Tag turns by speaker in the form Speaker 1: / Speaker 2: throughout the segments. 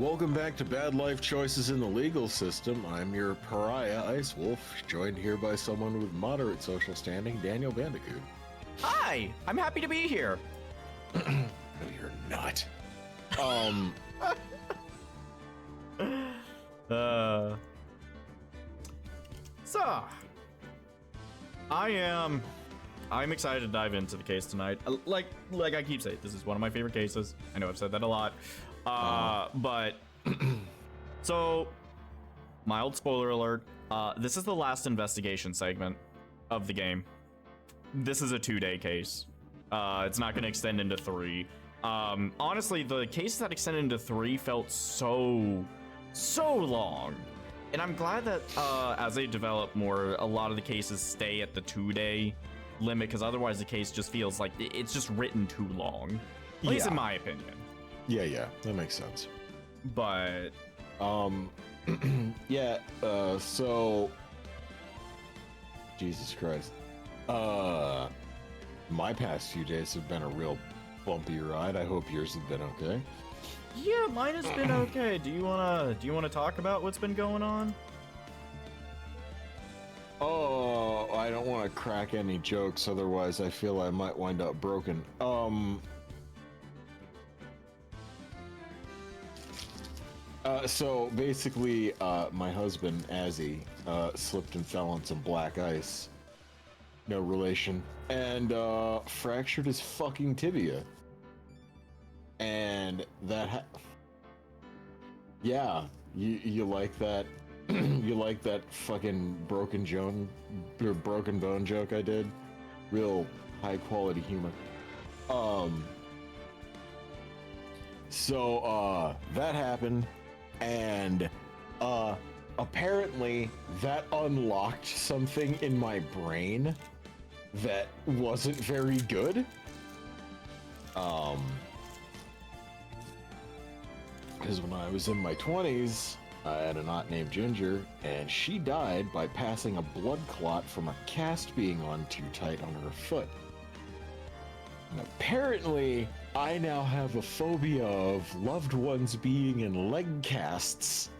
Speaker 1: Welcome back to Bad Life Choices in the Legal System. I'm your pariah, Ice Wolf, joined here by someone with moderate social standing, Daniel Bandicoot.
Speaker 2: Hi, I'm happy to be here.
Speaker 1: No, you're not.
Speaker 2: So, I'm excited to dive into the case tonight. Like I keep saying, this is one of my favorite cases. I know I've said that a lot. But so, mild spoiler alert. This is the last investigation segment of the game. This is a 2-day case. It's not going to extend into 3. Honestly, the case that extended into 3 felt so long. And I'm glad that as they develop more, a lot of the cases stay at the 2-day limit, because otherwise the case just feels like it's just written too long. At least in my opinion.
Speaker 1: Yeah, that makes sense.
Speaker 2: But
Speaker 1: yeah, so Jesus Christ. My past few days have been a real bumpy ride. I hope yours have been okay.
Speaker 2: yeah, mine has been okay. Do you wanna talk about what's been going on?
Speaker 1: Oh, I don't want to crack any jokes, otherwise I feel I might wind up broken. So basically, my husband, Azzy, slipped and fell on some black ice. No relation. And, fractured his fucking tibia. And that yeah, you like that? You like that fucking broken bone joke I did? Real high quality humor. So, that happened. And apparently that unlocked something in my brain that wasn't very good. Because when I was in my 20s, I had an aunt named Ginger, and she died by passing a blood clot from a cast being on too tight on her foot. And apparently, I now have a phobia of loved ones being in leg casts.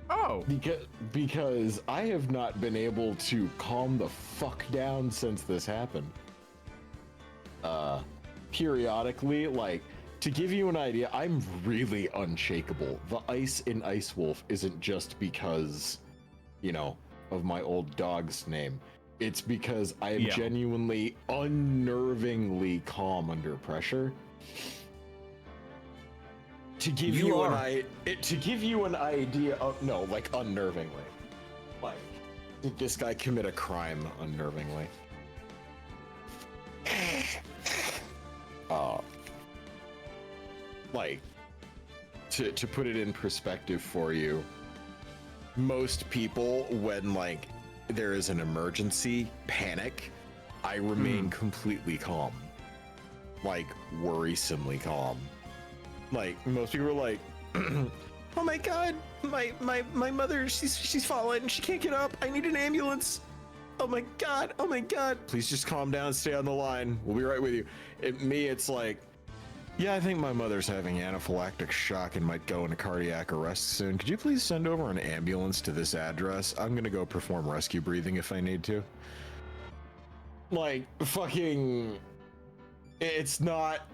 Speaker 2: Oh.
Speaker 1: Because I have not been able to calm the fuck down since this happened. Periodically, like, to give you an idea, I'm really unshakable. The ice in Ice Wolf isn't just because, you know, of my old dog's name. It's because I am genuinely unnervingly calm under pressure. To give you an idea of, no, like unnervingly. Like, did this guy commit a crime unnervingly? Like, to put it in perspective for you, most people, when like there is an emergency, panic. I remain completely calm, like worrisomely calm. Like most people are like, "Oh my god, my mother, she's fallen, she can't get up. I need an ambulance. Oh my god, oh my god. Please just calm down, stay on the line. We'll be right with you." It's like, yeah, I think my mother's having anaphylactic shock and might go into cardiac arrest soon. Could you please send over an ambulance to this address? I'm gonna go perform rescue breathing if I need to. Like, fucking... It's not...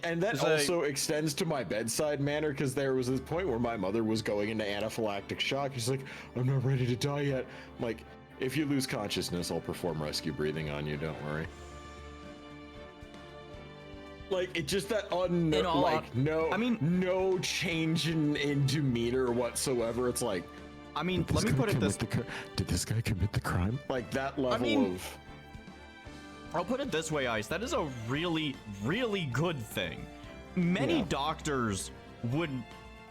Speaker 1: and that
Speaker 2: it's
Speaker 1: also extends to my bedside manner, because there was this point where my mother was going into anaphylactic shock. She's like, I'm not ready to die yet. I'm like, if you lose consciousness, I'll perform rescue breathing on you, don't worry. Like, it just that no change in demeanor whatsoever. It's like,
Speaker 2: I mean, let me put it this:
Speaker 1: did this guy commit the crime? Like that level of.
Speaker 2: I'll put it this way, Ice. That is a really, really good thing. Many doctors would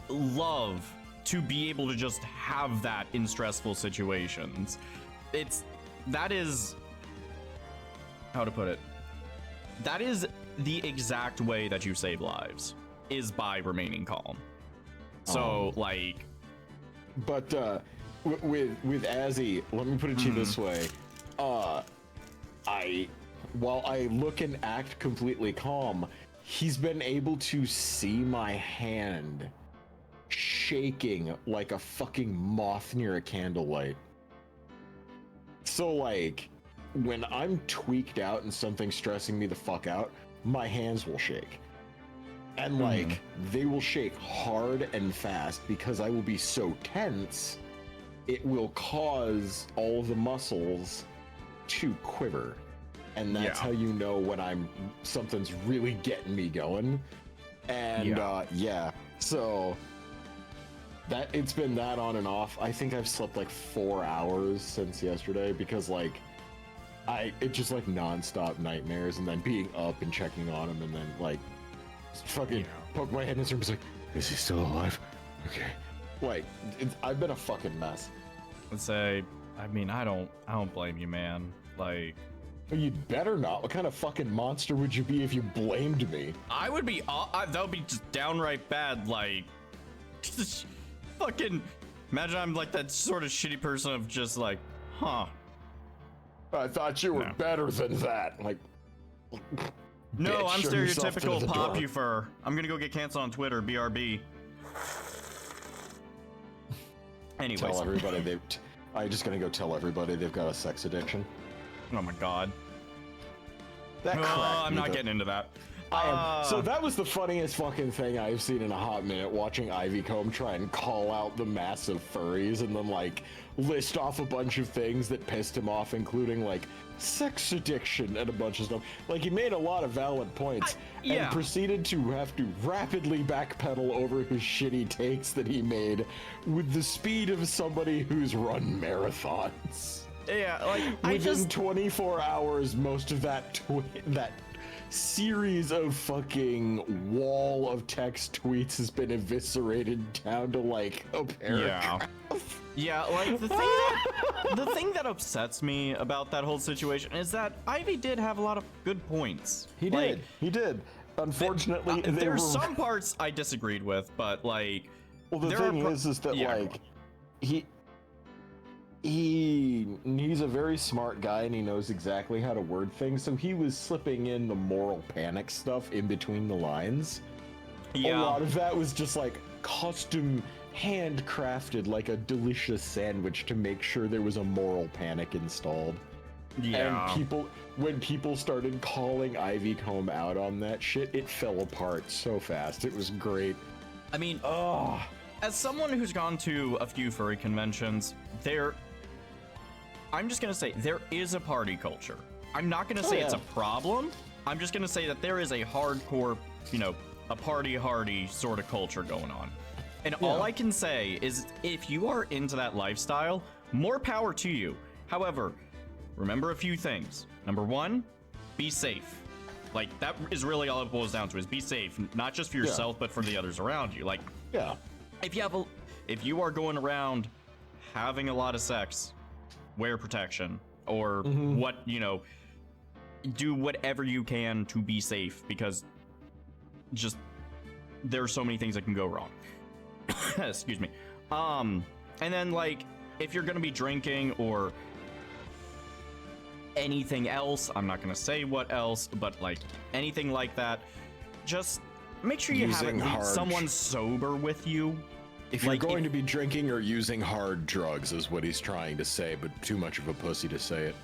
Speaker 2: love to be able to just have that in stressful situations. That is, how to put it? That is the exact way that you save lives, is by remaining calm. So, like...
Speaker 1: But, with Azzy, let me put it to you this way. While I look and act completely calm, he's been able to see my hand shaking like a fucking moth near a candlelight. So like, when I'm tweaked out and something's stressing me the fuck out, my hands will shake. And like, they will shake hard and fast because I will be so tense, it will cause all of the muscles to quiver. And that's how you know when something's really getting me going. And so that it's been that on and off. I think I've slept like 4 hours since yesterday because like it's just like nonstop nightmares, and then being up and checking on him, and then like fucking poke my head in his room. It's like, is he still alive? Okay. Like, I've been a fucking mess.
Speaker 2: Let's say, I mean, I don't blame you, man. Like,
Speaker 1: you'd better not. What kind of fucking monster would you be if you blamed me?
Speaker 2: I would be. That would be just downright bad. Like, just fucking. Imagine I'm like that sort of shitty person of just like, huh.
Speaker 1: I thought you were better than that. Like,
Speaker 2: no,
Speaker 1: bitch,
Speaker 2: I'm
Speaker 1: show yourself
Speaker 2: stereotypical
Speaker 1: to the
Speaker 2: pop
Speaker 1: door.
Speaker 2: you fur. I'm gonna go get canceled on Twitter, BRB. Anyways.
Speaker 1: Tell everybody I'm just gonna go tell everybody they've got a sex addiction.
Speaker 2: Oh my god.
Speaker 1: That
Speaker 2: No, I'm not getting into that.
Speaker 1: So that was the funniest fucking thing I've seen in a hot minute, watching Ivy Comb try and call out the massive furries and then like list off a bunch of things that pissed him off, including like sex addiction and a bunch of stuff. Like, he made a lot of valid points and proceeded to have to rapidly backpedal over his shitty takes that he made with the speed of somebody who's run marathons.
Speaker 2: Yeah, like,
Speaker 1: within 24 hours, most of that that series of fucking wall of text tweets has been eviscerated down to like a paragraph.
Speaker 2: Yeah, like the thing that upsets me about that whole situation is that Ivy did have a lot of good points.
Speaker 1: He did. Unfortunately,
Speaker 2: there's some parts I disagreed with, but like,
Speaker 1: well, the thing is that like he's a very smart guy and he knows exactly how to word things, so he was slipping in the moral panic stuff in between the lines. A lot of that was just like custom handcrafted, like a delicious sandwich to make sure there was a moral panic installed. And when people started calling Ivy Comb out on that shit, it fell apart so fast. It was great.
Speaker 2: I mean, as someone who's gone to a few furry conventions, I'm just gonna say there is a party culture. I'm not gonna say it's a problem. I'm just gonna say that there is a hardcore, a party hardy sort of culture going on. And all I can say is, if you are into that lifestyle, more power to you. However, remember a few things. Number one, be safe. Like, that is really all it boils down to, is be safe, not just for yourself, but for the others around you. Like, if you are going around having a lot of sex, wear protection, or do whatever you can to be safe, because just there's so many things that can go wrong. Excuse me. And then, like, if you're gonna be drinking or anything else, I'm not gonna say what else, but like anything like that, just make sure you have someone sober with you.
Speaker 1: If you're going to be drinking or using hard drugs, is what he's trying to say, but too much of a pussy to say it.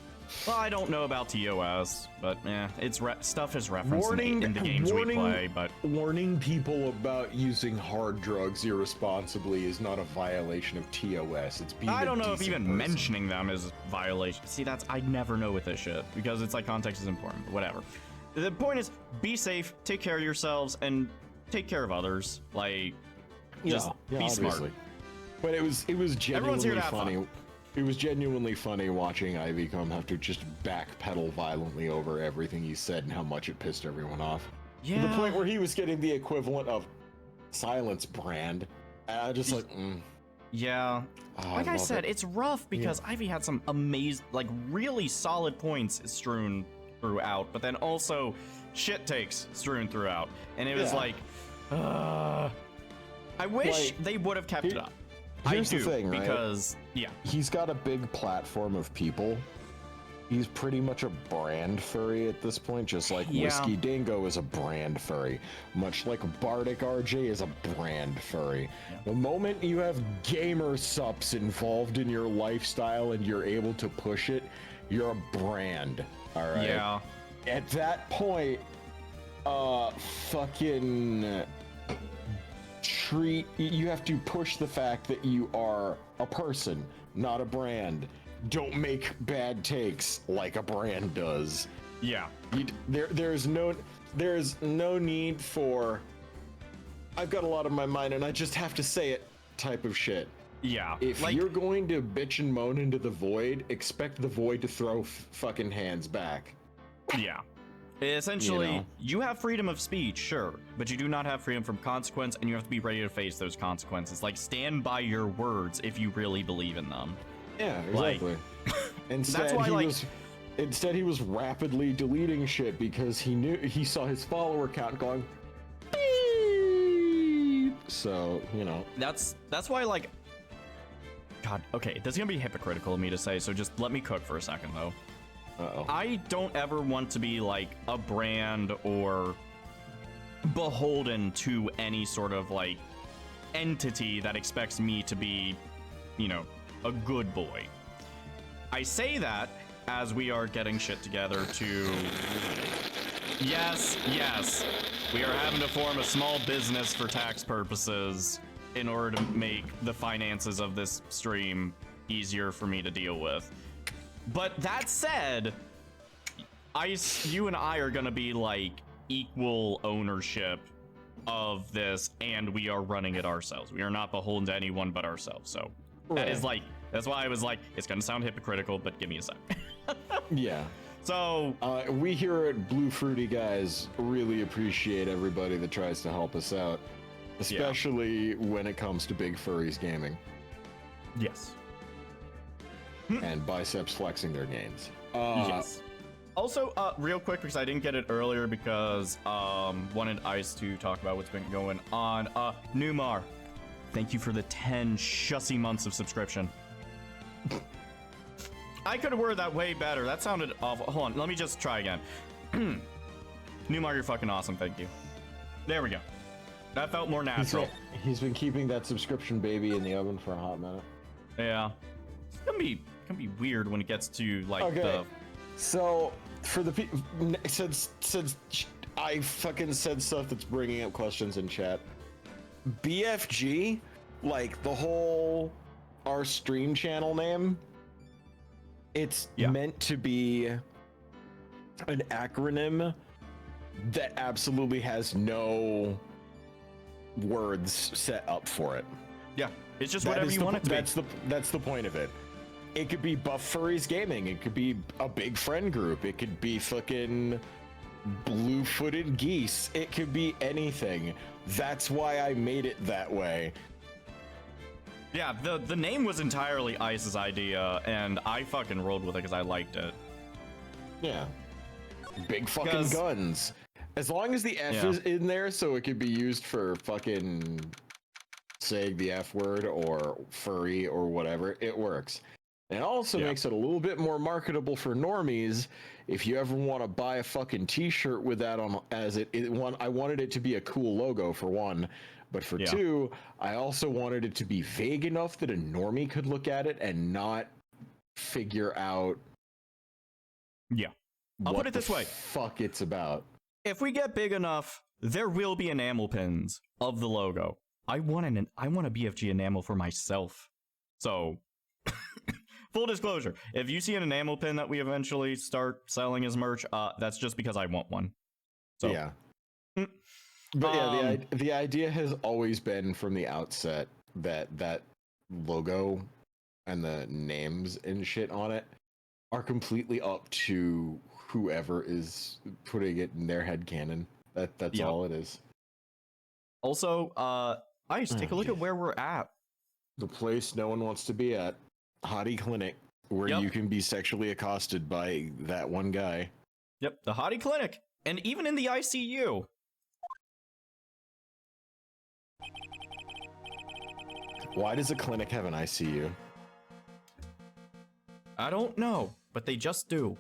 Speaker 2: Well, I don't know about TOS, but it's stuff is referenced in the games we play. But
Speaker 1: warning people about using hard drugs irresponsibly is not a violation of TOS. It's being.
Speaker 2: I don't know if even mentioning them is a violation. See, I never know with this shit, because it's like context is important. But whatever. The point is, be safe, take care of yourselves, and take care of others. Like, just be smart.
Speaker 1: But it was genuinely
Speaker 2: Everyone's here to have
Speaker 1: funny.
Speaker 2: fun.
Speaker 1: It was genuinely funny watching Ivy Comb have to just backpedal violently over everything he said and how much it pissed everyone off.
Speaker 2: Yeah.
Speaker 1: To the point where he was getting the equivalent of silence brand. And I just
Speaker 2: Yeah. Like I said, it's rough because Ivy had some amazing, like, really solid points strewn throughout, but then also shit takes strewn throughout. And it was like, I wish they would have kept it up.
Speaker 1: Here's the thing, right?
Speaker 2: Because,
Speaker 1: he's got a big platform of people, He's pretty much a brand furry at this point, just like Whiskey Dingo is a brand furry, much like Bardic RJ is a brand furry. The moment you have gamer sups involved in your lifestyle and you're able to push it, you're a brand. All right.
Speaker 2: Yeah.
Speaker 1: At that point, fucking you have to push the fact that you are a person, not a brand. Don't make bad takes like a brand does.
Speaker 2: Yeah.
Speaker 1: There's no need for I've got a lot on my mind and I just have to say it type of shit.
Speaker 2: Yeah.
Speaker 1: If you're going to bitch and moan into the void, expect the void to throw fucking hands back.
Speaker 2: Yeah. Essentially, you have freedom of speech, sure, but you do not have freedom from consequence, and you have to be ready to face those consequences. Like, stand by your words if you really believe in them.
Speaker 1: Yeah, exactly. Instead, he was rapidly deleting shit because he saw his follower count going beep. So,
Speaker 2: That's why, like, God, okay, this is gonna be hypocritical of me to say, so just let me cook for a second, though.
Speaker 1: Uh-oh.
Speaker 2: I don't ever want to be like a brand or beholden to any sort of like entity that expects me to be, a good boy. I say that as we are getting shit together to... Yes, we are having to form a small business for tax purposes in order to make the finances of this stream easier for me to deal with. But that said, you and I are gonna be like equal ownership of this, and we are running it ourselves. We are not beholden to anyone but ourselves. So that is like, that's why I was like, it's gonna sound hypocritical, but give me a sec.
Speaker 1: Yeah.
Speaker 2: So
Speaker 1: we here at Blue Fruity Guys really appreciate everybody that tries to help us out, especially when it comes to Big Furries Gaming.
Speaker 2: Yes.
Speaker 1: And biceps flexing their gains.
Speaker 2: Yes. Also, real quick, because I didn't get it earlier because wanted Ice to talk about what's been going on. Numar, thank you for the 10 shussy months of subscription. I could have worded that way better. That sounded awful. Hold on, let me just try again. Numar, you're fucking awesome. Thank you. There we go. That felt more natural.
Speaker 1: He's been keeping that subscription baby in the oven for a hot minute.
Speaker 2: Yeah. It's gonna be weird when it gets to like
Speaker 1: So for the people, since I fucking said stuff that's bringing up questions in chat, BFG, like our stream channel name, it's meant to be an acronym that absolutely has no words set up for it.
Speaker 2: Yeah, it's just whatever you want it to be.
Speaker 1: That's the point of it. It could be Buff Furries Gaming. It could be a big friend group. It could be fucking Blue-Footed Geese. It could be anything. That's why I made it that way.
Speaker 2: Yeah, the name was entirely Ice's idea, and I fucking rolled with it because I liked it.
Speaker 1: Yeah. Big fucking guns. As long as the F is in there so it could be used for fucking saying the F word or furry or whatever, it works. And it also makes it a little bit more marketable for normies if you ever want to buy a fucking t-shirt with that on I wanted it to be a cool logo for one, but for two, I also wanted it to be vague enough that a normie could look at it and not figure out
Speaker 2: I'll put it this way.
Speaker 1: Fuck it's about.
Speaker 2: If we get big enough, there will be enamel pins of the logo. I want a BFG enamel for myself. So full disclosure, if you see an enamel pin that we eventually start selling as merch, that's just because I want one. So
Speaker 1: yeah. But the idea has always been from the outset that logo and the names and shit on it are completely up to whoever is putting it in their headcanon. That's all it is.
Speaker 2: Also, Ice, take a look at where we're at.
Speaker 1: The place no one wants to be at. Hottie Clinic, where you can be sexually accosted by that one guy.
Speaker 2: Yep, the Hottie Clinic. And even in the ICU.
Speaker 1: Why does a clinic have an ICU?
Speaker 2: I don't know. but they just do.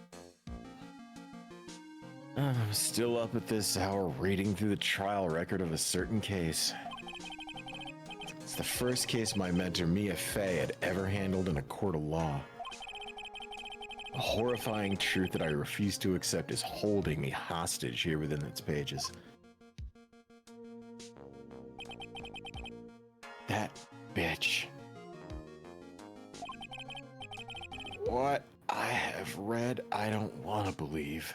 Speaker 1: I'm still up at this hour reading through the trial record of a certain case. It's the first case my mentor Mia Fey had ever handled in a court of law. A horrifying truth that I refuse to accept is holding me hostage here within its pages. That bitch. What I have read, I don't want to believe.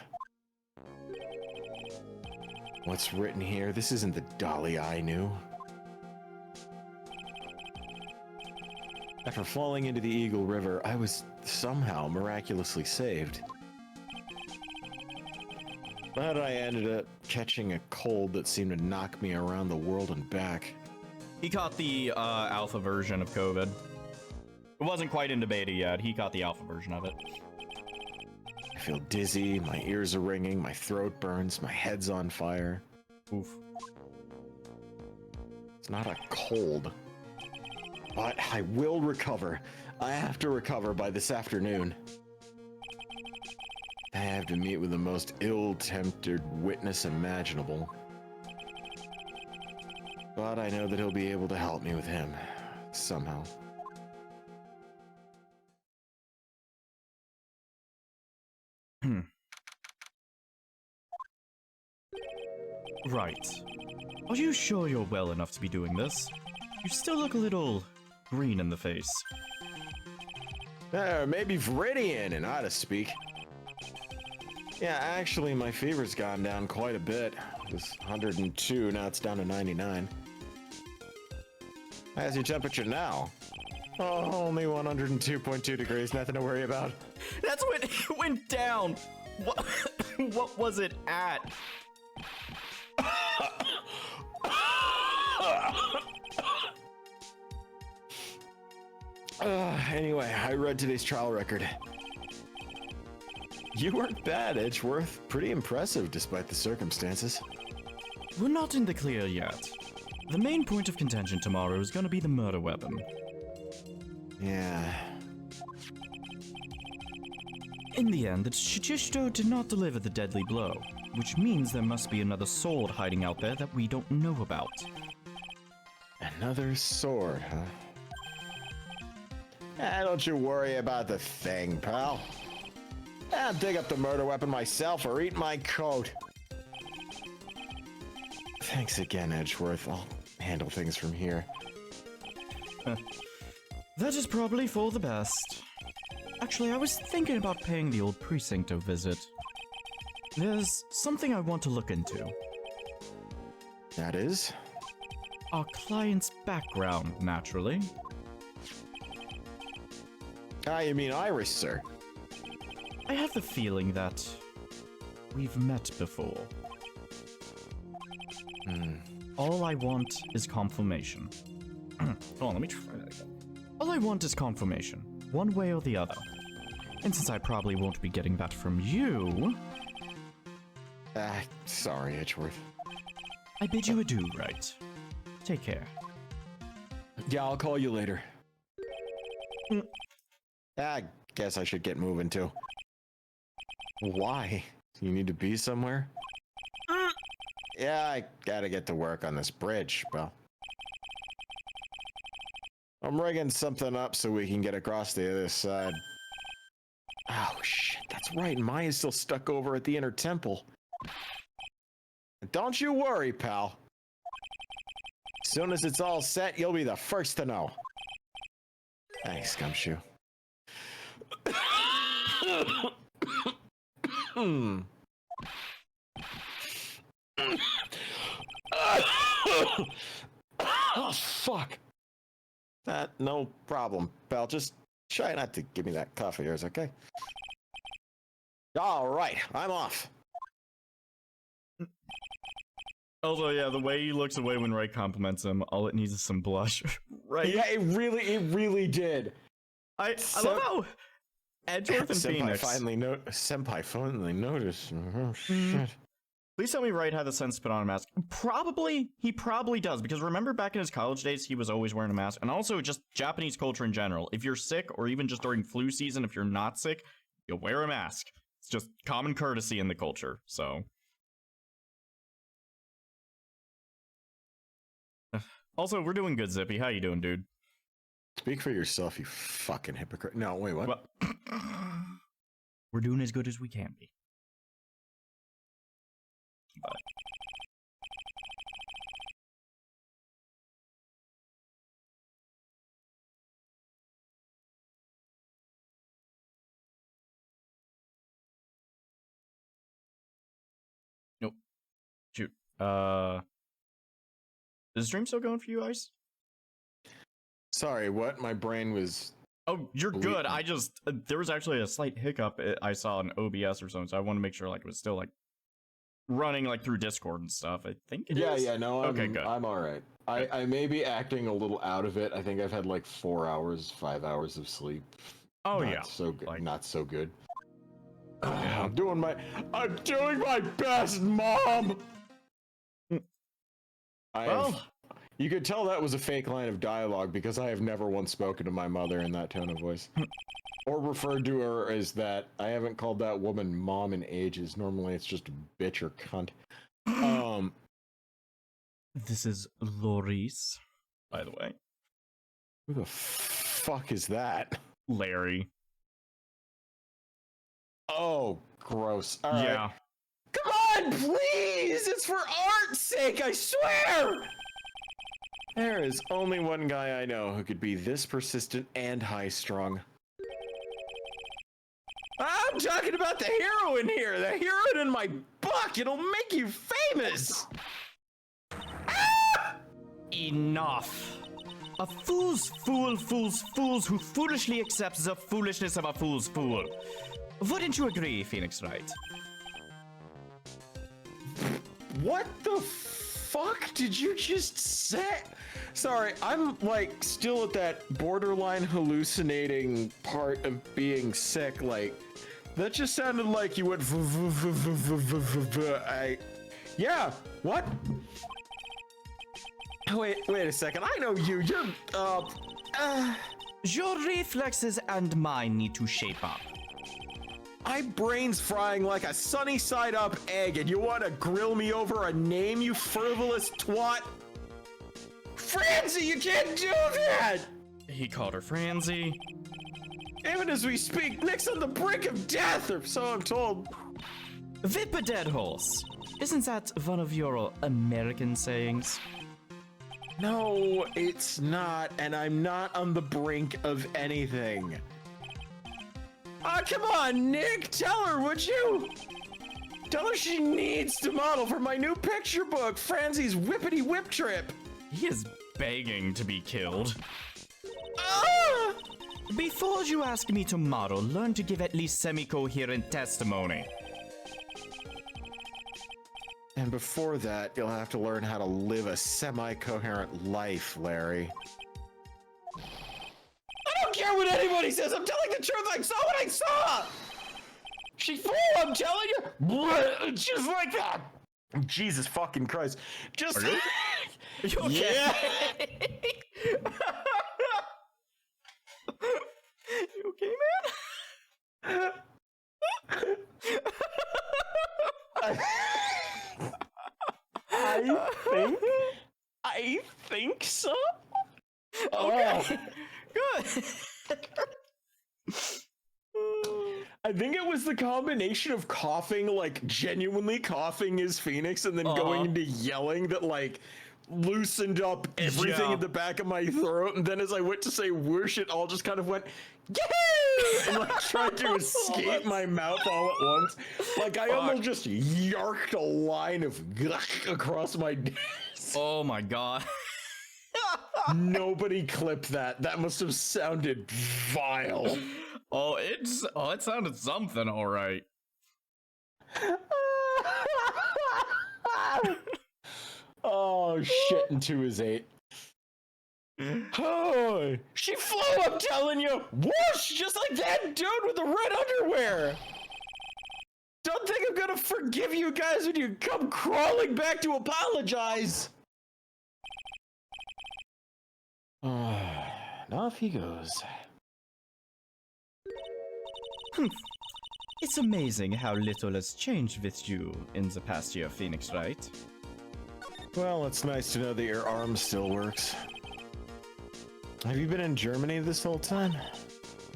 Speaker 1: What's written here? This isn't the Dolly I knew. After falling into the Eagle River, I was somehow miraculously saved. But I ended up catching a cold that seemed to knock me around the world and back.
Speaker 2: He caught the alpha version of COVID. It wasn't quite into beta yet. He caught the alpha version of it.
Speaker 1: I feel dizzy, my ears are ringing, my throat burns, my head's on fire.
Speaker 2: Oof.
Speaker 1: It's not a cold. But I will recover. I have to recover by this afternoon. I have to meet with the most ill-tempered witness imaginable. But I know that he'll be able to help me with him. Somehow.
Speaker 2: Right. Are you sure you're well enough to be doing this? You still look a little green in the face.
Speaker 1: Maybe Viridian and I to speak. Yeah, actually, my fever's gone down quite a bit. It was 102, now it's down to 99. How's your temperature now? Oh, only 102.2 degrees, nothing to worry about.
Speaker 2: That's when it went down. What, what was it at?
Speaker 1: Anyway, I read today's trial record. You weren't bad, Edgeworth. Pretty impressive despite the circumstances.
Speaker 2: We're not in the clear yet. The main point of contention tomorrow is going to be the murder weapon.
Speaker 1: Yeah.
Speaker 2: In the end, the Shishito did not deliver the deadly blow, which means there must be another sword hiding out there that we don't know about.
Speaker 1: Another sword, huh? Don't you worry about the thing, pal. I'll dig up the murder weapon myself or eat my coat. Thanks again, Edgeworth. I'll handle things from here.
Speaker 2: That is probably for the best. Actually, I was thinking about paying the old precinct a visit. There's something I want to look into.
Speaker 1: That is?
Speaker 2: Our client's background, naturally.
Speaker 1: Ah, you mean Iris, sir?
Speaker 2: I have the feeling that we've met before. All I want is confirmation. Hold on, let me try that again. All I want is confirmation, one way or the other. And since I probably won't be getting that from you...
Speaker 1: Sorry, Edgeworth.
Speaker 2: I bid you adieu, right? Take care.
Speaker 1: Yeah, I'll call you later. I guess I should get moving too. Why? You need to be somewhere? Yeah, I gotta get to work on this bridge, well. I'm rigging something up so we can get across the other side. Oh shit, that's right, Maya's still stuck over at the inner temple. Don't you worry, pal. As soon as it's all set, you'll be the first to know. Thanks, Gumshoe. Oh, fuck. No problem, pal. Just try not to give me that cough of yours, okay? All right, I'm off.
Speaker 2: Also, yeah, the way he looks away when Ray compliments him, all it needs is some blush. Right?
Speaker 1: Yeah, it really did.
Speaker 2: I love how Edgeworth and Phoenix...
Speaker 1: Senpai finally noticed. Oh, shit.
Speaker 2: Please tell me Wright had the sense to put on a mask. He probably does, because remember back in his college days, he was always wearing a mask. And also just Japanese culture in general. If you're sick, or even just during flu season, if you're not sick, you wear a mask. It's just common courtesy in the culture, so. Also, we're doing good, Zippy. How you doing, dude?
Speaker 1: Speak for yourself, you fucking hypocrite. No, wait, what?
Speaker 2: Well, we're doing as good as we can be. But... Nope. Shoot. Is the stream still going for you, Ice?
Speaker 1: Sorry, what? My brain was...
Speaker 2: Oh, you're good. I just... there was actually a slight hiccup I saw in OBS or something, so I want to make sure, like, it was still, like, running, like, through Discord and stuff. I think it is.
Speaker 1: Yeah, no,
Speaker 2: okay, good.
Speaker 1: I'm all right. I may be acting a little out of it. I think I've had, like, 5 hours of sleep.
Speaker 2: Oh,
Speaker 1: not
Speaker 2: yeah.
Speaker 1: So good.
Speaker 2: Like...
Speaker 1: Not so good.
Speaker 2: Yeah.
Speaker 1: I'm doing my best, Mom! You could tell that was a fake line of dialogue because I have never once spoken to my mother in that tone of voice. Or referred to her as that. I haven't called that woman Mom in ages. Normally it's just a bitch or cunt.
Speaker 2: This is Loris, by the way.
Speaker 1: Who the fuck is that?
Speaker 2: Larry.
Speaker 1: Oh, gross. All
Speaker 2: yeah.
Speaker 1: Right. Come on, please! It's for art's sake, I swear! There is only one guy I know who could be this persistent and high-strung. I'm talking about the heroine here! The heroine in my book! It'll make you famous! Ah!
Speaker 2: Enough! A fool's fool fools fools who foolishly accepts the foolishness of a fool's fool. Wouldn't you agree, Phoenix Wright?
Speaker 1: What the fuck did you just say? Sorry, I'm like still at that borderline hallucinating part of being sick. Like, that just sounded like you went. Yeah, what? Wait a second. I know you. You're
Speaker 2: Your reflexes and mine need to shape up.
Speaker 1: My brain's frying like a sunny side up egg, and you want to grill me over a name, you frivolous twat? Francie, you can't do that!
Speaker 2: He called her Francie.
Speaker 1: Even as we speak, Nick's on the brink of death, or so I'm told.
Speaker 2: Whip a dead horse. Isn't that one of your American sayings?
Speaker 1: No, it's not, and I'm not on the brink of anything. Come on, Nick, tell her, would you? Tell her she needs to model for my new picture book, Francie's Whippity Whip Trip.
Speaker 2: He is begging to be killed.
Speaker 1: Ah!
Speaker 2: Before you ask me to model, learn to give at least semi-coherent testimony.
Speaker 1: And before that, you'll have to learn how to live a semi-coherent life, Larry. I don't care what anybody says. I'm telling the truth. I saw what I saw. She fool. I'm telling you. Just like that. Jesus fucking Christ. Just.
Speaker 2: Are you okay?
Speaker 1: Yeah.
Speaker 2: You okay, man?
Speaker 1: I think so.
Speaker 2: Okay. Good.
Speaker 1: I think it was the combination of coughing, like genuinely coughing as Phoenix, and then going into yelling that like loosened up everything in the back of my throat. And then as I went to say whoosh, it all just kind of went, yahoo! And like tried to escape my mouth all at once. Like I almost just yarked a line of guck across my desk.
Speaker 2: Oh my god.
Speaker 1: Nobody clipped that. That must have sounded vile.
Speaker 2: It sounded something all right.
Speaker 1: Oh, shit into his 8. Oh, she flew, I'm telling you. Whoosh, just like that dude with the red underwear. Don't think I'm gonna forgive you guys when you come crawling back to apologize. Off he goes.
Speaker 2: It's amazing how little has changed with you in the past year, Phoenix, right?
Speaker 1: Well, it's nice to know that your arm still works. Have you been in Germany this whole time?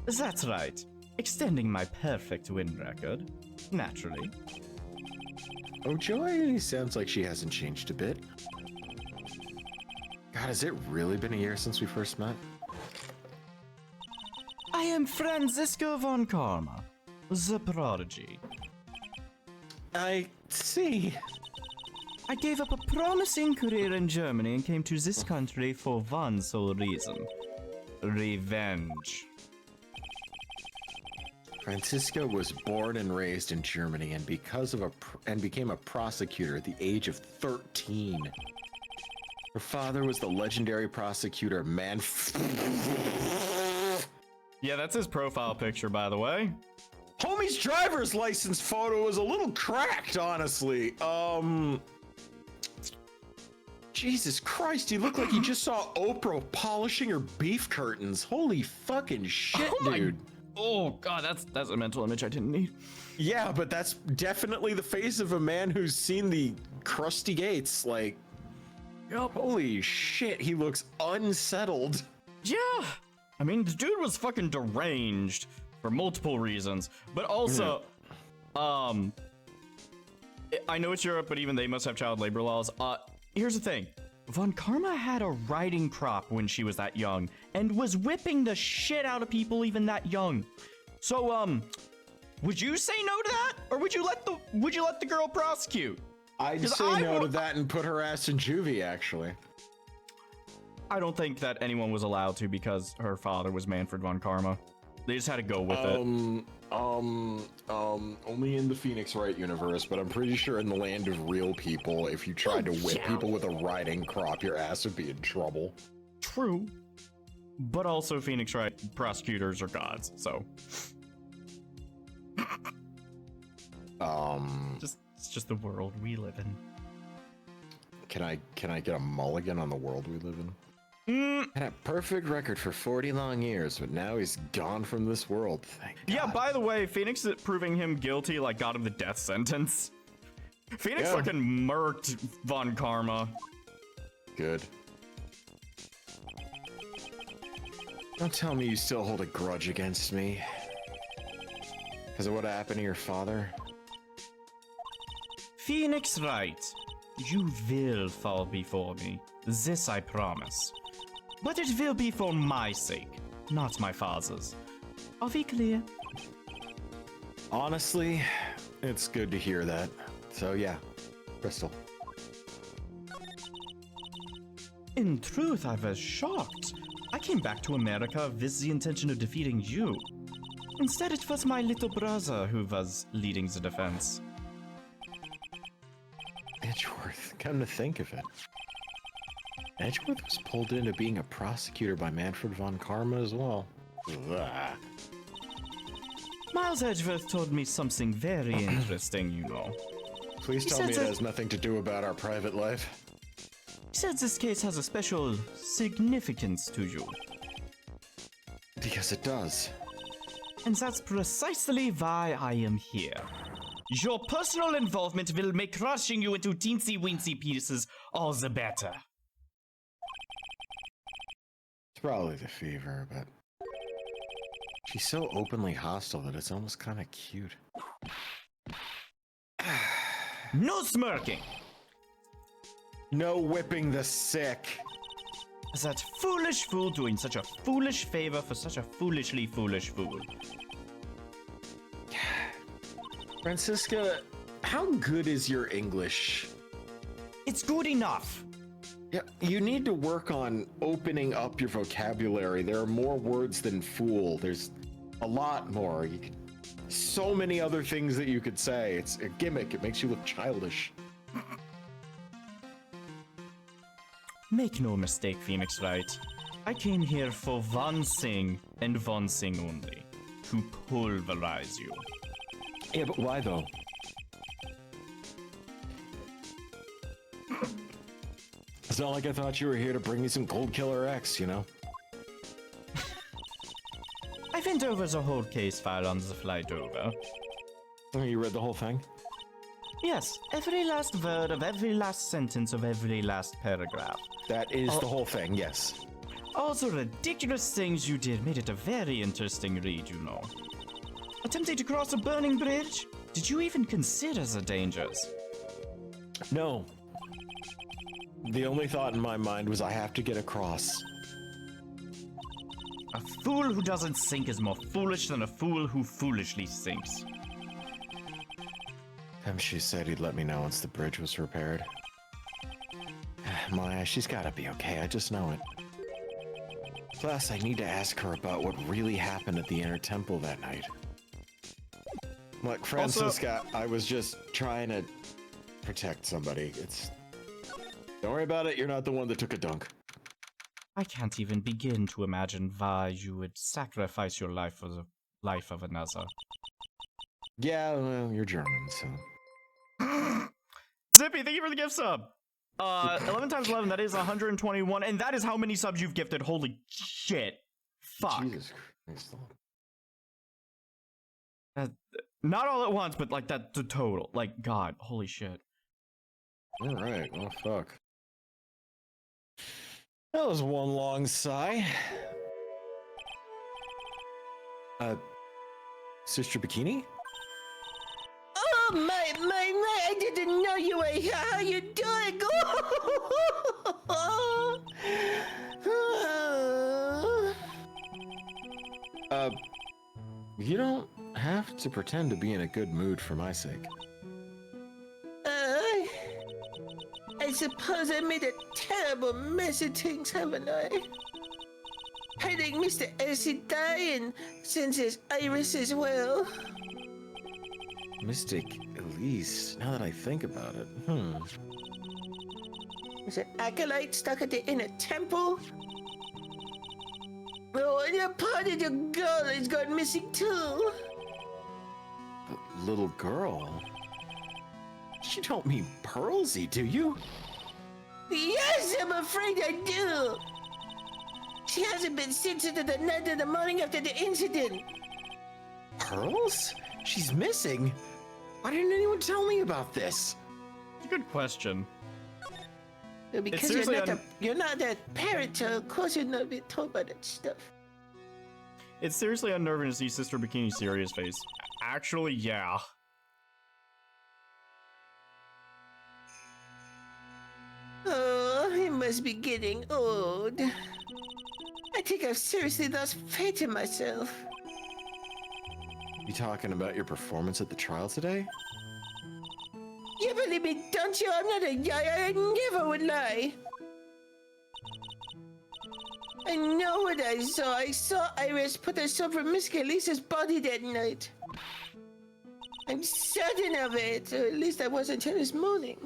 Speaker 2: That's right. Extending my perfect win record. Naturally.
Speaker 1: Oh, Joy sounds like she hasn't changed a bit. God, has it really been a year since we first met?
Speaker 2: I am Francisco von Karma, the prodigy.
Speaker 1: I see.
Speaker 2: I gave up a promising career in Germany and came to this country for one sole reason. Revenge.
Speaker 1: Francisco was born and raised in Germany and became a prosecutor at the age of 13. Her father was the legendary prosecutor
Speaker 2: Yeah, that's his profile picture, by the way.
Speaker 1: Homie's driver's license photo is a little cracked, honestly. Jesus Christ, you look like you just saw Oprah polishing her beef curtains. Holy fucking shit, dude.
Speaker 2: Oh god, that's a mental image I didn't need.
Speaker 1: Yeah, but that's definitely the face of a man who's seen the crusty gates. Like,
Speaker 2: Yup.
Speaker 1: holy shit, he looks unsettled.
Speaker 2: Yeah. I mean, the dude was fucking deranged for multiple reasons, but also, I know it's Europe, but even they must have child labor laws. Here's the thing. Von Karma had a riding crop when she was that young, and was whipping the shit out of people even that young. So, would you say no to that? Or would you let the girl prosecute?
Speaker 1: I'd say no to that and put her ass in juvie, actually.
Speaker 2: I don't think that anyone was allowed to because her father was Manfred von Karma. They just had to go with it.
Speaker 1: Only in the Phoenix Wright universe, but I'm pretty sure in the land of real people, if you tried to whip people with a riding crop, your ass would be in trouble.
Speaker 2: True. But also Phoenix Wright prosecutors are gods, so. It's just the world we live in.
Speaker 1: Can I get a mulligan on the world we live in? Had a perfect record for 40 long years, but now he's gone from this world. Thank God.
Speaker 2: Yeah, by the way, Phoenix proving him guilty, like, got him the death sentence. Phoenix fucking murked Von Karma.
Speaker 1: Good. Don't tell me you still hold a grudge against me. Because of what happened to your father?
Speaker 2: Phoenix Wright, you will fall before me. This I promise. But it will be for my sake, not my father's. Are we clear?
Speaker 1: Honestly, it's good to hear that. So yeah, Crystal.
Speaker 2: In truth, I was shocked. I came back to America with the intention of defeating you. Instead, it was my little brother who was leading the defense.
Speaker 1: Edgeworth, come to think of it. Edgeworth was pulled into being a prosecutor by Manfred von Karma as well. Ugh.
Speaker 2: Miles Edgeworth told me something very interesting, you know.
Speaker 1: Please tell me it has nothing to do about our private life.
Speaker 2: He said this case has a special significance to you.
Speaker 1: Because it does.
Speaker 2: And that's precisely why I am here. Your personal involvement will make crushing you into teensy-weensy pieces all the better.
Speaker 1: It's probably the fever, but she's so openly hostile that it's almost kind of cute.
Speaker 2: No smirking!
Speaker 1: No whipping the sick!
Speaker 2: That foolish fool doing such a foolish favor for such a foolishly foolish fool.
Speaker 1: Francisca, how good is your English?
Speaker 2: It's good enough.
Speaker 1: Yeah, you need to work on opening up your vocabulary. There are more words than fool. There's a lot more. So many other things that you could say. It's a gimmick. It makes you look childish.
Speaker 2: Make no mistake, Phoenix Wright. I came here for one thing and one thing only. To pulverize you.
Speaker 1: Yeah, but why though? It's not like I thought you were here to bring me some Gold Killer X, you know?
Speaker 2: I went over the whole case file on the flight over.
Speaker 1: Oh, you read the whole thing?
Speaker 2: Yes, every last word of every last sentence of every last paragraph.
Speaker 1: That is the whole thing, yes.
Speaker 2: All the ridiculous things you did made it a very interesting read, you know. Attempting to cross a burning bridge? Did you even consider the dangers?
Speaker 1: No. The only thought in my mind was I have to get across.
Speaker 2: A fool who doesn't think is more foolish than a fool who foolishly thinks.
Speaker 1: She said he'd let me know once the bridge was repaired. Maya, she's gotta be okay, I just know it. Plus, I need to ask her about what really happened at the inner temple that night. Look, Francisca, I was just trying to protect somebody. Don't worry about it, you're not the one that took a dunk.
Speaker 2: I can't even begin to imagine why you would sacrifice your life for the life of another.
Speaker 1: Yeah, well, you're German, so...
Speaker 2: Zippy, thank you for the gift sub! 11 times 11, that is 121, and that is how many subs you've gifted. Holy shit. Fuck.
Speaker 1: Jesus Christ.
Speaker 2: Not all at once, but like that, the total. Like, God, holy shit.
Speaker 1: Alright, well, fuck. That was one long sigh. Sister Bikini?
Speaker 3: Oh, my, I didn't know you were here. How you doing?
Speaker 1: You don't have to pretend to be in a good mood for my sake.
Speaker 3: I suppose I made a terrible mess of things, haven't I? Hurting Mr. Elsie die, and since there's Iris as well.
Speaker 1: Mystic Elise, now that I think about it,
Speaker 3: There's an acolyte stuck at the inner temple. Oh, and a part of the girl has gone missing too.
Speaker 1: The little girl? You don't mean Pearlsy, do you?
Speaker 3: Yes, I'm afraid I do. She hasn't been seen since the night of the morning after the incident.
Speaker 1: Pearls? She's missing? Why didn't anyone tell me about this?
Speaker 2: It's a good question.
Speaker 3: Because you're not that parent, so of course you're not being told about that stuff.
Speaker 2: It's seriously unnerving to see Sister Bikini's serious face. Actually, yeah.
Speaker 3: Oh, I must be getting old. I think I've seriously lost faith in myself.
Speaker 1: You talking about your performance at the trial today?
Speaker 3: You believe me, don't you? I'm not a guy. I never would lie. I know what I saw. I saw Iris put herself in Miss Khaleesi's body that night. I'm certain of it, or at least I was until this morning.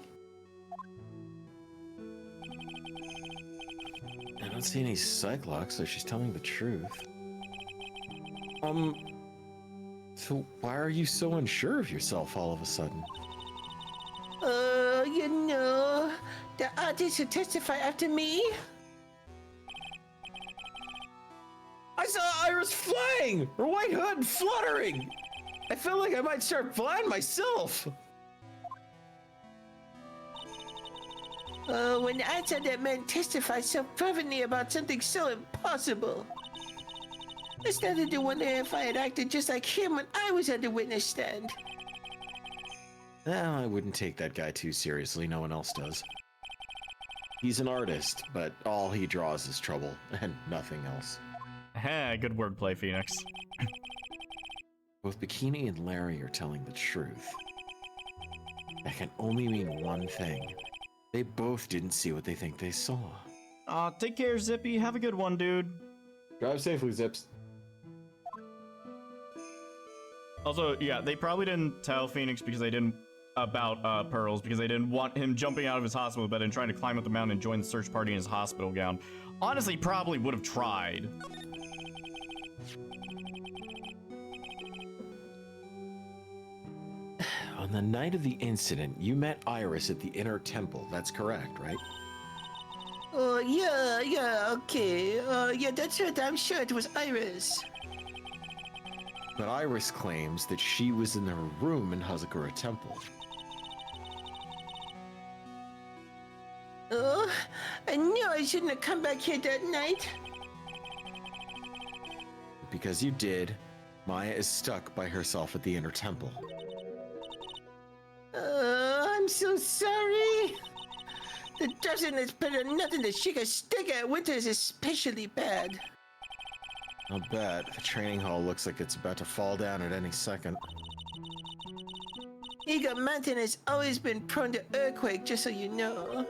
Speaker 1: I don't see any Cyclops, so she's telling the truth. So why are you so unsure of yourself all of a sudden?
Speaker 3: You know, the artists who testify after me.
Speaker 1: I saw Iris flying! Her white hood fluttering! I felt like I might start flying myself!
Speaker 3: When I saw that man testify so fervently about something so impossible, I started to wonder if I had acted just like him when I was on the witness stand.
Speaker 1: Well, I wouldn't take that guy too seriously, no one else does. He's an artist, but all he draws is trouble, and nothing else.
Speaker 2: Heh, good wordplay, Phoenix.
Speaker 1: Both Bikini and Larry are telling the truth. That can only mean one thing. They both didn't see what they think they saw.
Speaker 2: Take care, Zippy. Have a good one, dude.
Speaker 1: Drive safely, Zips.
Speaker 2: Also, yeah, they probably didn't tell Phoenix because they didn't about Pearls because they didn't want him jumping out of his hospital bed and trying to climb up the mountain and join the search party in his hospital gown. Honestly, probably would have tried.
Speaker 1: On the night of the incident, you met Iris at the inner temple. That's correct, right?
Speaker 3: Oh, yeah, okay. Yeah, that's right. I'm sure it was Iris.
Speaker 1: But Iris claims that she was in her room in Hazakura Temple.
Speaker 3: Oh, I knew I shouldn't have come back here that night.
Speaker 1: Because you did, Maya is stuck by herself at the inner temple.
Speaker 3: I'm so sorry. The dozen is better than nothing to shake a stick at. Winter is especially bad.
Speaker 1: I'll bet. The training hall looks like it's about to fall down at any second.
Speaker 3: Eagle Mountain has always been prone to earthquake, just so you know.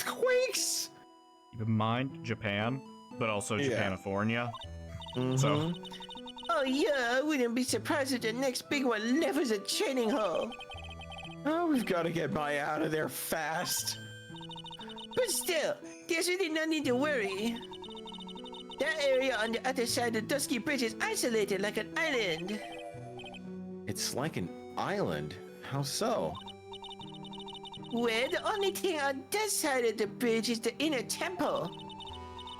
Speaker 1: Quakes!
Speaker 2: Keep in mind, Japan, but also
Speaker 1: Yeah.
Speaker 2: Japanifornia.
Speaker 1: Mhm.
Speaker 2: So,
Speaker 3: Oh yeah, I wouldn't be surprised if the next big one levels a training hall.
Speaker 1: Oh, we've got to get Maya out of there fast.
Speaker 3: But still, there's really no need to worry. That area on the other side of the Dusky Bridge is isolated like an island.
Speaker 1: It's like an island. How so?
Speaker 3: Well, the only thing on that side of the bridge is the inner temple.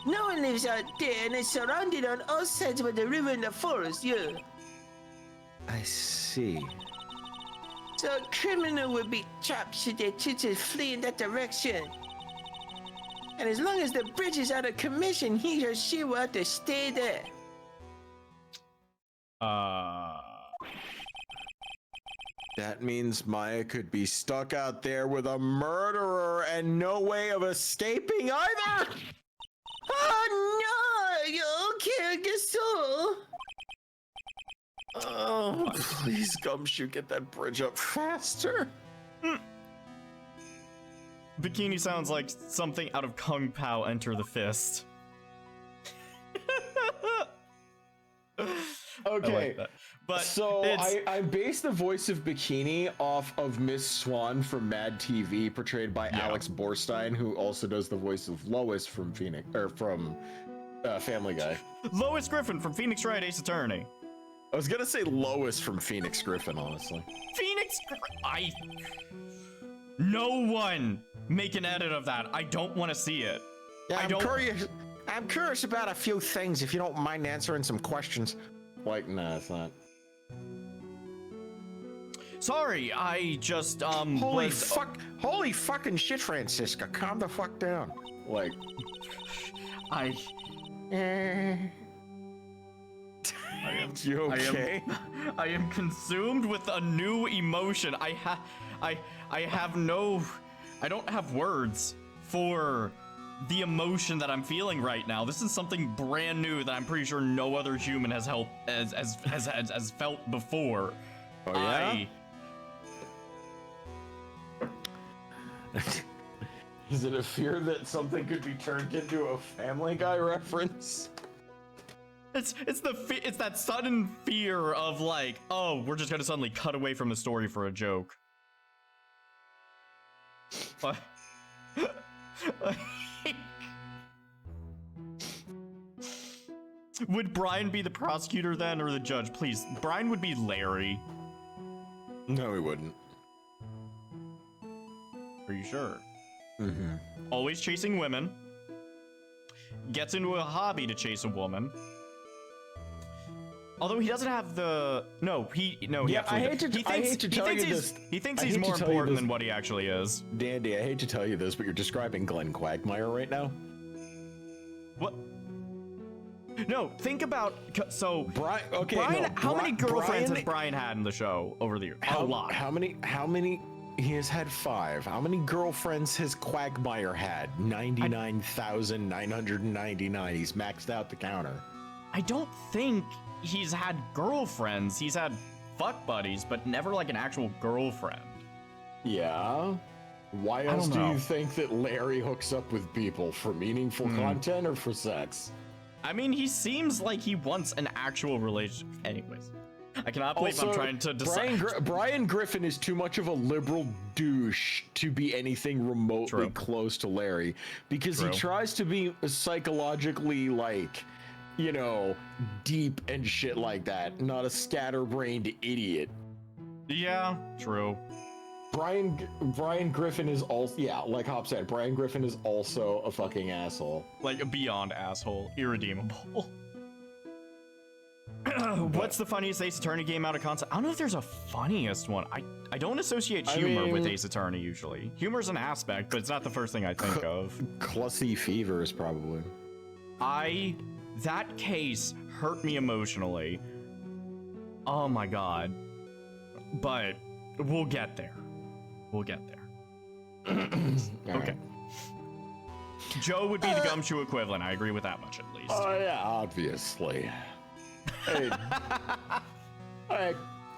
Speaker 3: No one lives out there, and it's surrounded on all sides by the river and the forest, yeah.
Speaker 1: I see.
Speaker 3: So a criminal would be trapped should they choose to flee in that direction. And as long as the bridge is out of commission, he or she will have to stay there.
Speaker 1: That means Maya could be stuck out there with a murderer and no way of escaping either!
Speaker 3: Oh no! Okay, I guess so.
Speaker 1: Oh, please, Gumshoe, get that bridge up faster.
Speaker 2: Bikini sounds like something out of Kung Pao Enter the Fist.
Speaker 1: Okay,
Speaker 2: I like that. But
Speaker 1: so
Speaker 2: it's,
Speaker 1: I based the voice of Bikini off of Miss Swan from Mad TV, portrayed by Alex Borstein, who also does the voice of Lois from Phoenix, or from Family Guy.
Speaker 2: Lois Griffin from Phoenix Wright Ace Attorney.
Speaker 1: I was gonna say Lois from Phoenix Griffin, honestly.
Speaker 2: Phoenix No one make an edit of that. I don't want to see it.
Speaker 1: Yeah,
Speaker 2: I
Speaker 1: I'm curious about a few things, if you don't mind answering some questions. Like, nah, it's not.
Speaker 2: Sorry, I just
Speaker 1: Holy fucking shit, Francisca, calm the fuck down. Like,
Speaker 2: I
Speaker 1: you okay?
Speaker 2: I am consumed with a new emotion. I don't have words for the emotion that I'm feeling right now. This is something brand new that I'm pretty sure no other human has felt before.
Speaker 1: Oh yeah? Is it a fear that something could be turned into a Family Guy reference?
Speaker 2: It's that sudden fear of like, oh, we're just gonna suddenly cut away from the story for a joke. Would Brian be the prosecutor then, or the judge? Please, Brian would be Larry.
Speaker 1: No, he wouldn't.
Speaker 2: Are you sure?
Speaker 1: Mm-hmm.
Speaker 2: Always chasing women. Gets into a hobby to chase a woman. Although he doesn't have the he thinks he's more important than what he actually is.
Speaker 1: Dandy, I hate to tell you this, but you're describing Glenn Quagmire right now.
Speaker 2: What? No, think about
Speaker 1: Brian. Okay,
Speaker 2: Brian.
Speaker 1: no,
Speaker 2: How many girlfriends
Speaker 1: Brian,
Speaker 2: has Brian had in the show over the years? A lot.
Speaker 1: How many? He has had 5. How many girlfriends has Quagmire had? 99,999. He's maxed out the counter.
Speaker 2: I don't think he's had girlfriends. He's had fuck buddies, but never like an actual girlfriend.
Speaker 1: Yeah. Why else do you think that Larry hooks up with people? For meaningful content or for sex?
Speaker 2: I mean, he seems like he wants an actual relationship. Anyways, I cannot believe
Speaker 1: Also,
Speaker 2: I'm trying to decide.
Speaker 1: Brian Griffin is too much of a liberal douche to be anything remotely close to Larry, because he tries to be psychologically like, you know, deep and shit like that, not a scatterbrained idiot.
Speaker 2: Yeah, true.
Speaker 1: Brian Griffin is also, like Hop said, Brian Griffin is also a fucking asshole.
Speaker 2: Like a beyond asshole, irredeemable. What's the funniest Ace Attorney game out of console? I don't know if there's a funniest one. I don't associate humor with Ace Attorney usually. Humor's an aspect, but it's not the first thing I think of.
Speaker 1: Clussy Fever is probably.
Speaker 2: That case hurt me emotionally. Oh my god. But we'll get there. We'll get there. Okay. Joe would be the gumshoe equivalent. I agree with that much at least.
Speaker 1: Oh yeah, obviously. Hey,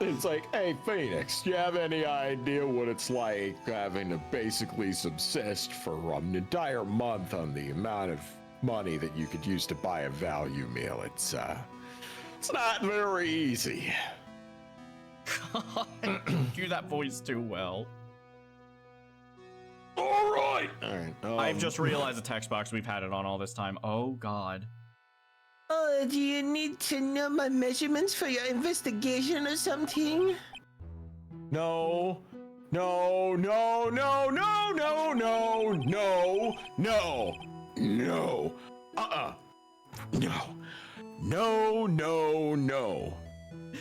Speaker 1: it's like, hey, Phoenix, do you have any idea what it's like having to basically subsist for an entire month on the amount of money that you could use to buy a value meal? It's not very easy.
Speaker 2: God, do that voice too well.
Speaker 1: All right.
Speaker 2: I've just realized the text box, we've had it on all this time. Oh God.
Speaker 3: Do you need to know my measurements for your investigation or something?
Speaker 1: No. No.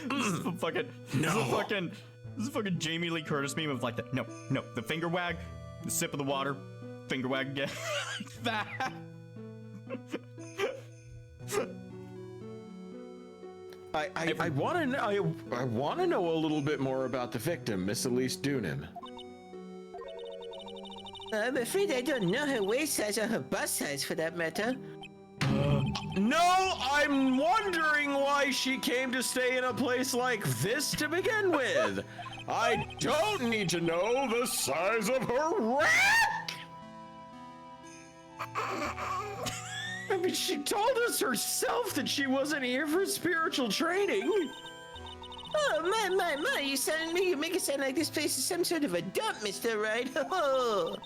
Speaker 2: This is a fucking Jamie Lee Curtis meme of like the the finger wag, the sip of the water, finger wag again. Like that.
Speaker 1: I want to know a little bit more about the victim, Miss Elise Dunim.
Speaker 3: I'm afraid I don't know her waist size or her bust size for that matter.
Speaker 1: No, I'm wondering why she came to stay in a place like this to begin with. I don't need to know the size of her rack. I mean, she told us herself that she wasn't here for spiritual training.
Speaker 3: Oh, my, you make it sound like this place is some sort of a dump, Mr. Wright. Oh,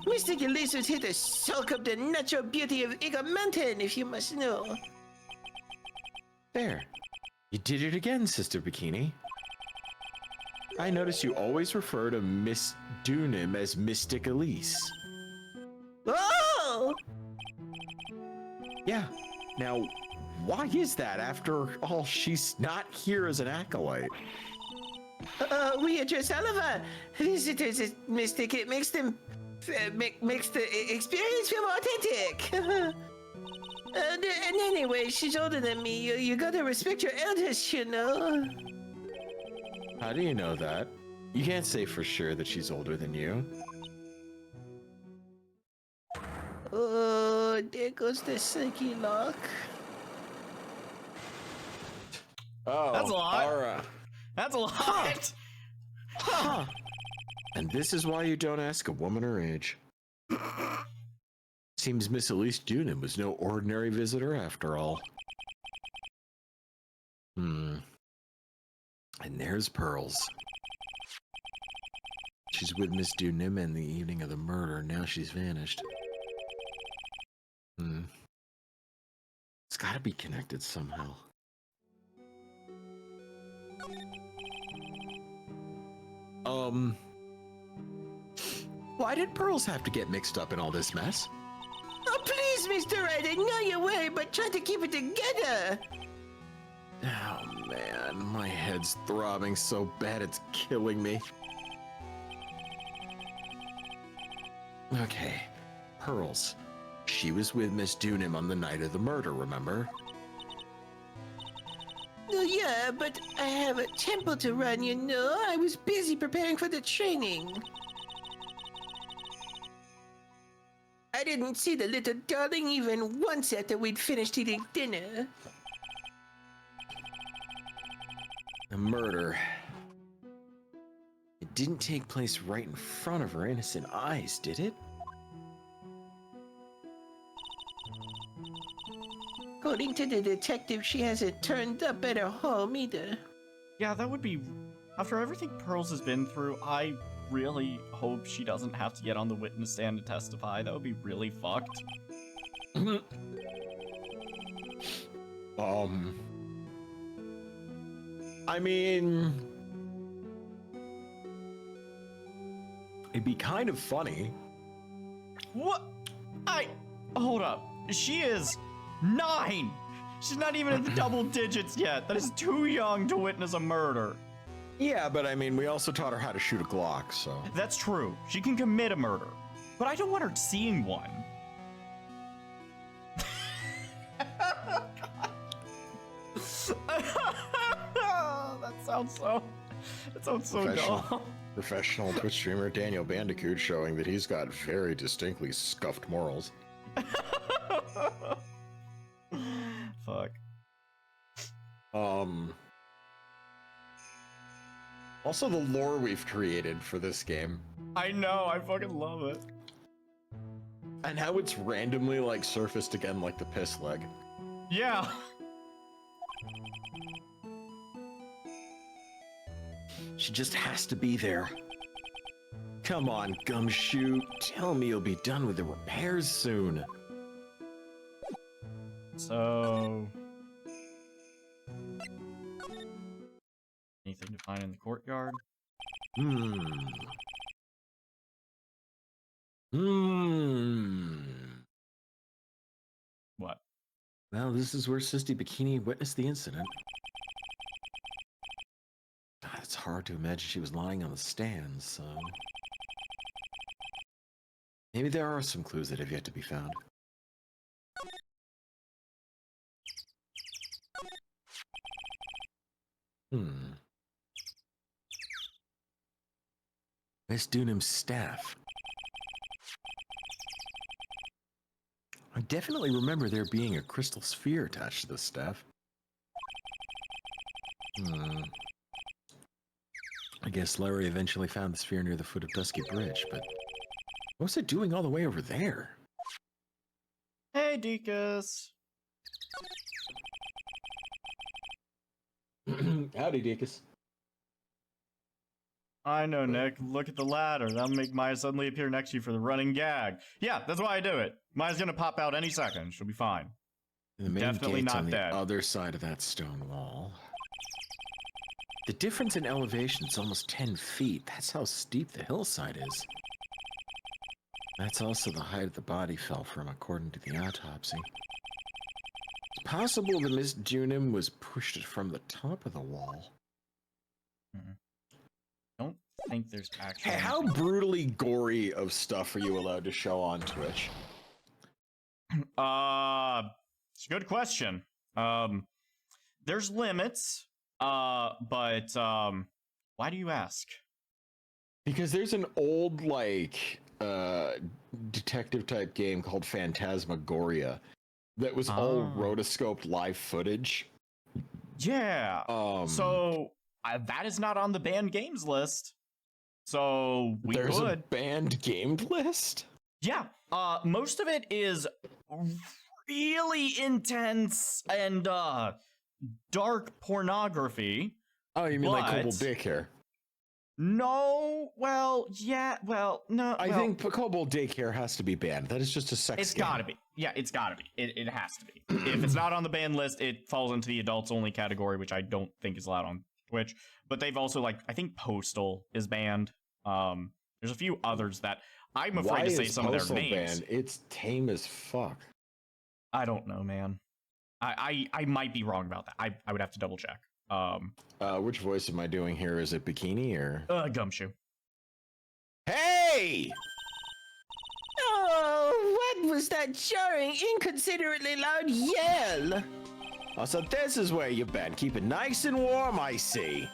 Speaker 3: Mr. Elise was here to soak up the natural beauty of Eagle Mountain, if you must know.
Speaker 1: There. You did it again, Sister Bikini. I notice you always refer to Miss Dunim as Mystic Elise.
Speaker 3: Oh!
Speaker 1: Yeah. Now, why is that? After all, she's not here as an acolyte.
Speaker 3: We address all of our visitors as mystic. It makes them makes the experience feel more authentic. And anyway, she's older than me. You gotta respect your elders, you know.
Speaker 1: How do you know that? You can't say for sure that she's older than you.
Speaker 3: Oh, there goes the psyche lock.
Speaker 1: Oh,
Speaker 2: that's a lot.
Speaker 1: All right.
Speaker 2: That's a lot.
Speaker 1: Huh. And this is why you don't ask a woman her age. Seems Miss Elise Dunim was no ordinary visitor after all. And there's Pearls. She's with Miss Dunim in the evening of the murder. Now she's vanished. It's gotta be connected somehow. Why did Pearls have to get mixed up in all this mess?
Speaker 3: Oh, please, Mr. Wright, I know your way, but try to keep it together.
Speaker 1: Oh man, my head's throbbing so bad it's killing me. Okay, Pearls. She was with Miss Dunim on the night of the murder, remember?
Speaker 3: Oh, yeah, but I have a temple to run, you know. I was busy preparing for the training. I didn't see the little darling even once after we'd finished eating dinner.
Speaker 1: The murder. It didn't take place right in front of her innocent eyes, did it?
Speaker 3: According to the detective, she hasn't turned up at her home either.
Speaker 2: Yeah, that would be... After everything Pearls has been through, I really hope she doesn't have to get on the witness stand to testify. That would be really fucked.
Speaker 1: I mean... It'd be kind of funny.
Speaker 2: What? Hold up. She is 9! She's not even in the double digits yet. That is too young to witness a murder.
Speaker 1: Yeah, but I mean, we also taught her how to shoot a Glock, so.
Speaker 2: That's true. She can commit a murder. But I don't want her seeing one. That sounds so dull.
Speaker 1: Professional Twitch streamer Daniel Bandicoot showing that he's got very distinctly scuffed morals.
Speaker 2: Fuck.
Speaker 1: Also the lore we've created for this game.
Speaker 2: I know, I fucking love it.
Speaker 1: And how it's randomly like surfaced again like the piss leg.
Speaker 2: Yeah.
Speaker 1: She just has to be there. Come on, Gumshoe. Tell me you'll be done with the repairs soon.
Speaker 2: So... anything to find in the courtyard? What?
Speaker 1: Well, this is where Sister Bikini witnessed the incident. God, it's hard to imagine she was lying on the stands, so... maybe there are some clues that have yet to be found. Miss Dunham's staff. I definitely remember there being a crystal sphere attached to this staff. I guess Larry eventually found the sphere near the foot of Dusky Bridge, but what was it doing all the way over there?
Speaker 2: Hey, Deakus.
Speaker 1: Howdy, Deakus.
Speaker 2: I know, Nick. Look at the ladder. That'll make Maya suddenly appear next to you for the running gag. Yeah, that's why I do it. Maya's gonna pop out any second. She'll be fine.
Speaker 1: The main
Speaker 2: Definitely
Speaker 1: gate's
Speaker 2: not
Speaker 1: on the
Speaker 2: dead.
Speaker 1: other side of that stone wall. The difference in elevation is almost 10 feet. That's how steep the hillside is. That's also the height the body fell from, according to the autopsy. It's possible that Miss Dunham was pushed from the top of the wall.
Speaker 2: Don't think there's actually...
Speaker 1: Hey, how brutally gory of stuff are you allowed to show on Twitch?
Speaker 2: It's a good question. There's limits, but why do you ask?
Speaker 1: Because there's an old, like, detective type game called Phantasmagoria that was all rotoscoped live footage.
Speaker 2: Yeah. So that is not on the banned games list. So
Speaker 1: there's a banned game list?
Speaker 2: Yeah. Most of it is really intense and dark pornography.
Speaker 1: Oh, you mean like Cobalt Daycare?
Speaker 2: No, well, yeah, well, no.
Speaker 1: I think Cobalt Daycare has to be banned. That is just a sex game.
Speaker 2: It's gotta be. Yeah, it's gotta be. It has to be. If it's not on the banned list, it falls into the adults only category, which I don't think is allowed on Twitch. But they've also, like, I think Postal is banned. There's a few others that I'm afraid to say some of their names.
Speaker 1: Banned? It's tame as fuck.
Speaker 2: I don't know, man. I might be wrong about that. I would have to double check.
Speaker 1: Which voice am I doing here? Is it Bikini or
Speaker 2: Gumshoe?
Speaker 1: Hey!
Speaker 3: Oh, what was that jarring, inconsiderately loud yell?
Speaker 1: Oh, so this is where you've been. Keep it nice and warm, I see.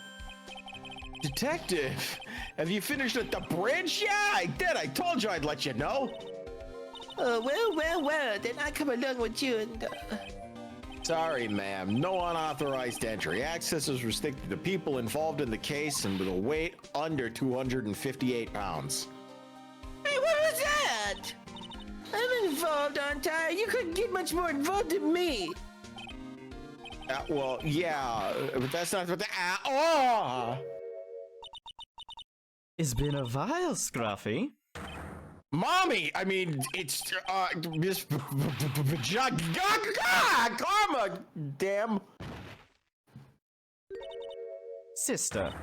Speaker 1: Detective, have you finished at the bridge? Yeah, I did. I told you I'd let you know.
Speaker 3: Well, then I come along with you and...
Speaker 1: Sorry, ma'am. No unauthorized entry. Access is restricted to people involved in the case and with a weight under 258 pounds.
Speaker 3: Hey, what was that? I'm involved, aren't I? You couldn't get much more involved than me.
Speaker 1: Well, yeah, but that's not what the...
Speaker 2: It's been a while, Scruffy.
Speaker 1: Mommy, I mean, it's, Miss Karma, damn.
Speaker 2: Sister,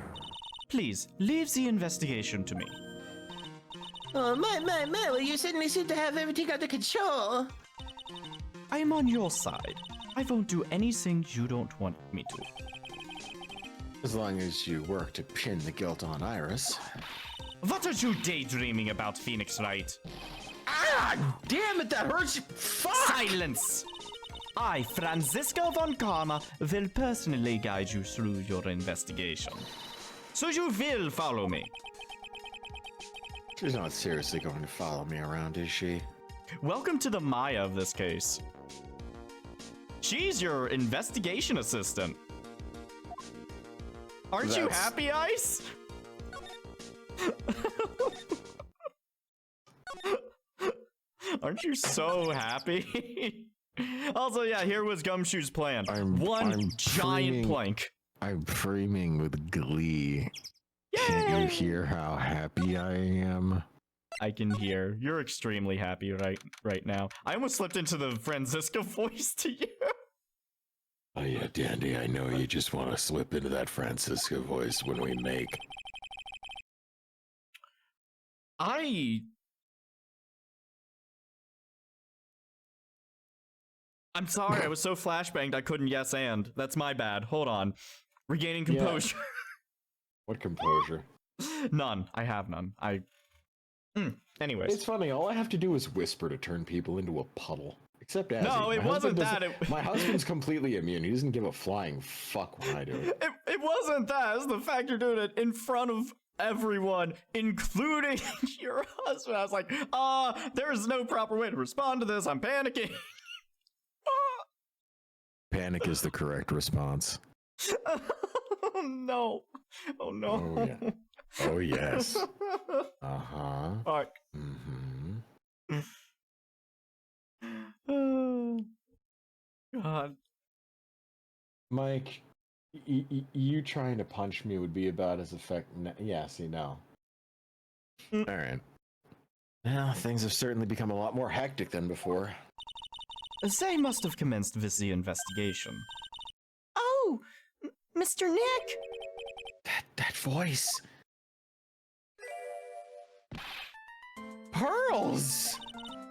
Speaker 2: please, leave the investigation to me.
Speaker 3: Oh, my, well, you suddenly seem to have everything under control.
Speaker 2: I am on your side. I won't do anything you don't want me to.
Speaker 1: As long as you work to pin the guilt on Iris.
Speaker 2: What are you daydreaming about, Phoenix Wright?
Speaker 3: Ah, damn it, that hurts. Fuck!
Speaker 2: Silence! I, Franziska von Karma, will personally guide you through your investigation. So you will follow me.
Speaker 1: She's not seriously going to follow me around, is she?
Speaker 2: Welcome to the Maya of this case. She's your investigation assistant. Aren't you happy, Ice? Aren't you so happy? Also, yeah, here was Gumshoe's plan. I'm giant plank.
Speaker 1: I'm screaming with glee. Yay! Can't you hear how happy I am?
Speaker 2: I can hear. You're extremely happy right now. I almost slipped into the Franziska voice to you.
Speaker 1: Oh yeah, Dandy, I know you just want to slip into that Franziska voice when we make.
Speaker 2: I'm sorry, I was so flashbanged I couldn't yes and. That's my bad. Hold on. Regaining composure.
Speaker 1: Yeah. What composure?
Speaker 2: None. I have none. Anyways.
Speaker 1: It's funny, all I have to do is whisper to turn people into a puddle. Except Azzy.
Speaker 2: No, it wasn't that.
Speaker 1: My husband's completely immune. He doesn't give a flying fuck when I do it.
Speaker 2: It wasn't that. It's the fact you're doing it in front of everyone, including your husband. I was like, there is no proper way to respond to this. I'm panicking.
Speaker 1: Panic is the correct response.
Speaker 2: Oh no. Oh no.
Speaker 1: Oh yeah. Oh yes. Uh-huh.
Speaker 2: Fuck.
Speaker 1: Mm-hmm.
Speaker 2: Oh God.
Speaker 1: Mike, you trying to punch me would be about as effective. Yeah, see, no. All right. Well, things have certainly become a lot more hectic than before.
Speaker 2: They must have commenced with the investigation.
Speaker 4: Oh, Mr. Nick!
Speaker 1: That voice. Pearls!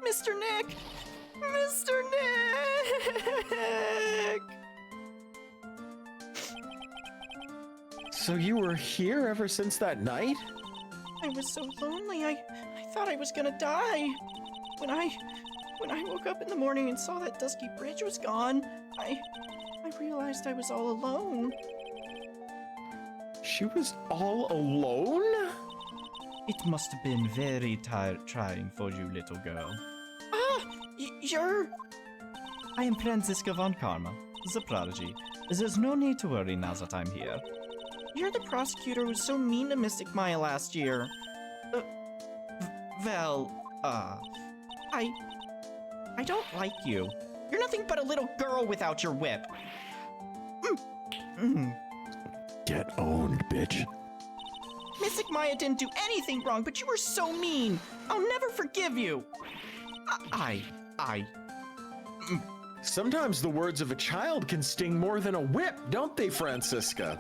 Speaker 4: Mr. Nick! Mr. Nick!
Speaker 1: So you were here ever since that night?
Speaker 4: I was so lonely, I thought I was gonna die. When I woke up in the morning and saw that dusky bridge was gone, I realized I was all alone.
Speaker 1: She was all alone?
Speaker 2: It must have been very trying for you, little girl.
Speaker 4: You're...
Speaker 2: I am Franziska von Karma, the prodigy. There's no need to worry now that I'm here.
Speaker 4: You're the prosecutor who was so mean to Mystic Maya last year. I don't like you. You're nothing but a little girl without your whip.
Speaker 1: Get owned, bitch.
Speaker 4: Mystic Maya didn't do anything wrong, but you were so mean. I'll never forgive you.
Speaker 1: Sometimes the words of a child can sting more than a whip, don't they, Franziska?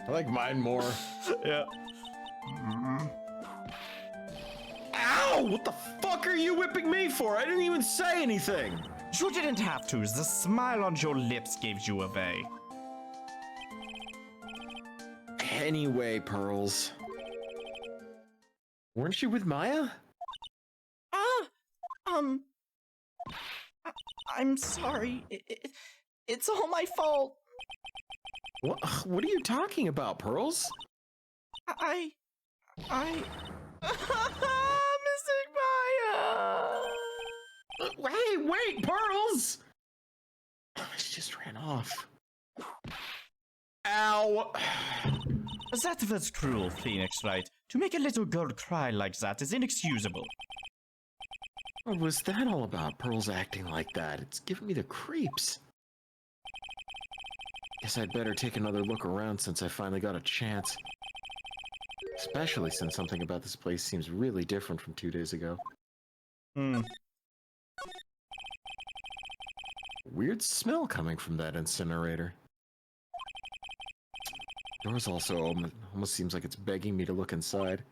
Speaker 1: I like mine more.
Speaker 2: Yeah.
Speaker 1: Ow! What the fuck are you whipping me for? I didn't even say anything.
Speaker 2: You didn't have to. The smile on your lips gave you away.
Speaker 1: Anyway, Pearls. Weren't you with Maya?
Speaker 4: I'm sorry. It's all my fault.
Speaker 1: What are you talking about, Pearls?
Speaker 4: Mystic Maya!
Speaker 1: Hey, wait, Pearls! She just ran off. Ow!
Speaker 2: That was cruel, Phoenix Wright. To make a little girl cry like that is inexcusable.
Speaker 1: What was that all about, Pearls acting like that? It's giving me the creeps. Guess I'd better take another look around since I finally got a chance. Especially since something about this place seems really different from 2 days ago. Weird smell coming from that incinerator. Door's also almost seems like it's begging me to look inside.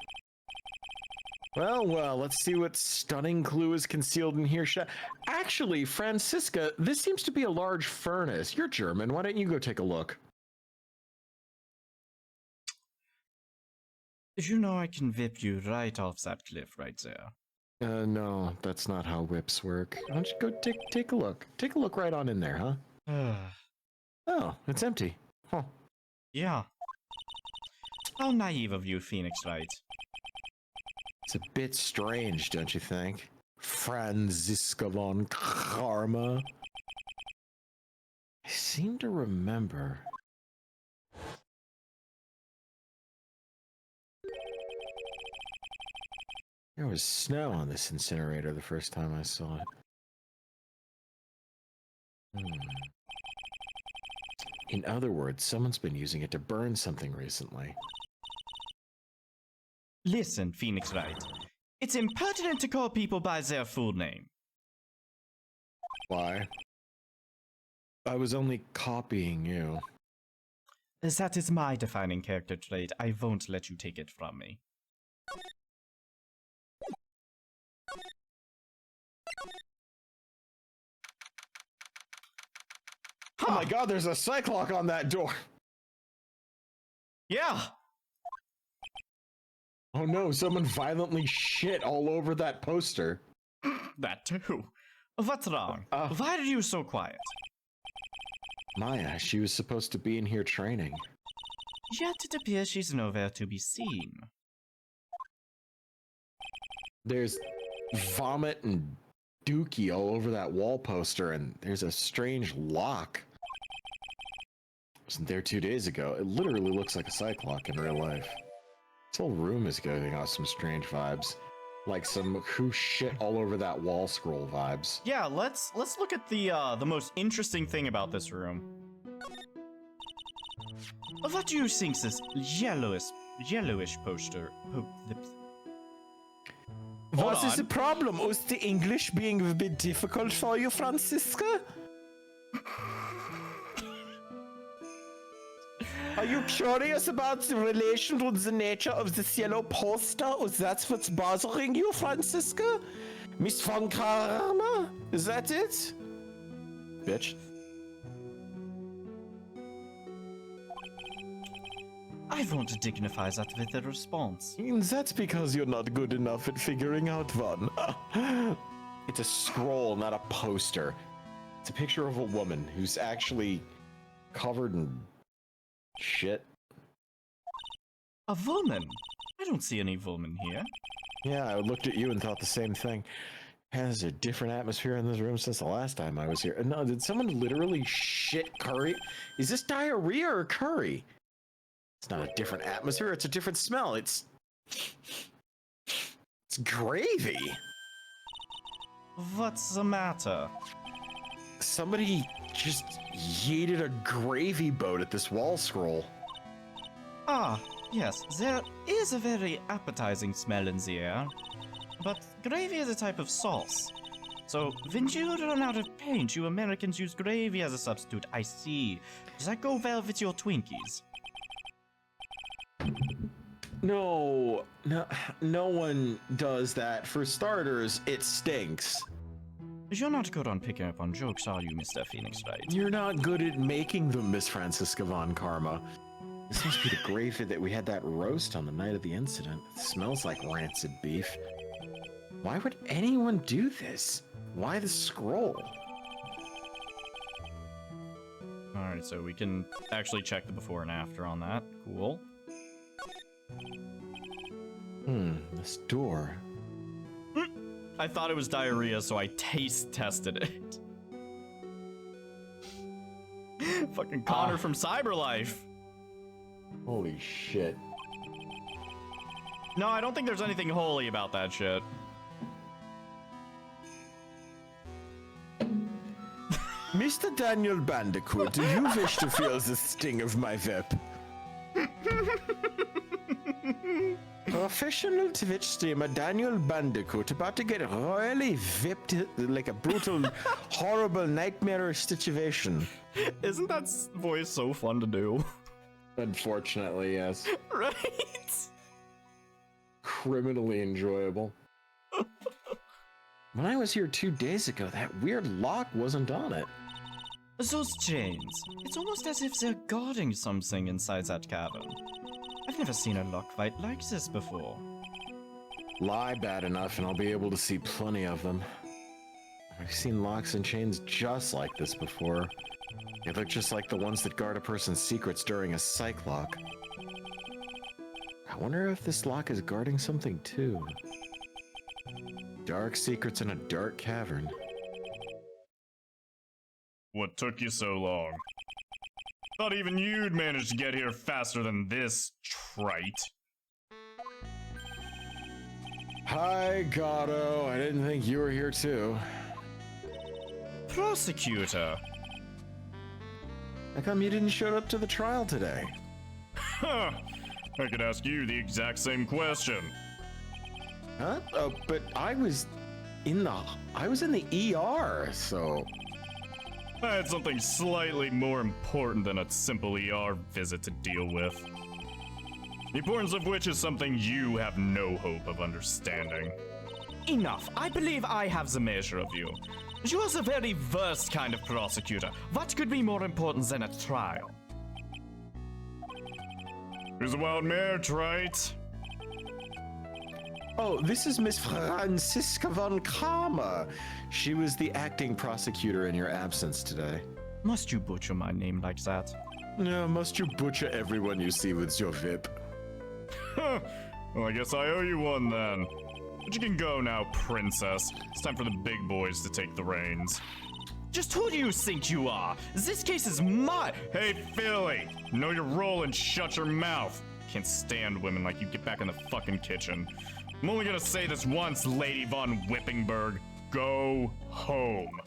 Speaker 1: Well, let's see what stunning clue is concealed in here. Actually, Francisca, this seems to be a large furnace. You're German. Why don't you go take a look?
Speaker 2: You know I can whip you right off that cliff right there.
Speaker 1: No, that's not how whips work. Why don't you go take a look? Take a look right on in there, huh? Oh, it's empty. Huh.
Speaker 2: Yeah. How naive of you, Phoenix Wright.
Speaker 1: It's a bit strange, don't you think? Franziska von Karma. I seem to remember. There was snow on this incinerator the first time I saw it. In other words, someone's been using it to burn something recently.
Speaker 2: Listen, Phoenix Wright. It's impertinent to call people by their full name.
Speaker 1: Why? I was only copying you.
Speaker 2: That is my defining character trait. I won't let you take it from me.
Speaker 1: Oh my god, there's a cyclock on that door!
Speaker 2: Yeah!
Speaker 1: Oh no, someone violently shit all over that poster.
Speaker 2: That too. What's wrong? Why are you so quiet?
Speaker 1: Maya, she was supposed to be in here training.
Speaker 2: Yet it appears she's nowhere to be seen.
Speaker 1: There's vomit and dookie all over that wall poster, and there's a strange lock. Wasn't there 2 days ago. It literally looks like a cyclock in real life. This whole room is giving off some strange vibes. Like some who shit all over that wall scroll vibes.
Speaker 2: Yeah, let's look at the most interesting thing about this room. What do you think this yellowish poster?
Speaker 1: What is the problem? Was the English being a bit difficult for you, Francisca? Are you curious about the relation to the nature of this yellow poster? Or that's what's bothering you, Francisca? Miss von Karma? Is that it? Bitch.
Speaker 2: I want to dignify that with a response.
Speaker 1: That's because you're not good enough at figuring out one. It's a scroll, not a poster. It's a picture of a woman who's actually covered in shit.
Speaker 2: A woman? I don't see any woman here.
Speaker 1: Yeah, I looked at you and thought the same thing. Has a different atmosphere in this room since the last time I was here. No, did someone literally shit curry? Is this diarrhea or curry? It's not a different atmosphere, it's a different smell. It's gravy.
Speaker 2: What's the matter?
Speaker 1: Somebody just yeeted a gravy boat at this wall scroll.
Speaker 2: Ah, yes, there is a very appetizing smell in the air. But gravy is a type of sauce. So, when you run out of paint, you Americans use gravy as a substitute. I see. Does that go well with your Twinkies?
Speaker 1: No one does that. For starters, it stinks.
Speaker 2: You're not good on picking up on jokes, are you, Mr. Phoenix Wright?
Speaker 1: You're not good at making them, Miss Francisca von Karma. This must be the gravy that we had that roast on the night of the incident. It smells like rancid beef. Why would anyone do this? Why the scroll?
Speaker 2: Alright, so we can actually check the before and after on that. Cool.
Speaker 1: This door.
Speaker 2: I thought it was diarrhea, so I taste tested it. Fucking Connor from Cyberlife.
Speaker 1: Holy shit.
Speaker 2: No, I don't think there's anything holy about that shit.
Speaker 1: Mr. Daniel Bandicoot, do you wish to feel the sting of my whip? Professional Twitch streamer Daniel Bandicoot about to get royally whipped like a brutal, horrible, nightmarish situation.
Speaker 2: Isn't that voice so fun to do?
Speaker 1: Unfortunately, yes.
Speaker 2: Right?
Speaker 1: criminally enjoyable. When I was here 2 days ago, that weird lock wasn't on it.
Speaker 2: Those chains. It's almost as if they're guarding something inside that cavern. I've never seen a lock quite like this before.
Speaker 1: Lie bad enough and I'll be able to see plenty of them. I've seen locks and chains just like this before. They look just like the ones that guard a person's secrets during a psych lock. I wonder if this lock is guarding something too. Dark secrets in a dark cavern.
Speaker 2: What took you so long? Thought even you'd manage to get here faster than this, trite.
Speaker 1: Hi, Gato. I didn't think you were here too.
Speaker 2: Prosecutor.
Speaker 1: How come you didn't show up to the trial today?
Speaker 2: Huh. I could ask you the exact same question.
Speaker 1: Huh? But I was in the ER, so...
Speaker 2: I had something slightly more important than a simple ER visit to deal with. The importance of which is something you have no hope of understanding. Enough. I believe I have the measure of you. You are the very worst kind of prosecutor. What could be more important than a trial? Who's the wild mare, trite?
Speaker 1: Oh, this is Miss Franziska von Kramer. She was the acting prosecutor in your absence today.
Speaker 2: Must you butcher my name like that?
Speaker 1: No, must you butcher everyone you see with your whip?
Speaker 2: Well, I guess I owe you one then. But you can go now, princess. It's time for the big boys to take the reins. Just who do you think you are? This case is my— Hey, Philly! Know your role and shut your mouth. Can't stand women like you. Get back in the fucking kitchen. I'm only gonna say this once, Lady Von Whippingberg. Go home.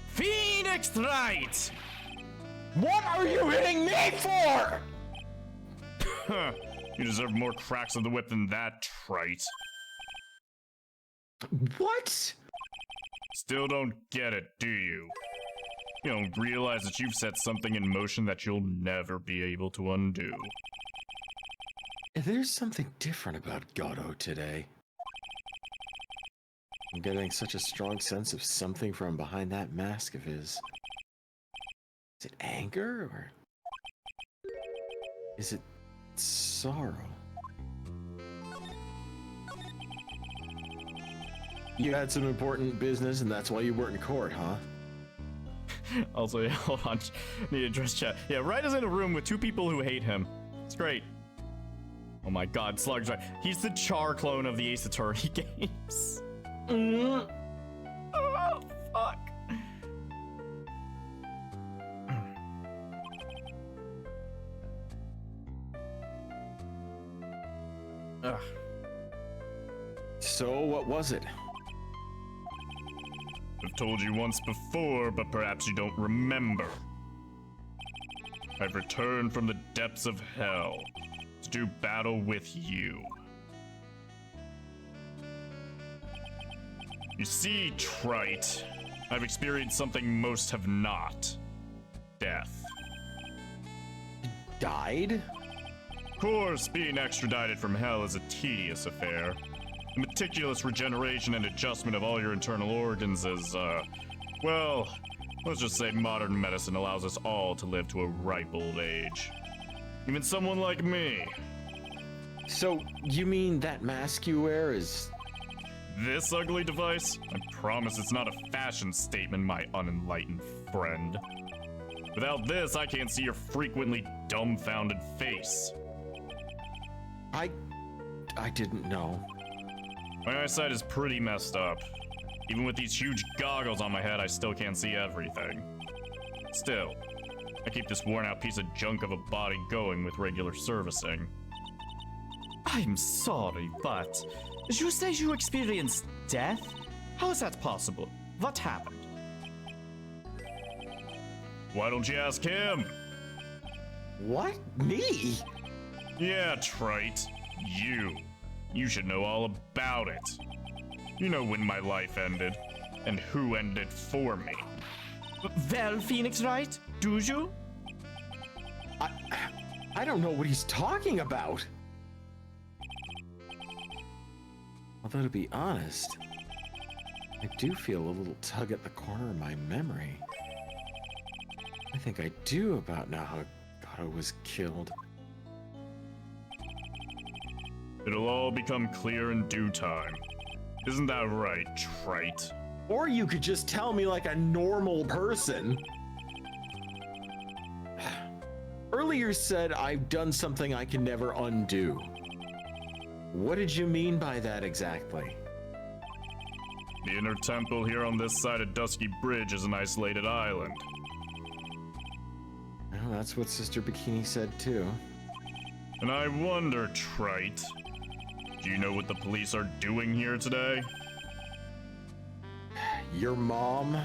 Speaker 2: Phoenix Wright!
Speaker 1: What are you hitting me for?
Speaker 2: You deserve more cracks of the whip than that, trite.
Speaker 1: What?
Speaker 2: Still don't get it, do you? You don't realize that you've set something in motion that you'll never be able to undo.
Speaker 1: There's something different about Gato today. I'm getting such a strong sense of something from behind that mask of his. Is it anger or is it sorrow? You had some important business and that's why you weren't in court, huh?
Speaker 2: Also, yeah, hold on. Need to address chat. Yeah, Wright is in a room with 2 people who hate him. It's great. Oh my god, Slug's right. He's the Char clone of the Ace Attorney games. Oh, fuck. Ugh.
Speaker 1: So, what was it?
Speaker 2: I've told you once before, but perhaps you don't remember. I've returned from the depths of hell to do battle with you. You see, trite, I've experienced something most have not. Death.
Speaker 1: Died?
Speaker 2: Of course, being extradited from hell is a tedious affair. The meticulous regeneration and adjustment of all your internal organs is, well, let's just say modern medicine allows us all to live to a ripe old age. Even someone like me.
Speaker 1: So, you mean that mask you wear is...
Speaker 2: This ugly device? I promise it's not a fashion statement, my unenlightened friend. Without this, I can't see your frequently dumbfounded face.
Speaker 1: I didn't know.
Speaker 2: My eyesight is pretty messed up. Even with these huge goggles on my head, I still can't see everything. Still, I keep this worn-out piece of junk of a body going with regular servicing. I'm sorry, but you say you experienced death? How is that possible? What happened? Why don't you ask him?
Speaker 1: What? Me?
Speaker 2: Yeah, trite. You should know all about it. You know when my life ended, and who ended for me. Well, Phoenix Wright, do you?
Speaker 1: I don't know what he's talking about. Although, to be honest, I do feel a little tug at the corner of my memory. I think I do about know how Gato was killed.
Speaker 2: It'll all become clear in due time. Isn't that right, trite?
Speaker 1: Or you could just tell me like a normal person. Earlier said I've done something I can never undo. What did you mean by that exactly?
Speaker 2: The inner temple here on this side of Dusky Bridge is an isolated island.
Speaker 1: Well, that's what Sister Bikini said too.
Speaker 2: And I wonder, trite, do you know what the police are doing here today?
Speaker 1: Your mom?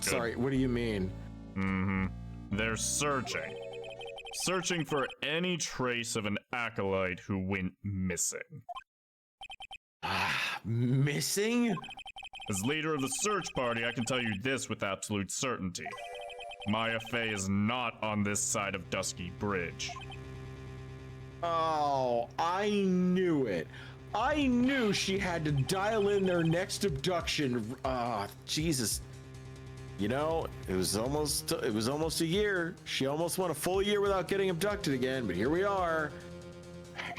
Speaker 1: Sorry, what do you mean?
Speaker 2: They're searching. Searching for any trace of an acolyte who went missing.
Speaker 1: Missing?
Speaker 2: As leader of the search party, I can tell you this with absolute certainty. Maya Fey is not on this side of Dusky Bridge.
Speaker 1: Oh, I knew it. I knew she had to dial in their next abduction. Jesus. You know, it was almost a year. She almost went a full year without getting abducted again, but here we are.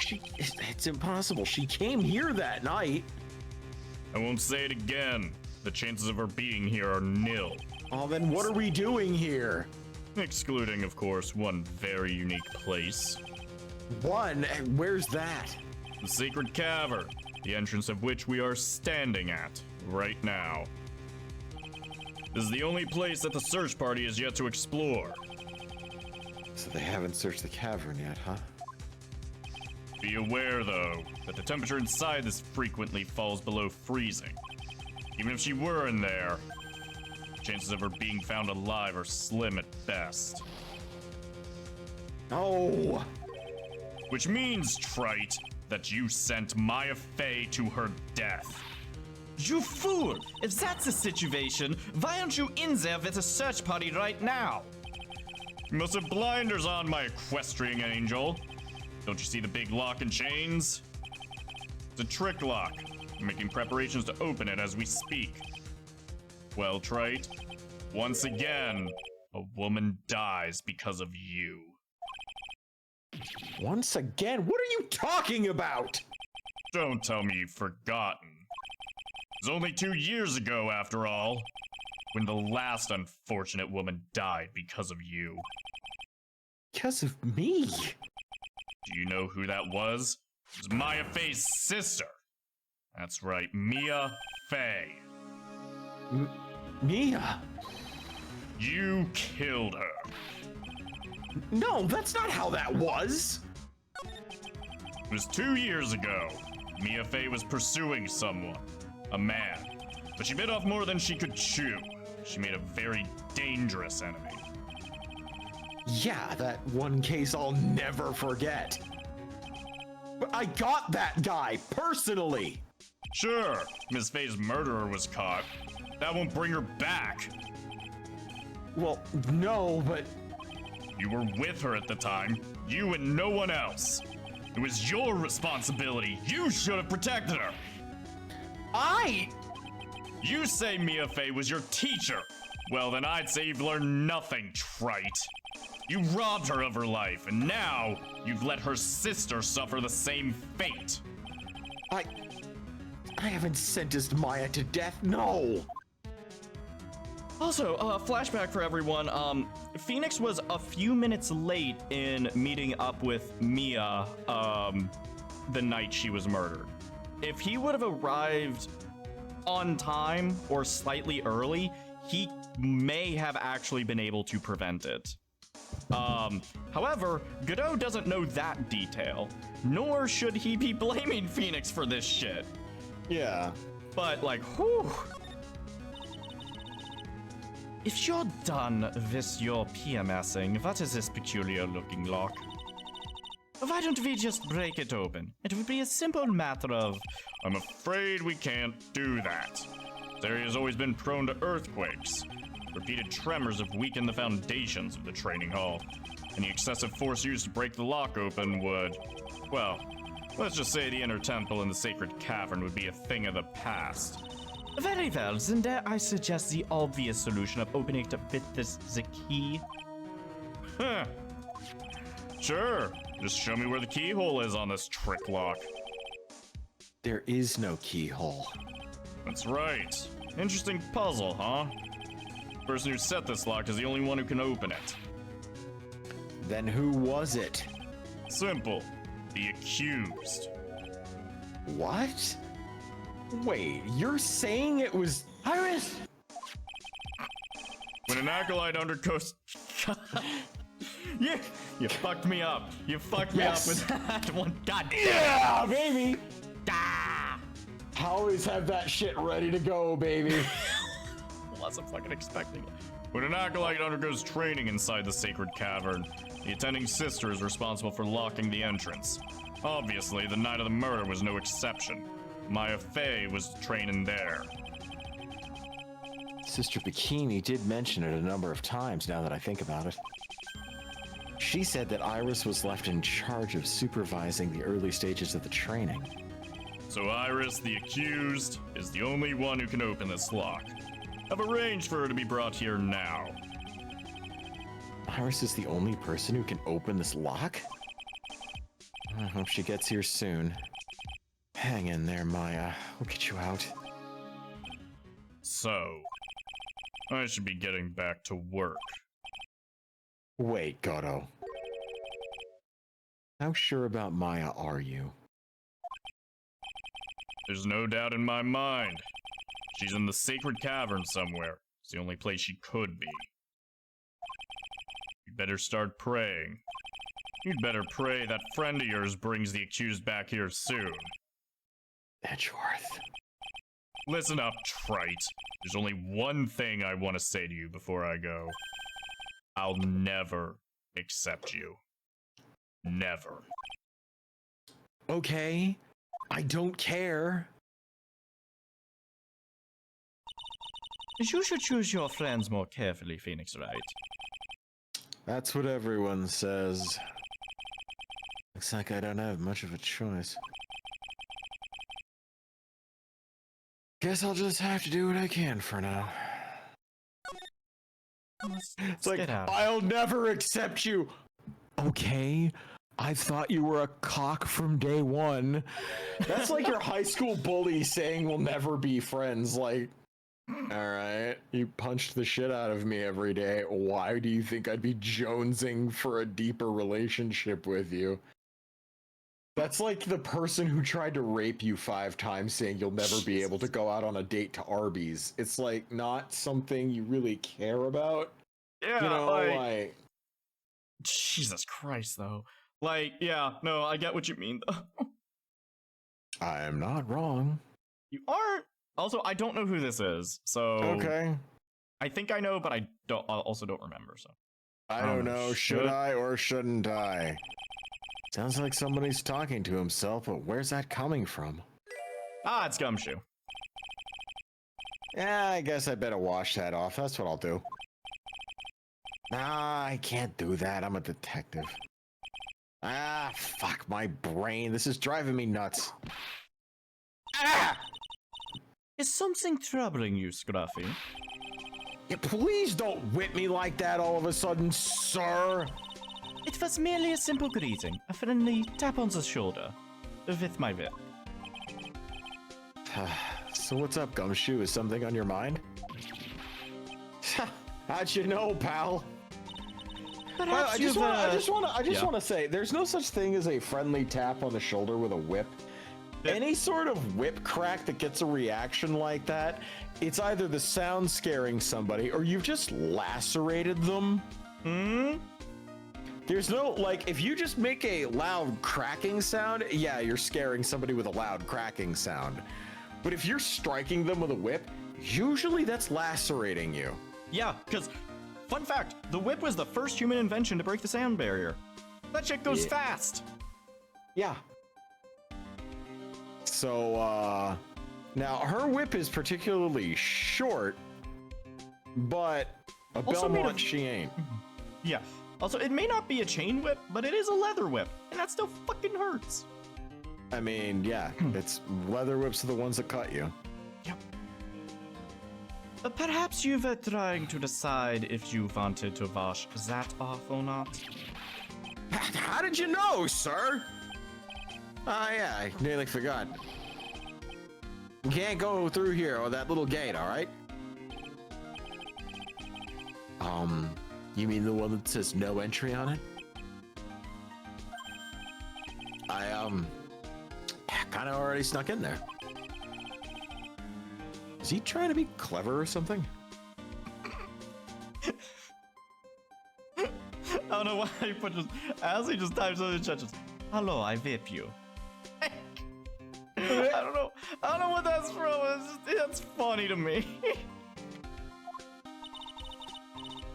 Speaker 1: It's impossible. She came here that night.
Speaker 2: I won't say it again. The chances of her being here are nil.
Speaker 1: Oh, then what are we doing here?
Speaker 2: Excluding, of course, one very unique place.
Speaker 1: One? Where's that?
Speaker 2: The Secret Cavern, the entrance of which we are standing at right now. This is the only place that the search party has yet to explore.
Speaker 1: So they haven't searched the cavern yet, huh?
Speaker 2: Be aware, though, that the temperature inside this frequently falls below freezing. Even if she were in there, chances of her being found alive are slim at best.
Speaker 1: Oh!
Speaker 2: Which means, trite, that you sent Maya Fey to her death.
Speaker 5: You fool! If that's the situation, why aren't you in there with a search party right now?
Speaker 2: You must have blinders on, my equestrian angel. Don't you see the big lock and chains? It's a trick lock. I'm making preparations to open it as we speak. Well, trite, once again, a woman dies because of you.
Speaker 1: Once again? What are you talking about?
Speaker 2: Don't tell me you've forgotten. It was only 2 years ago, after all, when the last unfortunate woman died because of you.
Speaker 1: Because of me?
Speaker 2: Do you know who that was? It was Maya Fey's sister. That's right, Mia Fey.
Speaker 1: Mia?
Speaker 2: You killed her.
Speaker 1: No, that's not how that was.
Speaker 2: It was 2 years ago. Mia Fey was pursuing someone, a man, but she bit off more than she could chew. She made a very dangerous enemy.
Speaker 1: Yeah, that one case I'll never forget. But I got that guy, personally.
Speaker 2: Sure, Miss Fey's murderer was caught. That won't bring her back.
Speaker 1: Well, no, but...
Speaker 2: You were with her at the time. You and no one else. It was your responsibility. You should have protected her. You say Mia Fey was your teacher. Well, then I'd say you've learned nothing, trite. You robbed her of her life, and now you've let her sister suffer the same fate.
Speaker 1: I haven't sentenced Maya to death, no!
Speaker 2: Also, flashback for everyone, Phoenix was a few minutes late in meeting up with Mia, the night she was murdered. If he would have arrived on time or slightly early, he may have actually been able to prevent it. However, Godot doesn't know that detail, nor should he be blaming Phoenix for this shit.
Speaker 1: Yeah.
Speaker 2: But, like, whew.
Speaker 5: If you're done with your PMSing, what is this peculiar looking lock? Why don't we just break it open? It would be a simple matter of...
Speaker 2: I'm afraid we can't do that. This area has always been prone to earthquakes. Repeated tremors have weakened the foundations of the training hall. Any excessive force used to break the lock open would, well,
Speaker 5: Let's just say the inner temple and the sacred cavern would be a thing of the past.
Speaker 4: Very well, then dare I suggest the obvious solution of opening it up with the key?
Speaker 5: Huh. Sure. Just show me where the keyhole is on this trick lock.
Speaker 1: There is no keyhole.
Speaker 5: That's right. Interesting puzzle, huh? The person who set this lock is the only one who can open it.
Speaker 1: Then who was it?
Speaker 5: Simple. The accused.
Speaker 1: What? Wait, you're saying it was Iris?
Speaker 5: When an acolyte undergoes... You fucked me up. You fucked me up with that one. God damn.
Speaker 1: Yeah, baby.
Speaker 5: Ah!
Speaker 1: I always have that shit ready to go, baby.
Speaker 5: Wasn't fucking expecting it. When an acolyte undergoes training inside the sacred cavern, the attending sister is responsible for locking the entrance. Obviously, the night of the murder was no exception. Maya Fey was training there.
Speaker 1: Sister Bikini did mention it a number of times now that I think about it. She said that Iris was left in charge of supervising the early stages of the training.
Speaker 5: So Iris, the accused, is the only one who can open this lock. I've arranged for her to be brought here now.
Speaker 1: Iris is the only person who can open this lock? I hope she gets here soon. Hang in there, Maya. We'll get you out.
Speaker 5: So, I should be getting back to work.
Speaker 1: Wait, Goto. How sure about Maya are you?
Speaker 5: There's no doubt in my mind. She's in the sacred cavern somewhere. It's the only place she could be. You better start praying. You'd better pray that friend of yours brings the accused back here soon.
Speaker 1: Edgeworth.
Speaker 5: Listen up, trite. There's only one thing I want to say to you before I go. I'll never accept you. Never.
Speaker 1: Okay. I don't care.
Speaker 4: You should choose your friends more carefully, Phoenix Wright.
Speaker 1: That's what everyone says. Looks like I don't have much of a choice. Guess I'll just have to do what I can for now. It's like, I'll never accept you. Okay, I thought you were a cock from day one. That's like your high school bully saying we'll never be friends. Like, all right, you punched the shit out of me every day. Why do you think I'd be jonesing for a deeper relationship with you? That's like the person who tried to rape you 5 times saying you'll never be able to go out on a date to Arby's. It's like not something you really care about.
Speaker 5: Yeah,
Speaker 1: you know, like
Speaker 2: Jesus Christ, though. Like, yeah, no, I get what you mean, though.
Speaker 1: I am not wrong.
Speaker 2: You aren't. Also, I don't know who this is, so
Speaker 1: Okay.
Speaker 2: I think I know, but I also don't remember. So
Speaker 1: I don't know. Should I or shouldn't I? Sounds like somebody's talking to himself, but where's that coming from?
Speaker 2: Ah, it's Gumshoe.
Speaker 1: Yeah, I guess I better wash that off. That's what I'll do. Nah, I can't do that. I'm a detective. Ah, fuck my brain. This is driving me nuts. Ah!
Speaker 4: Is something troubling you, Scruffy?
Speaker 1: Yeah, please don't whip me like that all of a sudden, sir.
Speaker 4: It was merely a simple greeting, a friendly tap on the shoulder, with my whip.
Speaker 1: So what's up, Gumshoe? Is something on your mind? How'd you know, pal? Well, I just want to say, there's no such thing as a friendly tap on the shoulder with a whip. Any sort of whip crack that gets a reaction like that, it's either the sound scaring somebody or you've just lacerated them. There's no, like, if you just make a loud cracking sound, yeah, you're scaring somebody with a loud cracking sound. But if you're striking them with a whip, usually that's lacerating you.
Speaker 2: Yeah, because, fun fact, the whip was the first human invention to break the sound barrier. That shit goes fast.
Speaker 1: Yeah. So, now her whip is particularly short, but a Belmont she ain't.
Speaker 2: Yeah. Also, it may not be a chain whip, but it is a leather whip, and that still fucking hurts.
Speaker 1: I mean, yeah, it's leather whips are the ones that cut you.
Speaker 2: Yep. Perhaps you were trying to decide if you wanted to wash that off or not.
Speaker 1: How did you know, sir? Oh yeah, I nearly forgot. You can't go through here or that little gate, all right? You mean the one that says no entry on it? I kind of already snuck in there. Is he trying to be clever or something?
Speaker 2: I don't know why he put just as he just types in the chat just, hello, I vape you. I don't know what that's from. It's funny to me.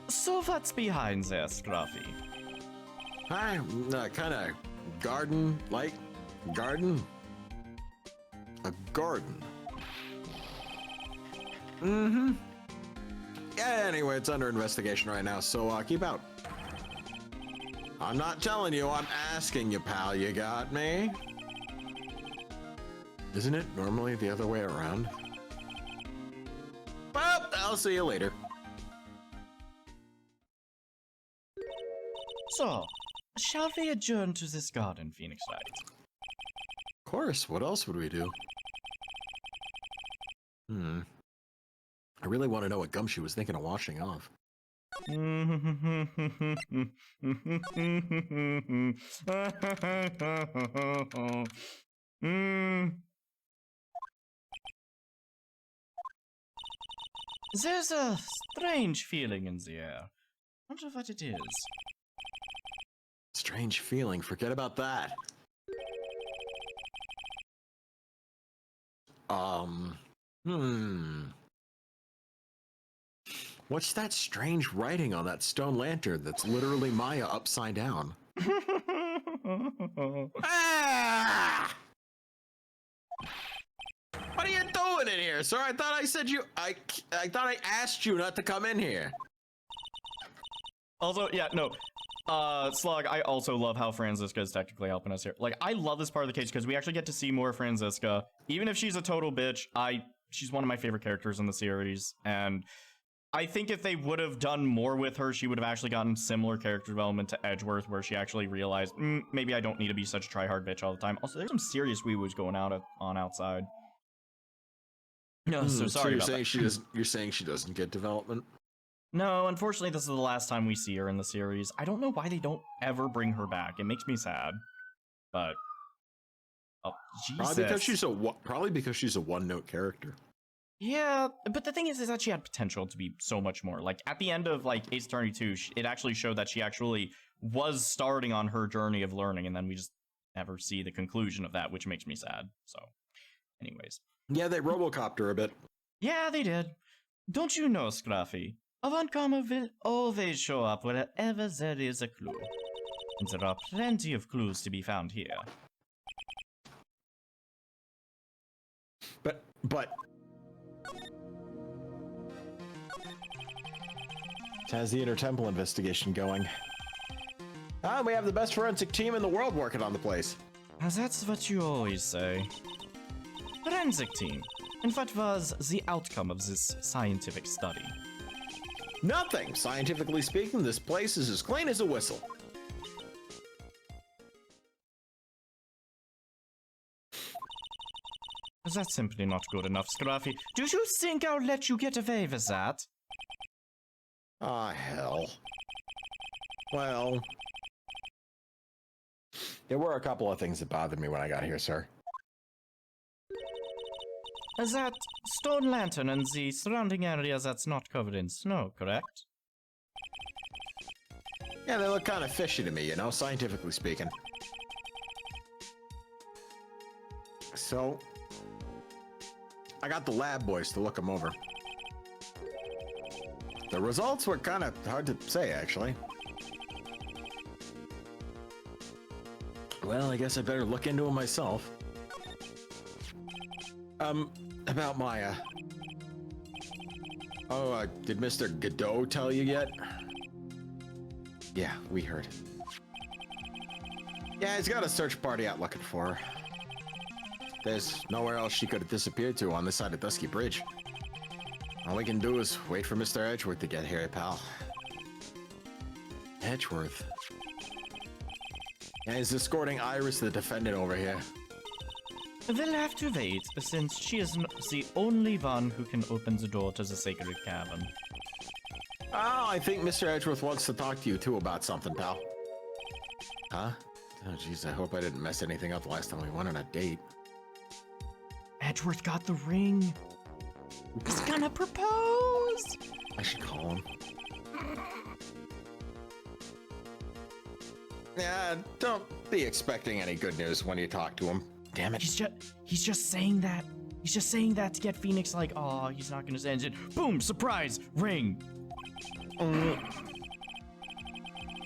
Speaker 2: So what's behind there, Scruffy?
Speaker 1: Hi, kind of garden, like garden. A garden. Mm-hmm. Yeah, anyway, it's under investigation right now, so keep out. I'm not telling you, I'm asking you, pal. You got me? Isn't it normally the other way around? Well, I'll see you later.
Speaker 2: So, shall we adjourn to this garden, Phoenix Light?
Speaker 1: Of course, what else would we do? I really want to know what Gumshoe was thinking of washing off.
Speaker 2: There's a strange feeling in the air. I wonder what it is.
Speaker 1: Strange feeling, forget about that. What's that strange writing on that stone lantern that's literally Maya upside down? Ah! What are you doing in here, sir? I thought I said you. I thought I asked you not to come in here.
Speaker 2: Also, yeah, no. Slug, I also love how Franziska is technically helping us here. Like, I love this part of the case because we actually get to see more of Franziska. Even if she's a total bitch, she's one of my favorite characters in the series. And I think if they would have done more with her, she would have actually gotten similar character development to Edgeworth, where she actually realized, maybe I don't need to be such a try-hard bitch all the time. Also, there's some serious wee-woos going on outside. No, so sorry about that.
Speaker 1: You're saying she doesn't get development?
Speaker 2: No, unfortunately, this is the last time we see her in the series. I don't know why they don't ever bring her back. It makes me sad. But, oh, Jesus.
Speaker 1: Probably because she's a one-note character.
Speaker 2: Yeah, but the thing is that she had potential to be so much more. Like, at the end of, like, Ace Attorney 2, it actually showed that she actually was starting on her journey of learning, and then we just never see the conclusion of that, which makes me sad. So, anyways.
Speaker 1: Yeah, they Robocopter her a bit.
Speaker 2: Yeah, they did. Don't you know, Scruffy? Avant-Comma will always show up wherever there is a clue. And there are plenty of clues to be found here.
Speaker 1: But... How's the Inter-Temple investigation going? We have the best forensic team in the world working on the place.
Speaker 2: That's what you always say. Forensic team. And what was the outcome of this scientific study?
Speaker 1: Nothing. Scientifically speaking, this place is as clean as a whistle.
Speaker 2: That's simply not good enough, Scruffy. Do you think I'll let you get away with that?
Speaker 1: Ah, hell. Well... There were a couple of things that bothered me when I got here, sir.
Speaker 2: That stone lantern and the surrounding area that's not covered in snow, correct?
Speaker 1: Yeah, they look kind of fishy to me, you know, scientifically speaking. So, I got the lab boys to look them over. The results were kind of hard to say, actually. Well, I guess I better look into them myself. About Maya. Oh, did Mr. Godot tell you yet? Yeah, we heard. Yeah, he's got a search party out looking for her. There's nowhere else she could have disappeared to on this side of Dusky Bridge. All we can do is wait for Mr. Edgeworth to get here, pal. Edgeworth? Yeah, he's escorting Iris, the defendant, over here.
Speaker 2: We'll have to wait, since she is the only one who can open the door to the sacred cavern.
Speaker 1: Oh, I think Mr. Edgeworth wants to talk to you, too, about something, pal. Huh? Oh, jeez, I hope I didn't mess anything up last time we went on a date.
Speaker 2: Edgeworth got the ring. He's gonna propose!
Speaker 1: I should call him. Yeah, don't be expecting any good news when you talk to him. Damn it.
Speaker 2: He's just saying that. He's just saying that to get Phoenix like, oh, he's not gonna send it. Boom, surprise, ring.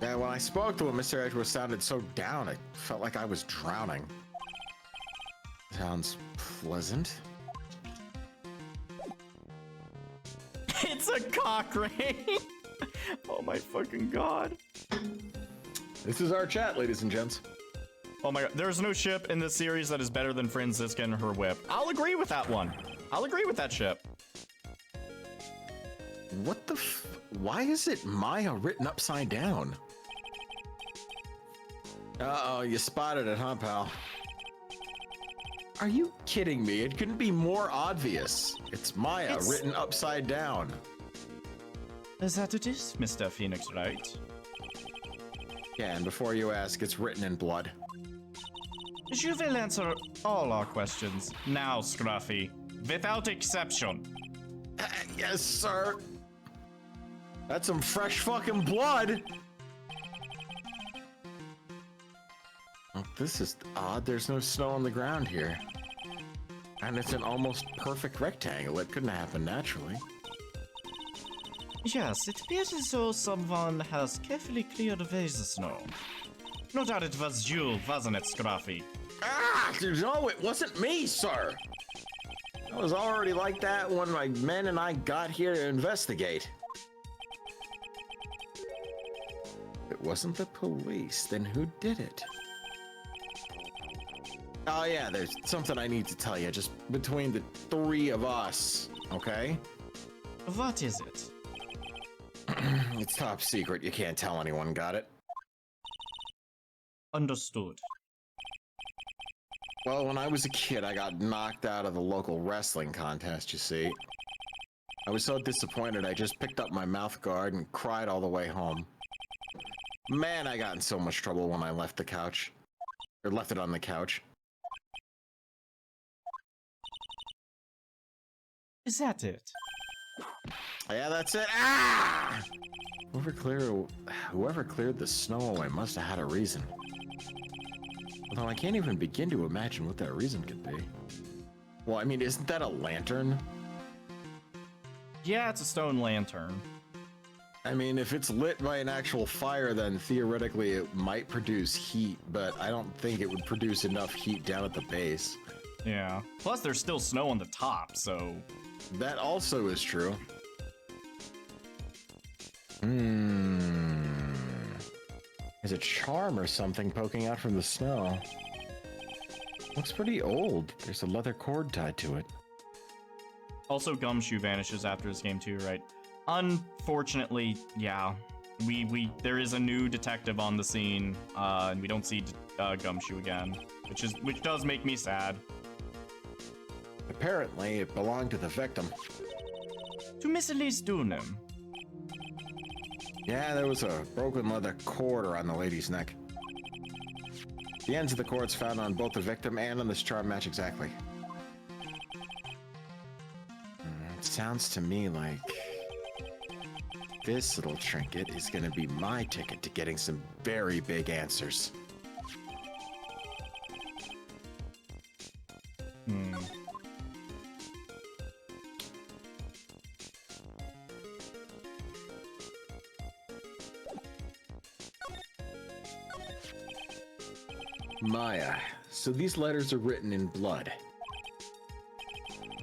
Speaker 1: Yeah, when I spoke to him, Mr. Edgeworth sounded so down, I felt like I was drowning. Sounds pleasant.
Speaker 2: It's a cock ring. Oh my fucking god.
Speaker 1: This is our chat, ladies and gents.
Speaker 2: Oh my god, there's no ship in this series that is better than Franziska and her whip. I'll agree with that one. I'll agree with that ship.
Speaker 1: What the why is it Maya written upside down? Uh-oh, you spotted it, huh, pal? Are you kidding me? It couldn't be more obvious. It's Maya written upside down.
Speaker 2: Is that it is, Mr. Phoenix, right?
Speaker 1: Yeah, and before you ask, it's written in blood.
Speaker 2: You will answer all our questions now, Scruffy, without exception.
Speaker 1: Yes, sir. That's some fresh fucking blood. Oh, this is odd. There's no snow on the ground here. And it's an almost perfect rectangle. It couldn't happen naturally.
Speaker 2: Yes, it appears as though someone has carefully cleared away the snow. No doubt it was you, wasn't it, Scruffy?
Speaker 1: Ah, no, it wasn't me, sir. I was already like that when my men and I got here to investigate. If it wasn't the police, then who did it? Oh yeah, there's something I need to tell you, just between the three of us, okay?
Speaker 2: What is it?
Speaker 1: It's top secret, you can't tell anyone, got it?
Speaker 2: Understood.
Speaker 1: Well, when I was a kid, I got knocked out of the local wrestling contest, you see. I was so disappointed, I just picked up my mouth guard and cried all the way home. Man, I got in so much trouble when I left the couch. Or left it on the couch.
Speaker 2: Is that it?
Speaker 1: Yeah, that's it. Ah! Whoever cleared the snow away must have had a reason. Although I can't even begin to imagine what that reason could be. Well, I mean, isn't that a lantern?
Speaker 2: Yeah, it's a stone lantern.
Speaker 1: I mean, if it's lit by an actual fire, then theoretically it might produce heat, but I don't think it would produce enough heat down at the base.
Speaker 2: Yeah. Plus, there's still snow on the top, so...
Speaker 1: That also is true. There's a charm or something poking out from the snow. Looks pretty old. There's a leather cord tied to it.
Speaker 2: Also, Gumshoe vanishes after this game too, right? Unfortunately, yeah. There is a new detective on the scene, and we don't see Gumshoe again, which does make me sad.
Speaker 1: Apparently, it belonged to the victim.
Speaker 2: To Miss Elise Dunham.
Speaker 1: Yeah, there was a broken leather cord around the lady's neck. The ends of the cords found on both the victim and on this charm match exactly. It sounds to me like this little trinket is gonna be my ticket to getting some very big answers. Maya, so these letters are written in blood.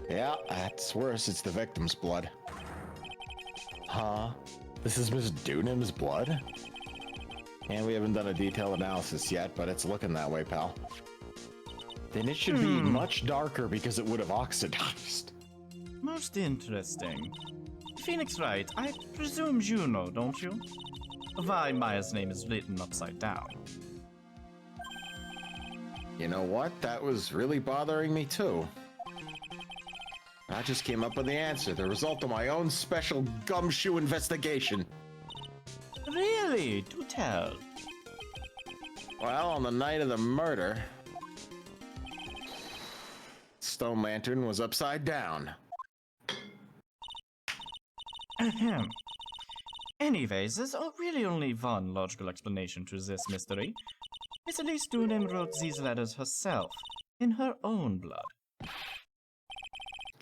Speaker 1: Yeah, that's worse. It's the victim's blood. Huh? This is Miss Dunham's blood? And we haven't done a detailed analysis yet, but it's looking that way, pal. Then it should be much darker because it would have oxidized.
Speaker 2: Most interesting. Phoenix Wright, I presume you know, don't you? Why Maya's name is written upside down.
Speaker 1: You know what? That was really bothering me too. I just came up with the answer, the result of my own special gumshoe investigation.
Speaker 2: Really? Do tell.
Speaker 1: Well, on the night of the murder, Stone Lantern was upside down.
Speaker 2: Ahem. Anyways, there's really only one logical explanation to this mystery. Miss Elise Dunham wrote these letters herself, in her own blood.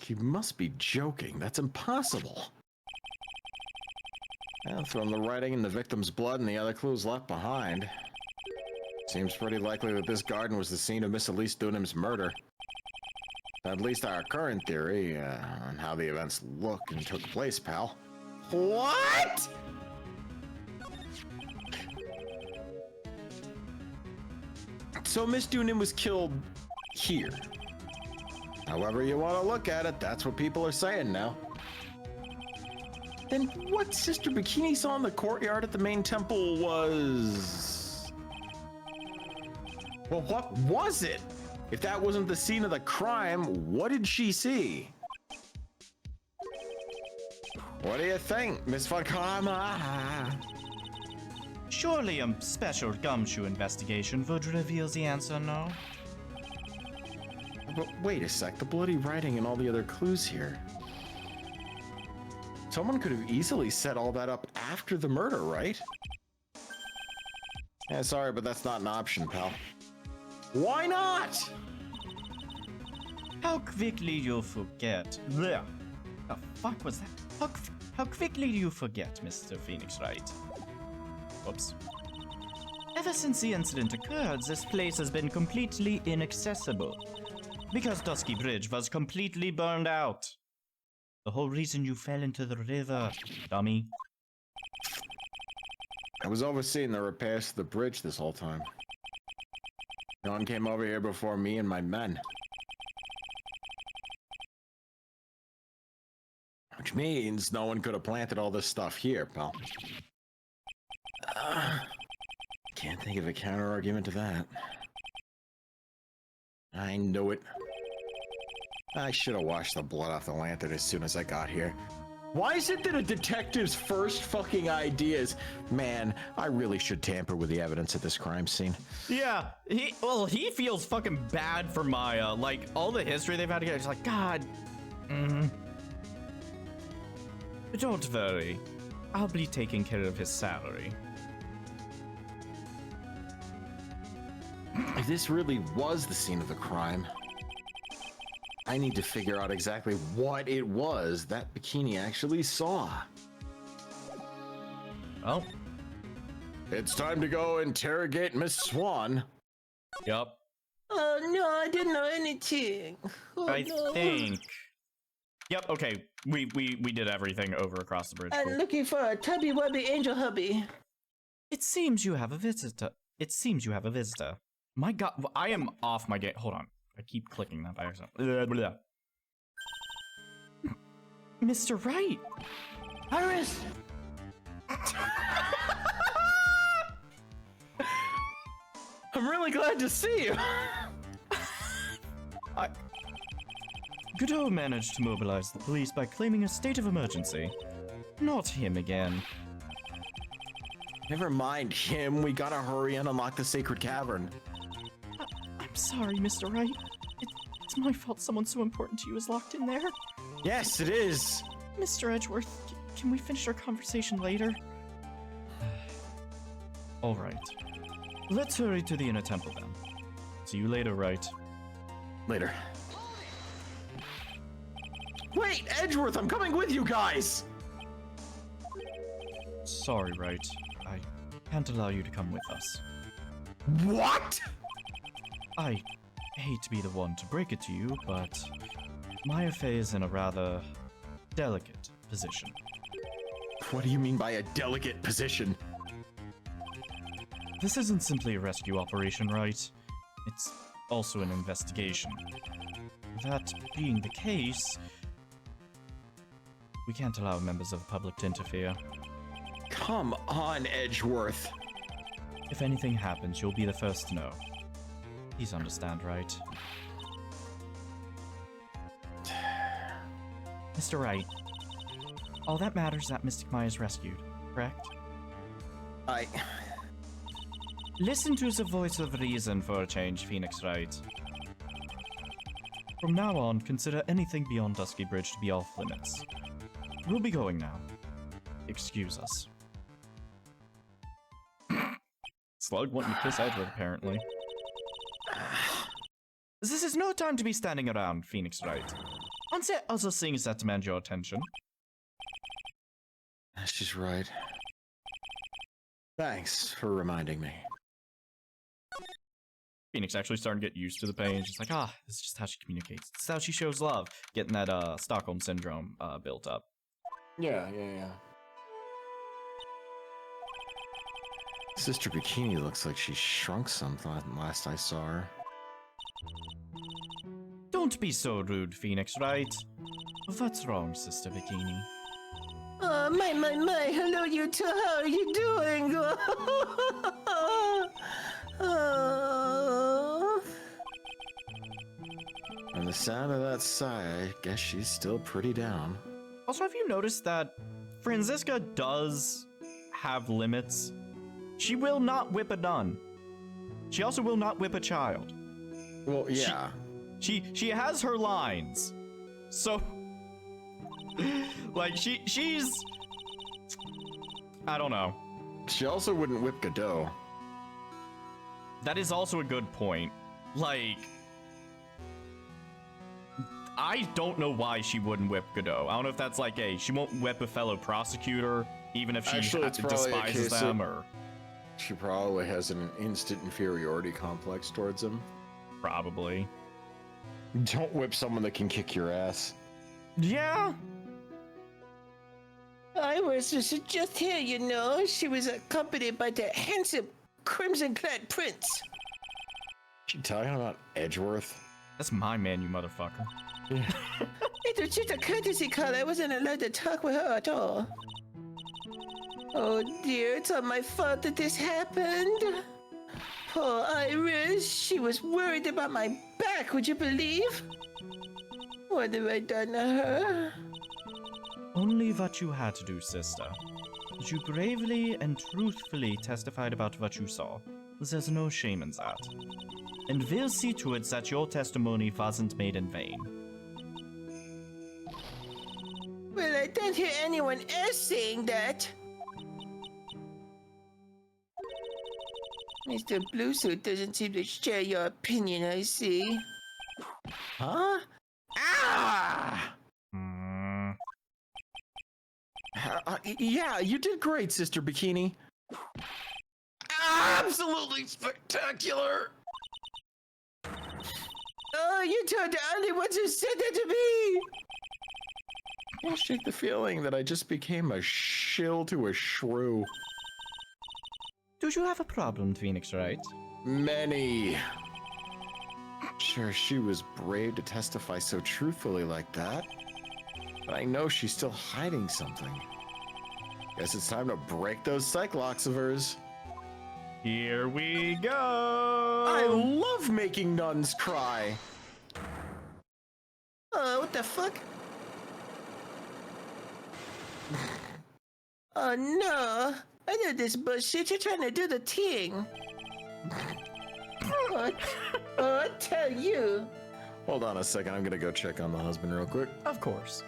Speaker 1: You must be joking. That's impossible. Well, from the writing in the victim's blood and the other clues left behind, seems pretty likely that this garden was the scene of Miss Elise Dunham's murder. At least our current theory on how the events look and took place, pal. What? So Miss Dunham was killed here. However you want to look at it, that's what people are saying now. Then what Sister Bikini saw in the courtyard at the main temple was... Well, what was it? If that wasn't the scene of the crime, what did she see? What do you think, Miss Fakama?
Speaker 2: Surely a special gumshoe investigation would reveal the answer, no?
Speaker 1: But wait a sec, the bloody writing and all the other clues here. Someone could have easily set all that up after the murder, right? Yeah, sorry, but that's not an option, pal. Why not?
Speaker 2: How quickly you forget. Blech. The fuck was that? How quickly do you forget, Mr. Phoenix Wright? Whoops. Ever since the incident occurred, this place has been completely inaccessible. Because Dusky Bridge was completely burned out. The whole reason you fell into the river, dummy.
Speaker 1: I was overseeing the repairs to the bridge this whole time. No one came over here before me and my men. Which means no one could have planted all this stuff here, pal. Can't think of a counter-argument to that. I knew it. I should have washed the blood off the lantern as soon as I got here. Why is it that a detective's first fucking idea is, man, I really should tamper with the evidence at this crime scene?
Speaker 2: Yeah, he feels fucking bad for Maya. Like, all the history they've had together, he's like, God. Don't worry. I'll be taking care of his salary.
Speaker 1: If this really was the scene of the crime, I need to figure out exactly what it was that Bikini actually saw.
Speaker 2: Oh.
Speaker 1: It's time to go interrogate Miss Swan.
Speaker 2: Yup.
Speaker 3: Oh no, I didn't know anything. Oh,
Speaker 2: I
Speaker 3: no.
Speaker 2: think. Yep, okay. We did everything over across the bridge.
Speaker 3: I'm
Speaker 2: Cool.
Speaker 3: looking for a tubby wubby angel hubby.
Speaker 2: It seems you have a visitor. My god, I am off my game. Hold on. I keep clicking that by accident. Blah, blah. Mr. Wright!
Speaker 3: Iris!
Speaker 1: I'm really glad to see you.
Speaker 2: Godot managed to mobilize the police by claiming a state of emergency. Not him again.
Speaker 1: Never mind him. We gotta hurry and unlock the sacred cavern.
Speaker 4: I'm sorry, Mr. Wright. It's my fault someone so important to you is locked in there.
Speaker 1: Yes, it is.
Speaker 4: Mr. Edgeworth, can we finish our conversation later?
Speaker 2: Alright. Let's hurry to the inner temple then. See you later, Wright.
Speaker 1: Later. Wait, Edgeworth, I'm coming with you guys!
Speaker 2: Sorry, Wright. I can't allow you to come with us.
Speaker 1: What?
Speaker 2: I hate to be the one to break it to you, but Maya Fey is in a rather delicate position.
Speaker 1: What do you mean by a delicate position?
Speaker 2: This isn't simply a rescue operation, right? It's also an investigation. That being the case, we can't allow members of the public to interfere.
Speaker 1: Come on, Edgeworth.
Speaker 2: If anything happens, you'll be the first to know. Please understand, right? Mr. Wright, all that matters is that Mystic Maya is rescued, correct? Listen to the voice of reason for a change, Phoenix Wright. From now on, consider anything beyond Dusky Bridge to be off limits. We'll be going now. Excuse us. Slug wanting to kiss Edward, apparently. This is no time to be standing around, Phoenix Wright. Aren't there other things that demand your attention?
Speaker 1: She's right. Thanks for reminding me.
Speaker 2: Phoenix actually starting to get used to the pain. She's like, this is just how she communicates. This is how she shows love. Getting that Stockholm Syndrome built up.
Speaker 1: Yeah. Sister Bikini looks like she shrunk some last I saw her.
Speaker 2: Don't be so rude, Phoenix Wright. What's wrong, Sister Bikini?
Speaker 3: My. Hello, you two. How are you doing?
Speaker 1: From the sound of that sigh, I guess she's still pretty down.
Speaker 2: Also, have you noticed that Franziska does have limits? She will not whip a nun. She also will not whip a child.
Speaker 1: Well, yeah.
Speaker 2: She has her lines. So, like, she's... I don't know.
Speaker 1: She also wouldn't whip Godot.
Speaker 2: That is also a good point. Like... I don't know why she wouldn't whip Godot. I don't know if that's like she won't whip a fellow prosecutor, even if she despises them, or...
Speaker 1: She probably has an instant inferiority complex towards him.
Speaker 2: Probably.
Speaker 1: Don't whip someone that can kick your ass.
Speaker 2: Yeah.
Speaker 3: I was just here, you know. She was accompanied by the handsome crimson-clad prince.
Speaker 1: You talking about Edgeworth?
Speaker 2: That's my man, you motherfucker.
Speaker 3: It was just a courtesy call. I wasn't allowed to talk with her at all. Oh dear, it's all my fault that this happened. Poor Iris, she was worried about my back, would you believe? What have I done to her?
Speaker 2: Only what you had to do, sister. You bravely and truthfully testified about what you saw. There's no shame in that. And we'll see to it that your testimony wasn't made in vain.
Speaker 3: Well, I don't hear anyone else saying that. Mr. Bluesuit doesn't seem to share your opinion, I see. Huh? Ah!
Speaker 1: Yeah, you did great, Sister Bikini. Absolutely spectacular!
Speaker 3: Oh, you two are the only ones who said that to me!
Speaker 1: I shake the feeling that I just became a shill to a shrew.
Speaker 2: Do you have a problem, Phoenix Wright?
Speaker 1: Many. Sure, she was brave to testify so truthfully like that. But I know she's still hiding something. Guess it's time to break those Cyclops of hers.
Speaker 2: Here we go!
Speaker 1: I love making nuns cry.
Speaker 3: What the fuck? Oh no! I know this bullshit. You're trying to do the thing. Oh, I tell you.
Speaker 1: Hold on a second. I'm gonna go check on the husband real quick.
Speaker 2: Of course.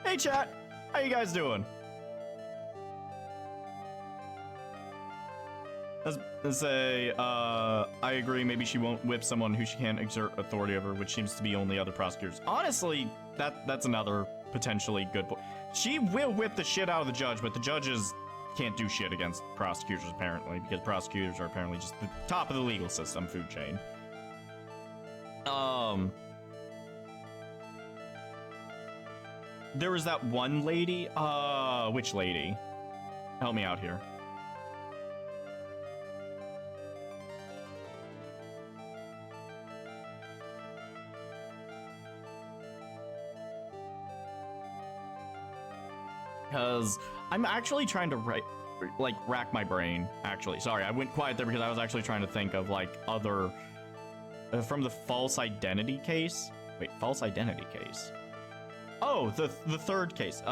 Speaker 2: Hey, chat. How you guys doing? Let's say, I agree, maybe she won't whip someone who she can't exert authority over, which seems to be only other prosecutors. Honestly, that's another potentially good point. She will whip the shit out of the judge, but the judges can't do shit against prosecutors, apparently, because prosecutors are apparently just the top of the legal system food chain. There was that one lady, which lady? Help me out here. Because I'm actually trying to rack my brain, actually. Sorry, I went quiet there because I was actually trying to think of, like, other... from the false identity case? Wait, false identity case? Oh, the third case.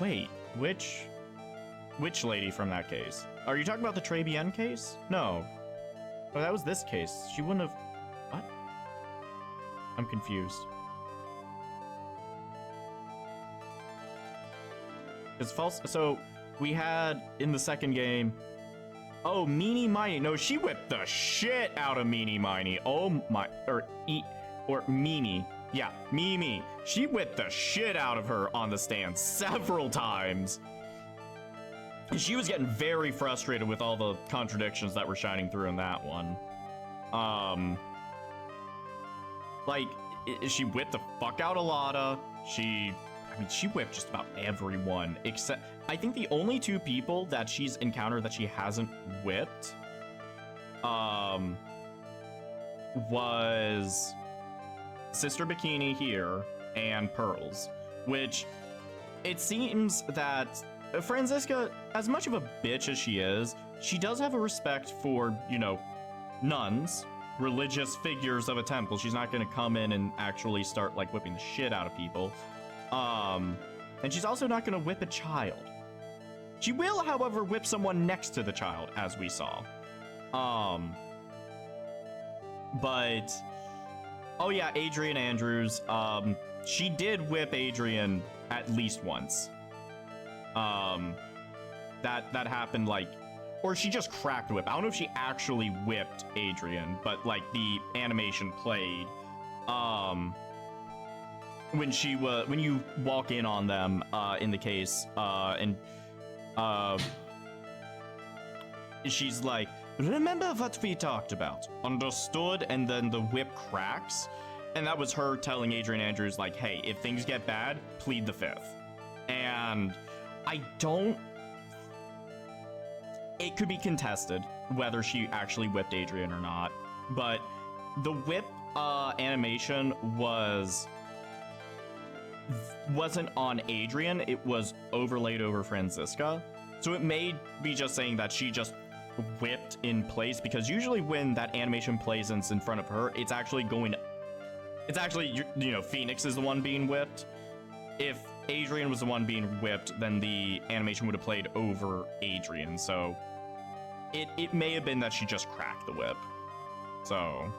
Speaker 2: Wait, which lady from that case? Are you talking about the Tribulations case? No. Oh, that was this case. She wouldn't have... What? I'm confused. It's false. So we had in the second game. Oh, Meanie Miny. No, she whipped the shit out of Meanie Miny. Oh my, or Mimi. Yeah, Mimi. She whipped the shit out of her on the stand several times. She was getting very frustrated with all the contradictions that were shining through in that one. Like, she whipped the fuck out of Lotta. She whipped just about everyone, except, I think the only two people that she's encountered that she hasn't whipped, was Sister Bikini here and Pearls, which it seems that Franziska, as much of a bitch as she is, she does have a respect for, you know, nuns, religious figures of a temple. She's not going to come in and actually start, like, whipping the shit out of people. And she's also not going to whip a child. She will, however, whip someone next to the child, as we saw. But, oh yeah, Adrian Andrews, she did whip Adrian at least once. That happened, like, or she just cracked the whip. I don't know if she actually whipped Adrian, but, like, the animation played, when you walk in on them, in the case, and she's like, remember what we talked about? Understood? And then the whip cracks. And that was her telling Adrian Andrews, like, hey, if things get bad, plead the fifth. And it could be contested whether she actually whipped Adrian or not. But the whip animation wasn't on Adrian, it was overlaid over Franziska. So it may be just saying that she just whipped in place, because usually when that animation plays in front of her, it's actually, you know, Phoenix is the one being whipped. If Adrian was the one being whipped, then the animation would have played over Adrian. So it may have been that she just cracked the whip. So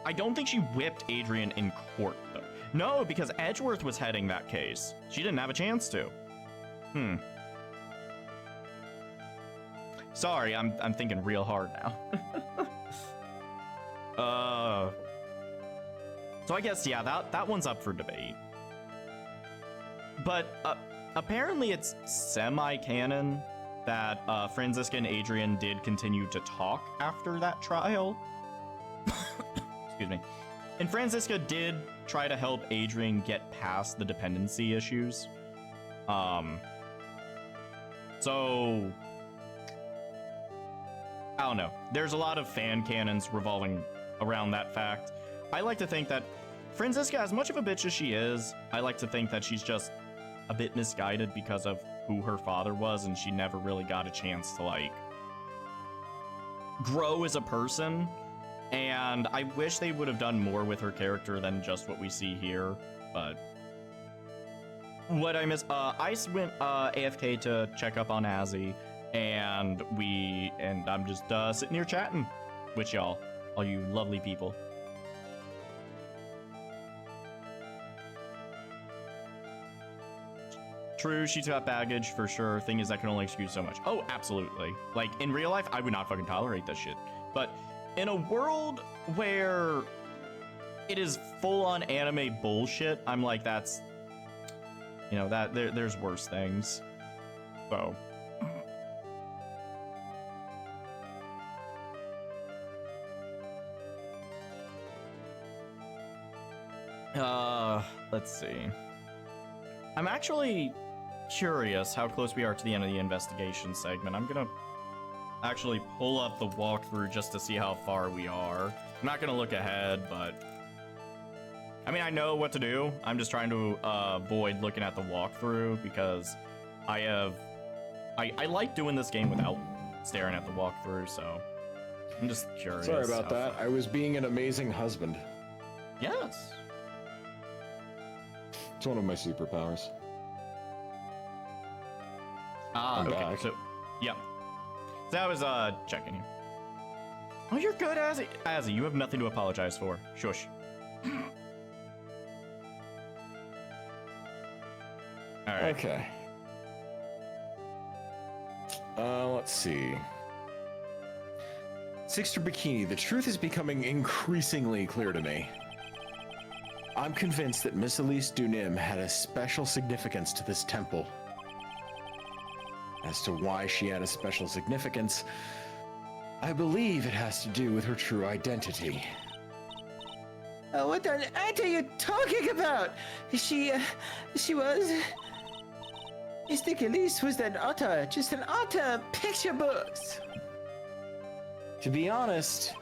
Speaker 2: I don't think she whipped Adrian in court, though. No, because Edgeworth was heading that case. She didn't have a chance to. Sorry, I'm thinking real hard now. So I guess, yeah, that one's up for debate. But apparently it's semi-canon that Franziska and Adrian did continue to talk after that trial. Excuse me. And Franziska did try to help Adrian get past the dependency issues. So I don't know. There's a lot of fan canons revolving around that fact. I like to think that Franziska, as much of a bitch as she is, I like to think that she's just a bit misguided because of who her father was, and she never really got a chance to, like, grow as a person. And I wish they would have done more with her character than just what we see here. But what I miss, Ice went AFK to check up on Azzy, and I'm just sitting here chatting with y'all, all you lovely people. True, she's got baggage for sure. Thing is, that can only excuse so much. Oh, absolutely. Like, in real life, I would not fucking tolerate this shit. But in a world where it is full-on anime bullshit, I'm like, that's, you know, that there's worse things. So let's see. I'm actually curious how close we are to the end of the investigation segment. I'm gonna actually pull up the walkthrough just to see how far we are. I'm not gonna look ahead, but I mean, I know what to do. I'm just trying to avoid looking at the walkthrough because I like doing this game without staring at the walkthrough, so I'm just curious.
Speaker 1: Sorry about that.
Speaker 2: fun-
Speaker 1: I was being an amazing husband.
Speaker 2: Yes.
Speaker 1: It's one of my superpowers. I'm
Speaker 2: Okay.
Speaker 1: back.
Speaker 2: So, yeah. So I was checking here. Oh, you're good, Azzy. Azzy, you have nothing to apologize for. Shush. All right.
Speaker 1: Okay. Let's see. Sixter Bikini, the truth is becoming increasingly clear to me. I'm convinced that Miss Elise Dunim had a special significance to this temple. As to why she had a special significance, I believe it has to do with her true identity.
Speaker 3: What on earth are you talking about? She was... Mystic Elise was an author, just an author of picture books.
Speaker 1: To be honest,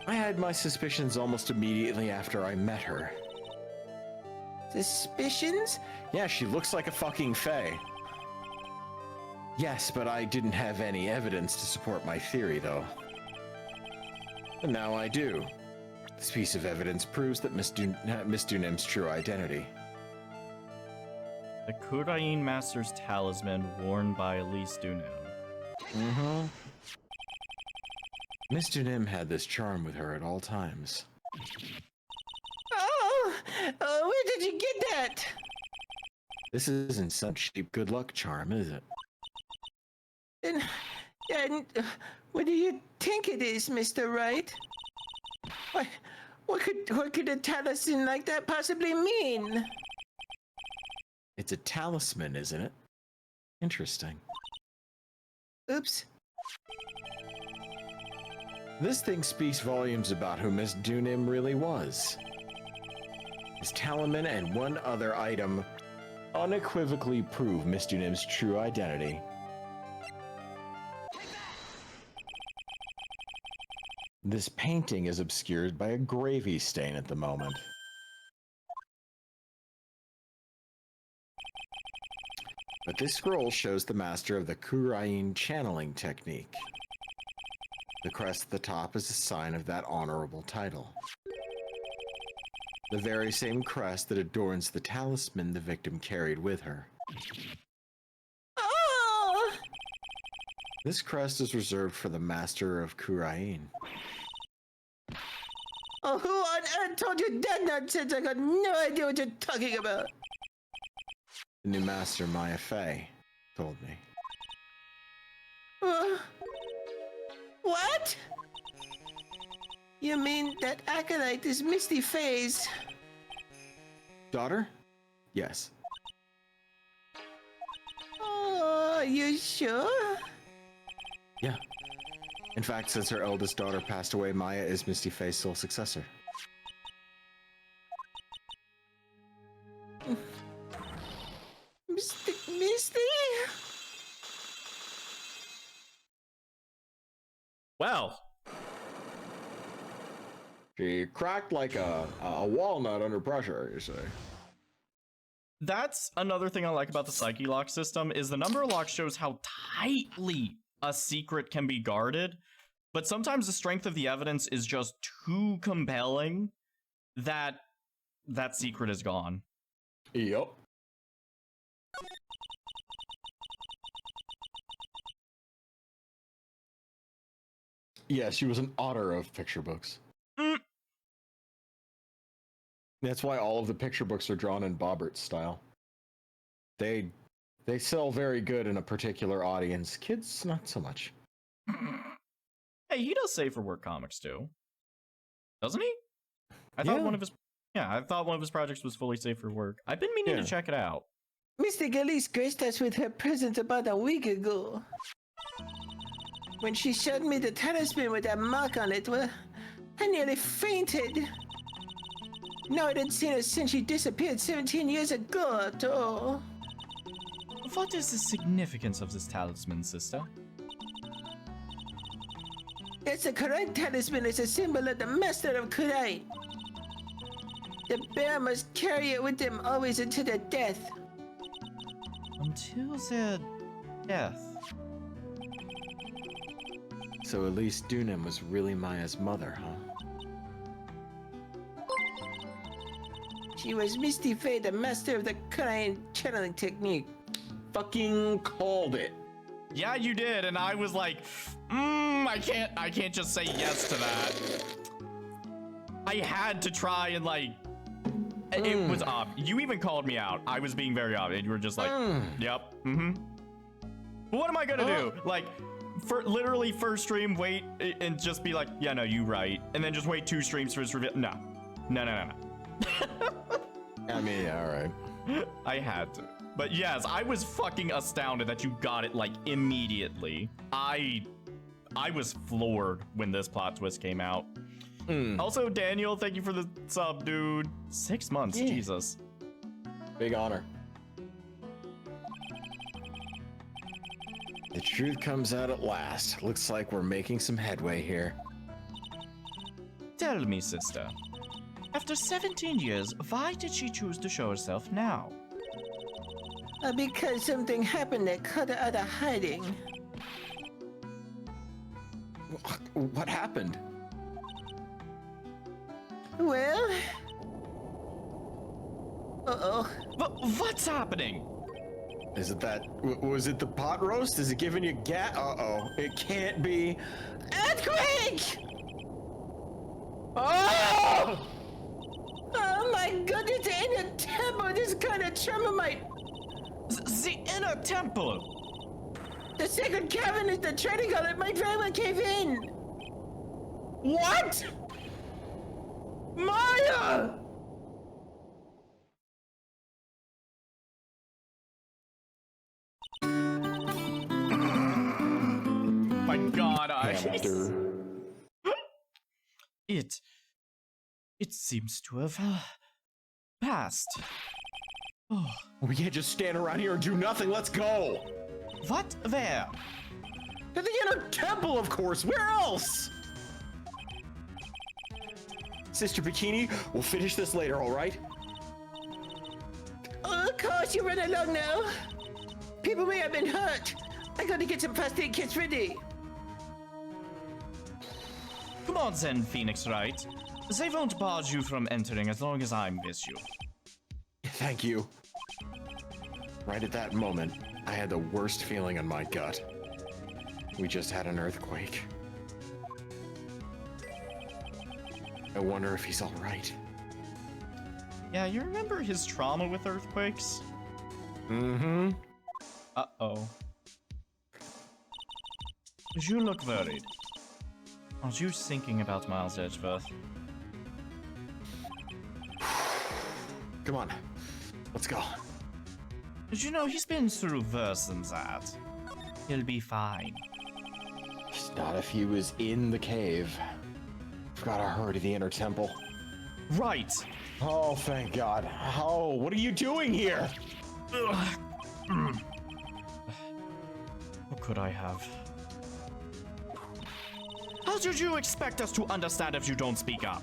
Speaker 1: I had my suspicions almost immediately after I met her.
Speaker 3: Suspicions?
Speaker 1: Yeah, she looks like a fucking fae. Yes, but I didn't have any evidence to support my theory, though. And now I do. This piece of evidence proves that Miss Dunim's true identity.
Speaker 2: The Kurain Master's talisman worn by Elise Dunim.
Speaker 1: Mm-hmm. Miss Dunim had this charm with her at all times.
Speaker 3: Oh, where did you get that?
Speaker 1: This isn't some cheap good luck charm, is it?
Speaker 3: And what do you think it is, Mr. Wright? What could a talisman like that possibly mean?
Speaker 1: It's a talisman, isn't it? Interesting.
Speaker 3: Oops.
Speaker 1: This thing speaks volumes about who Miss Dunim really was. This talisman and one other item unequivocally prove Miss Dunim's true identity. This painting is obscured by a gravy stain at the moment. But this scroll shows the master of the Kurain channeling technique. The crest at the top is a sign of that honorable title. The very same crest that adorns the talisman the victim carried with her.
Speaker 3: Oh!
Speaker 1: This crest is reserved for the master of Kurain.
Speaker 3: Oh, who on earth told you that nonsense? I got no idea what you're talking about.
Speaker 1: The new master, Maya Fey, told me.
Speaker 3: What? You mean that acolyte is Misty Fey's
Speaker 1: Daughter? Yes.
Speaker 3: Oh, are you sure?
Speaker 1: Yeah. In fact, since her eldest daughter passed away, Maya is Misty Fey's sole successor.
Speaker 3: Misty?
Speaker 2: Well,
Speaker 1: She cracked like a walnut under pressure, you say.
Speaker 2: that's another thing I like about the Psyche lock system is the number of locks shows how tightly a secret can be guarded, but sometimes the strength of the evidence is just too compelling that that secret is gone.
Speaker 1: Yep. Yeah, she was an otter of picture books.
Speaker 2: Mm.
Speaker 1: That's why all of the picture books are drawn in Bobbert style. They sell very good in a particular audience. Kids, not so much.
Speaker 2: Hey, he does safer work comics too, doesn't he? I thought I thought one of his projects was fully safe for work. I've been meaning to check it out.
Speaker 3: Mr. Elise graced us with her presence about a week ago. When she showed me the talisman with that mark on it, well, I nearly fainted. No, I hadn't seen her since she disappeared 17 years ago at all.
Speaker 2: What is the significance of this talisman, sister?
Speaker 3: It's the correct talisman is a symbol of the master of Kurain. The bear must carry it with them always until their death.
Speaker 2: Until their death.
Speaker 1: So at least Dunem was really Maya's mother, huh?
Speaker 3: She was Misty Faye, the master of the Kurain channeling technique.
Speaker 1: Fucking called it.
Speaker 2: Yeah, you did, and I was like, I can't just say yes to that. I had to try and like, it was you even called me out. I was being very obvious. You were just like, yep, But what am I gonna do? Like, for literally first stream, wait and just be like, yeah, no, you right, and then just wait 2 streams for his reveal. No.
Speaker 1: I mean, yeah, all right.
Speaker 2: I had to. But yes, I was fucking astounded that you got it like immediately. I was floored when this plot twist came out. Also, Daniel, thank you for the sub, dude. 6 months,
Speaker 1: Yeah.
Speaker 2: Jesus.
Speaker 1: Big honor. The truth comes out at last. Looks like we're making some headway here.
Speaker 2: Tell me, sister. After 17 years, why did she choose to show herself now?
Speaker 3: Because something happened that cut her out of hiding.
Speaker 1: What happened?
Speaker 3: Well... Uh-oh.
Speaker 2: What's happening?
Speaker 1: Is it that? Was it the pot roast? Is it giving you Uh-oh. It can't be.
Speaker 3: Earthquake! Oh! Oh my goodness, in a temple, this kind of trauma might...
Speaker 2: The inner temple!
Speaker 3: The sacred cavern is the trading hall, it might very well cave in! What? Maya!
Speaker 2: My God, It seems to have passed. Oh.
Speaker 1: We can't just stand around here and do nothing. Let's go.
Speaker 2: What? Where?
Speaker 1: To the inner temple, of course. Where else? Sister Bikini, we'll finish this later, all right?
Speaker 3: Oh, of course, you run along now. People may have been hurt. I gotta get some first aid kits ready.
Speaker 2: Come on then, Phoenix Wright. They won't barge you from entering as long as I'm with you.
Speaker 1: Thank you. Right at that moment, I had the worst feeling in my gut. We just had an earthquake. I wonder if he's all right.
Speaker 2: Yeah, you remember his trauma with earthquakes?
Speaker 1: Mm-hmm.
Speaker 2: Uh-oh. You look worried. Aren't you thinking about Miles Edgeworth?
Speaker 1: Come on, let's go.
Speaker 2: Did you know he's been through worse than that? He'll be fine.
Speaker 1: Just not if he was in the cave. We've gotta hurry to the inner temple.
Speaker 2: Right!
Speaker 1: Oh, thank God. Oh, what are you doing here?
Speaker 2: What could I have? How did you expect us to understand if you don't speak up?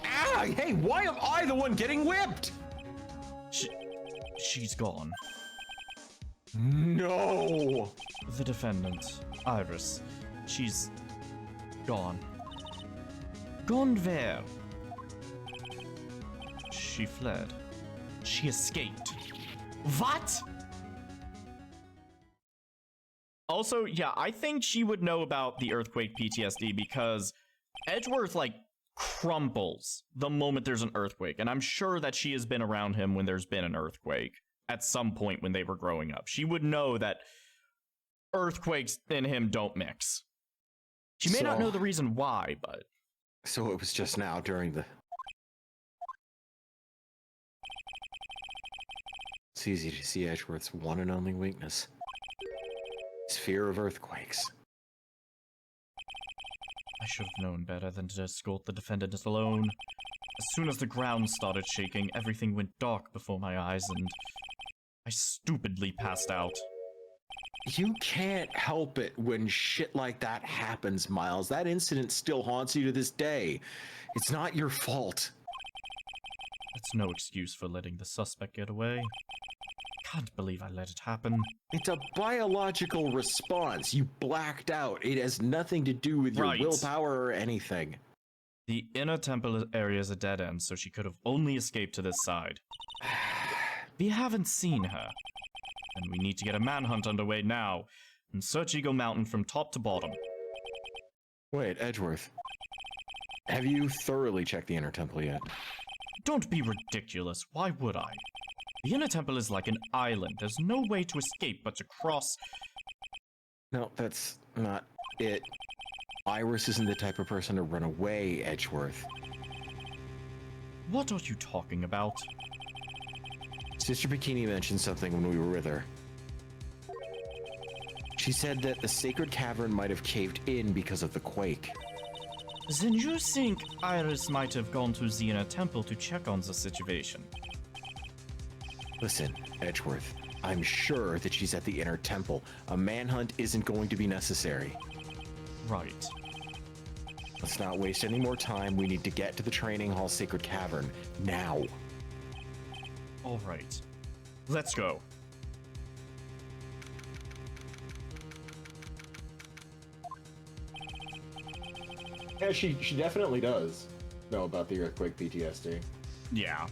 Speaker 1: Ah, hey, why am I the one getting whipped?
Speaker 2: She's gone.
Speaker 1: No.
Speaker 2: The defendant, Iris, she's gone. Gone where? She fled. She escaped. What? Also, yeah, I think she would know about the earthquake PTSD because Edgeworth, like, crumples the moment there's an earthquake. And I'm sure that she has been around him when there's been an earthquake at some point when they were growing up. She would know that earthquakes and him don't mix. She may not know the reason why, but...
Speaker 1: So it was just now during the... It's easy to see Edgeworth's one and only weakness. His fear of earthquakes.
Speaker 2: I should have known better than to escort the defendant alone. As soon as the ground started shaking, everything went dark before my eyes, and I stupidly passed out.
Speaker 1: You can't help it when shit like that happens, Miles. That incident still haunts you to this day. It's not your fault.
Speaker 2: That's no excuse for letting the suspect get away. Can't believe I let it happen.
Speaker 1: It's a biological response. You blacked out. It has nothing to do with your
Speaker 2: Right.
Speaker 1: willpower or anything.
Speaker 2: The inner temple area is a dead end, so she could have only escaped to this side. We haven't seen her, and we need to get a manhunt underway now and search Eagle Mountain from top to bottom.
Speaker 1: Wait, Edgeworth. Have you thoroughly checked the inner temple yet?
Speaker 2: Don't be ridiculous. Why would I? The inner temple is like an island. There's no way to escape but to cross.
Speaker 1: No, that's not it. Iris isn't the type of person to run away, Edgeworth.
Speaker 2: What are you talking about?
Speaker 1: Sister Bikini mentioned something when we were with her. She said that the sacred cavern might have caved in because of the quake.
Speaker 2: Then you think Iris might have gone to the inner temple to check on the situation?
Speaker 1: Listen, Edgeworth, I'm sure that she's at the inner temple. A manhunt isn't going to be necessary.
Speaker 2: Right.
Speaker 1: Let's not waste any more time. We need to get to the training hall sacred cavern now.
Speaker 2: All right. Let's go.
Speaker 1: Yeah, she definitely does know about the earthquake PTSD.
Speaker 2: Yeah.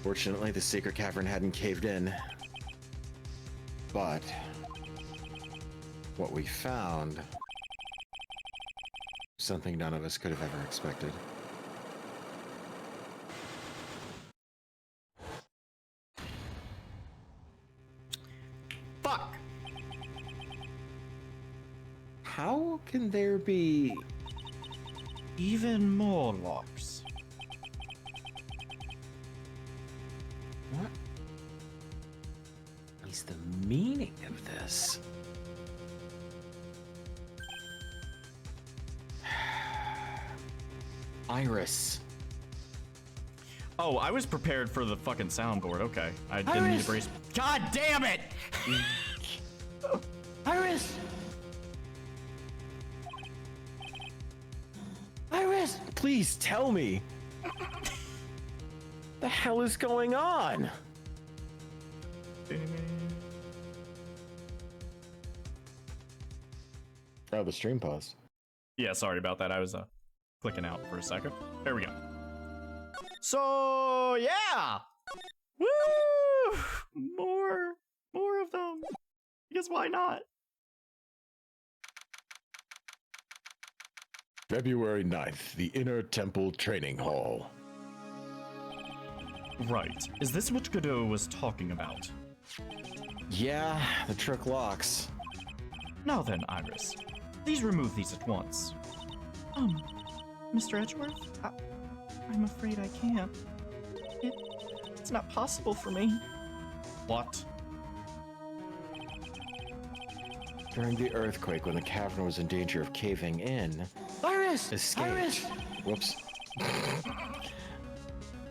Speaker 1: Fortunately, the sacred cavern hadn't caved in. But what we found, something none of us could have ever expected.
Speaker 2: Fuck!
Speaker 1: How can there be...
Speaker 2: Even more locks.
Speaker 1: What is the meaning of this? Iris.
Speaker 2: Oh, I was prepared for the fucking soundboard. Okay. I didn't need
Speaker 3: Iris!
Speaker 2: to brace. God damn it!
Speaker 3: Iris! Iris!
Speaker 1: Please tell me. The hell is going on? Oh, the stream paused.
Speaker 2: Yeah, sorry about that. I was clicking out for a second. There we go. So, yeah! Woo! More of them. Because why not?
Speaker 1: February 9th, the Inner Temple Training Hall.
Speaker 2: Right. Is this what Godot was talking about?
Speaker 1: Yeah, the trick locks.
Speaker 2: Now then, Iris. Please remove these at once.
Speaker 4: Mr. Edgeworth? I'm afraid I can't. It's not possible for me.
Speaker 2: What?
Speaker 1: During the earthquake, when the cavern was in danger of caving in,
Speaker 3: Iris!
Speaker 1: escaped.
Speaker 3: Iris!
Speaker 1: Whoops.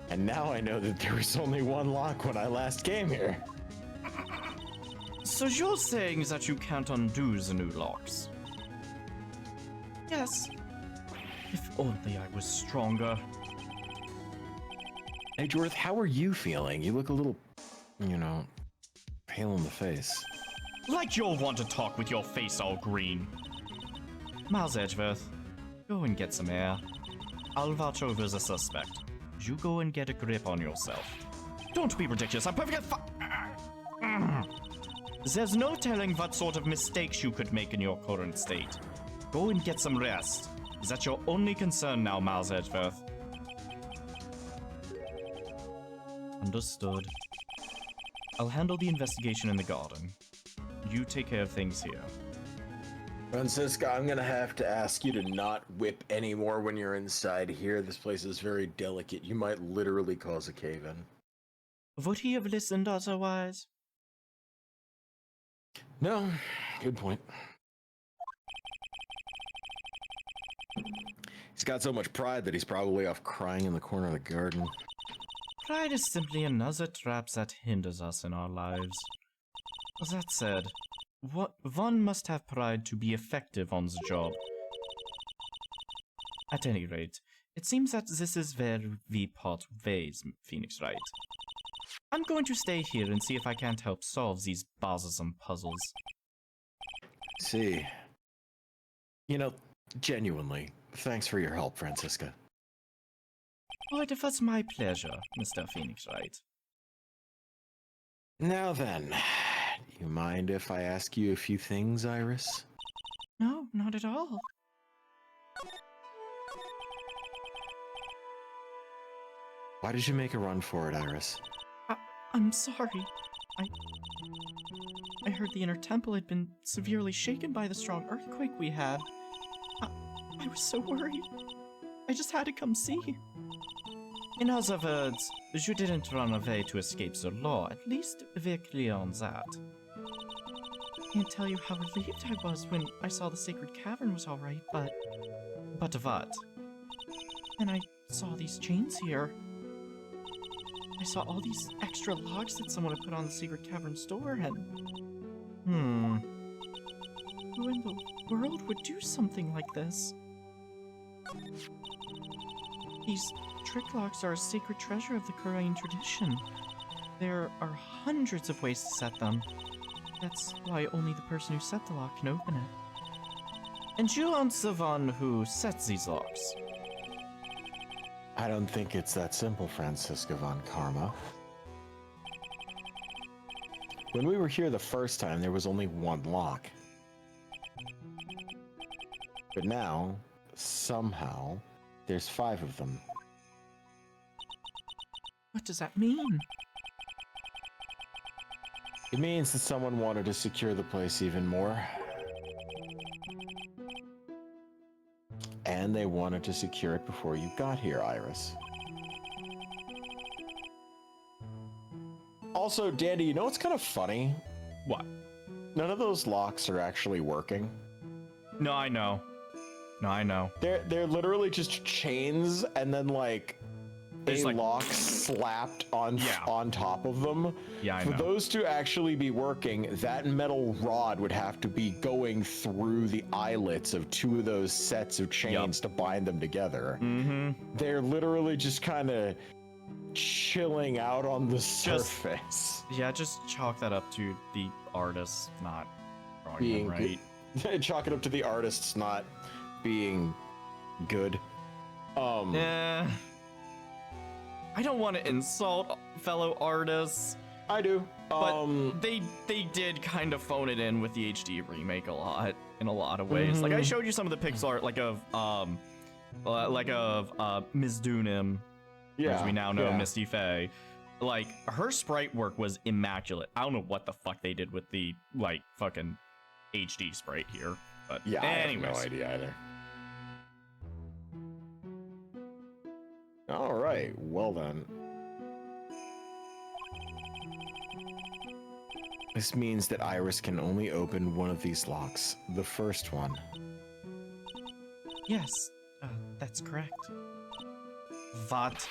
Speaker 1: And now I know that there was only one lock when I last came here.
Speaker 2: So you're saying that you can't undo the new locks?
Speaker 4: Yes.
Speaker 2: If only I was stronger.
Speaker 1: Edgeworth, how are you feeling? You look a little, pale in the face.
Speaker 2: Like you'll want to talk with your face all green. Miles Edgeworth, go and get some air. I'll watch over the suspect. You go and get a grip on yourself. Don't be ridiculous, I'm perfectly There's no telling what sort of mistakes you could make in your current state. Go and get some rest. Is that your only concern now, Miles Edgeworth? Understood. I'll handle the investigation in the garden. You take care of things here.
Speaker 1: Francisca, I'm gonna have to ask you to not whip anymore when you're inside here. This place is very delicate. You might literally cause a cave-in.
Speaker 2: Would he have listened otherwise?
Speaker 1: No, good point. He's got so much pride that he's probably off crying in the corner of the garden.
Speaker 2: Pride is simply another trap that hinders us in our lives. That said, one must have pride to be effective on the job. At any rate, It seems that this is where we part ways, Phoenix Wright. I'm going to stay here and see if I can't help solve these bothersome puzzles.
Speaker 1: See. You know, genuinely, thanks for your help, Francisca.
Speaker 2: Oh, it was my pleasure, Mr. Phoenix Wright.
Speaker 1: Now then, do you mind if I ask you a few things, Iris?
Speaker 4: No, not at all.
Speaker 1: Why did you make a run for it, Iris?
Speaker 4: I'm sorry. I heard the inner temple had been severely shaken by the strong earthquake we had. I was so worried. I just had to come see.
Speaker 2: In other words, you didn't run away to escape the law. At least we're clear on that.
Speaker 4: Can't tell you how relieved I was when I saw the sacred cavern was all right, but
Speaker 2: But what?
Speaker 4: then I saw these chains here. I saw all these extra logs that someone had put on the secret cavern door, and who in the world would do something like this? These trick locks are a sacred treasure of the Korean tradition. There are hundreds of ways to set them. That's why only the person who set the lock can open it.
Speaker 2: And you aren't the one who sets these locks.
Speaker 1: I don't think it's that simple, Francisca von Karma. When we were here the first time, there was only one lock. But now, somehow, there's 5 of them.
Speaker 4: What does that mean?
Speaker 1: It means that someone wanted to secure the place even more. And they wanted to secure it before you got here, Iris. Also, Dandy, you know what's kind of funny?
Speaker 2: What?
Speaker 1: None of those locks are actually working.
Speaker 2: No, I know. No, I know.
Speaker 1: They're literally just chains and then like
Speaker 2: There's,
Speaker 1: a
Speaker 2: like-
Speaker 1: lock slapped on
Speaker 2: Yeah.
Speaker 1: on top of them.
Speaker 2: Yeah, I
Speaker 1: For
Speaker 2: know.
Speaker 1: those to actually be working, that metal rod would have to be going through the eyelets of 2 of those sets of chains to bind them together.
Speaker 2: Mm-hmm.
Speaker 1: They're literally just kind of chilling out on the surface.
Speaker 2: Yeah, just chalk that up to the artist not drawing
Speaker 1: Being
Speaker 2: them right.
Speaker 1: Chalk it up to the artists not being good.
Speaker 2: Yeah. I don't want to insult fellow artists,
Speaker 1: I do.
Speaker 2: but they did kind of phone it in with the HD remake a lot in a lot of ways. Like I showed you some of the pixel art, like of Ms. Doonim, as we now know, Misty Faye. Like her sprite work was immaculate. I don't know what the fuck they did with the like fucking HD sprite here, but
Speaker 1: Yeah,
Speaker 2: anyways.
Speaker 1: I have no idea either. All right, well then. This means that Iris can only open one of these locks, the first one.
Speaker 4: Yes, that's correct.
Speaker 2: What?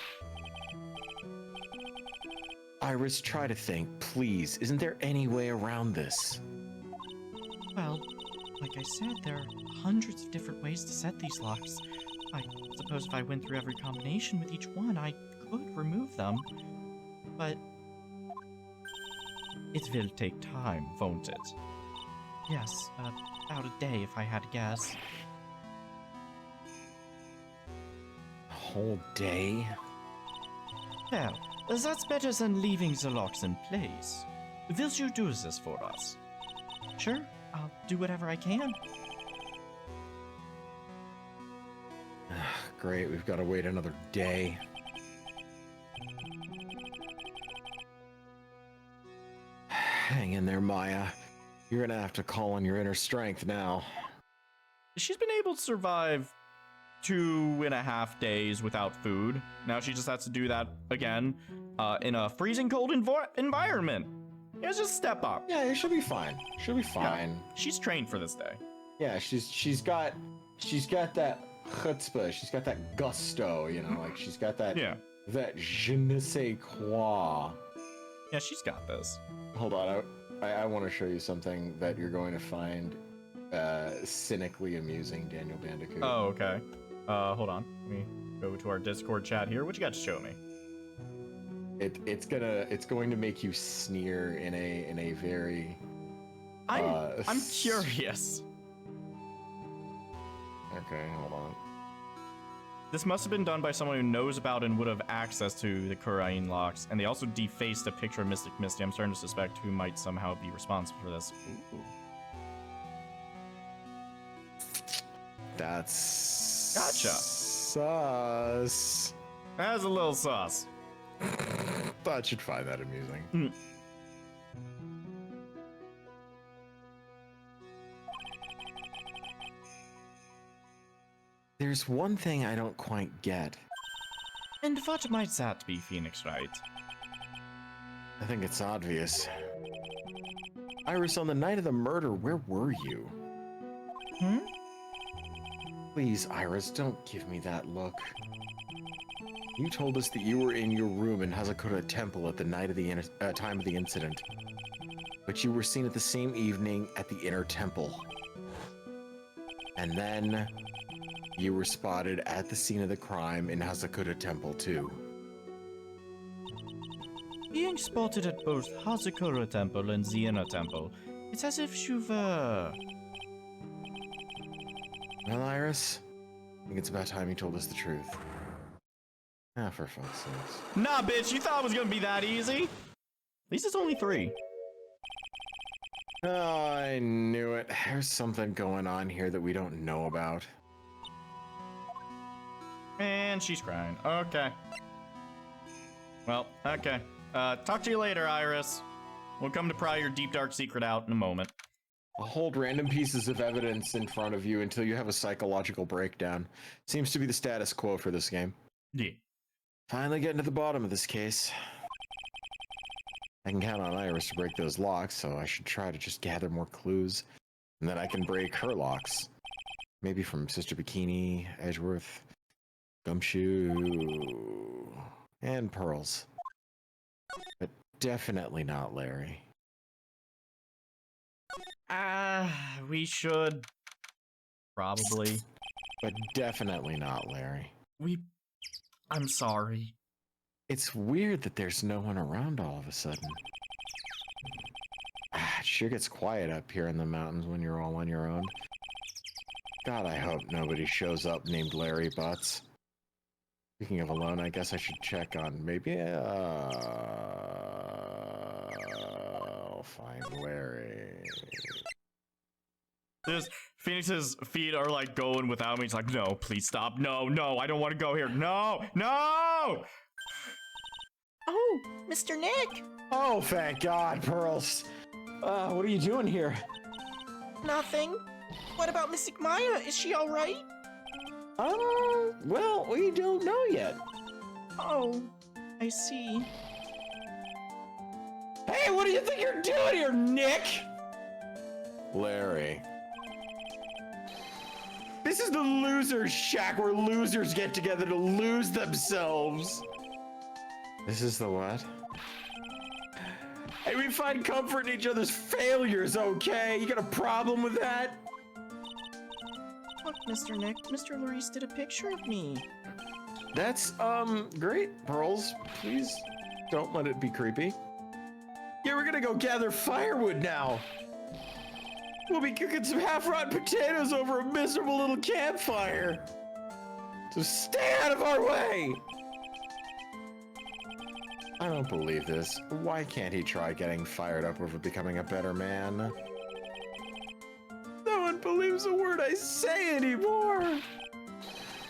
Speaker 1: Iris, try to think, please. Isn't there any way around this?
Speaker 4: Well, like I said, there are hundreds of different ways to set these locks. I suppose if I went through every combination with each one, I could remove them. But
Speaker 2: It will take time, won't it?
Speaker 4: yes, about a day if I had to guess.
Speaker 1: A whole day?
Speaker 2: Well, that's better than leaving the locks in place. Will you do this for us?
Speaker 4: Sure, I'll do whatever I can.
Speaker 1: Great, we've got to wait another day. Hang in there, Maya. You're gonna have to call on your inner strength now.
Speaker 2: She's been able to survive 2.5 days without food. Now she just has to do that again in a freezing cold environment. Yeah, just step up.
Speaker 1: Yeah, she'll be fine. She'll be fine.
Speaker 2: She's trained for this day.
Speaker 1: Yeah, she's got that chutzpah. She's got that gusto. You know, like she's got that
Speaker 2: Yeah.
Speaker 1: that je ne sais quoi.
Speaker 2: Yeah, she's got this.
Speaker 1: Hold on, I want to show you something that you're going to find cynically amusing, Daniel Bandicoot.
Speaker 2: Oh, okay. Hold on. Let me go to our Discord chat here. What you got to show me?
Speaker 1: It's going to make you sneer in a very.
Speaker 2: I'm curious.
Speaker 1: Okay, hold on.
Speaker 2: This must have been done by someone who knows about and would have access to the Kurain locks, and they also defaced a picture of Mystic Misty. I'm starting to suspect who might somehow be responsible for this. Ooh.
Speaker 1: That's
Speaker 2: Gotcha.
Speaker 1: Sus.
Speaker 2: That's a little sus.
Speaker 1: Thought you'd find that amusing. There's one thing I don't quite get.
Speaker 2: And what might that be, Phoenix Wright?
Speaker 1: I think it's obvious. Iris, on the night of the murder, where were you? Please, Iris, don't give me that look. You told us that you were in your room in Hazakura Temple at the night of the time of the incident, but you were seen at the same evening at the inner temple. And then you were spotted at the scene of the crime in Hazakura Temple too.
Speaker 2: Being spotted at both Hazakura Temple and the inner temple, it's as if you've,
Speaker 1: Well, Iris, I think it's about time you told us the truth. Ah, for fuck's sakes.
Speaker 2: Nah, bitch, you thought it was gonna be that easy? At least it's only 3.
Speaker 1: Oh, I knew it. There's something going on here that we don't know about.
Speaker 2: And she's crying. Okay. Well, okay. Talk to you later, Iris. We'll come to pry your deep dark secret out in a moment.
Speaker 1: I'll hold random pieces of evidence in front of you until you have a psychological breakdown. Seems to be the status quo for this game.
Speaker 2: Yeah.
Speaker 1: Finally getting to the bottom of this case. I can count on Iris to break those locks, so I should try to just gather more clues. And then I can break her locks. Maybe from Sister Bikini, Edgeworth, Gumshoe, and Pearls. But definitely not Larry.
Speaker 2: We should. Probably.
Speaker 1: But definitely not Larry.
Speaker 2: I'm sorry.
Speaker 1: It's weird that there's no one around all of a sudden. It sure gets quiet up here in the mountains when you're all on your own. God, I hope nobody shows up named Larry Butts. Speaking of alone, I guess I should check on maybe, I'll find Larry.
Speaker 2: Just Phoenix's feet are like going without me. He's like, no, please stop. No, I don't want to go here. No!
Speaker 4: Oh, Mr. Nick!
Speaker 1: Oh, thank God, Pearls. What are you doing here?
Speaker 4: Nothing. What about Mystic Maya? Is she alright?
Speaker 1: Well, we don't know yet.
Speaker 4: Oh, I see.
Speaker 1: Hey, what do you think you're doing here, Nick? Larry. This is the loser's shack where losers get together to lose themselves. This is the what? Hey, we find comfort in each other's failures, okay? You got a problem with that?
Speaker 4: Look, Mr. Nick, Mr. Larice did a picture of me.
Speaker 1: That's, great, Pearls. Please don't let it be creepy. Yeah, we're gonna go gather firewood now. We'll be cooking some half-rotten potatoes over a miserable little campfire. So stay out of our way! I don't believe this. Why can't he try getting fired up over becoming a better man? No one believes a word I say anymore.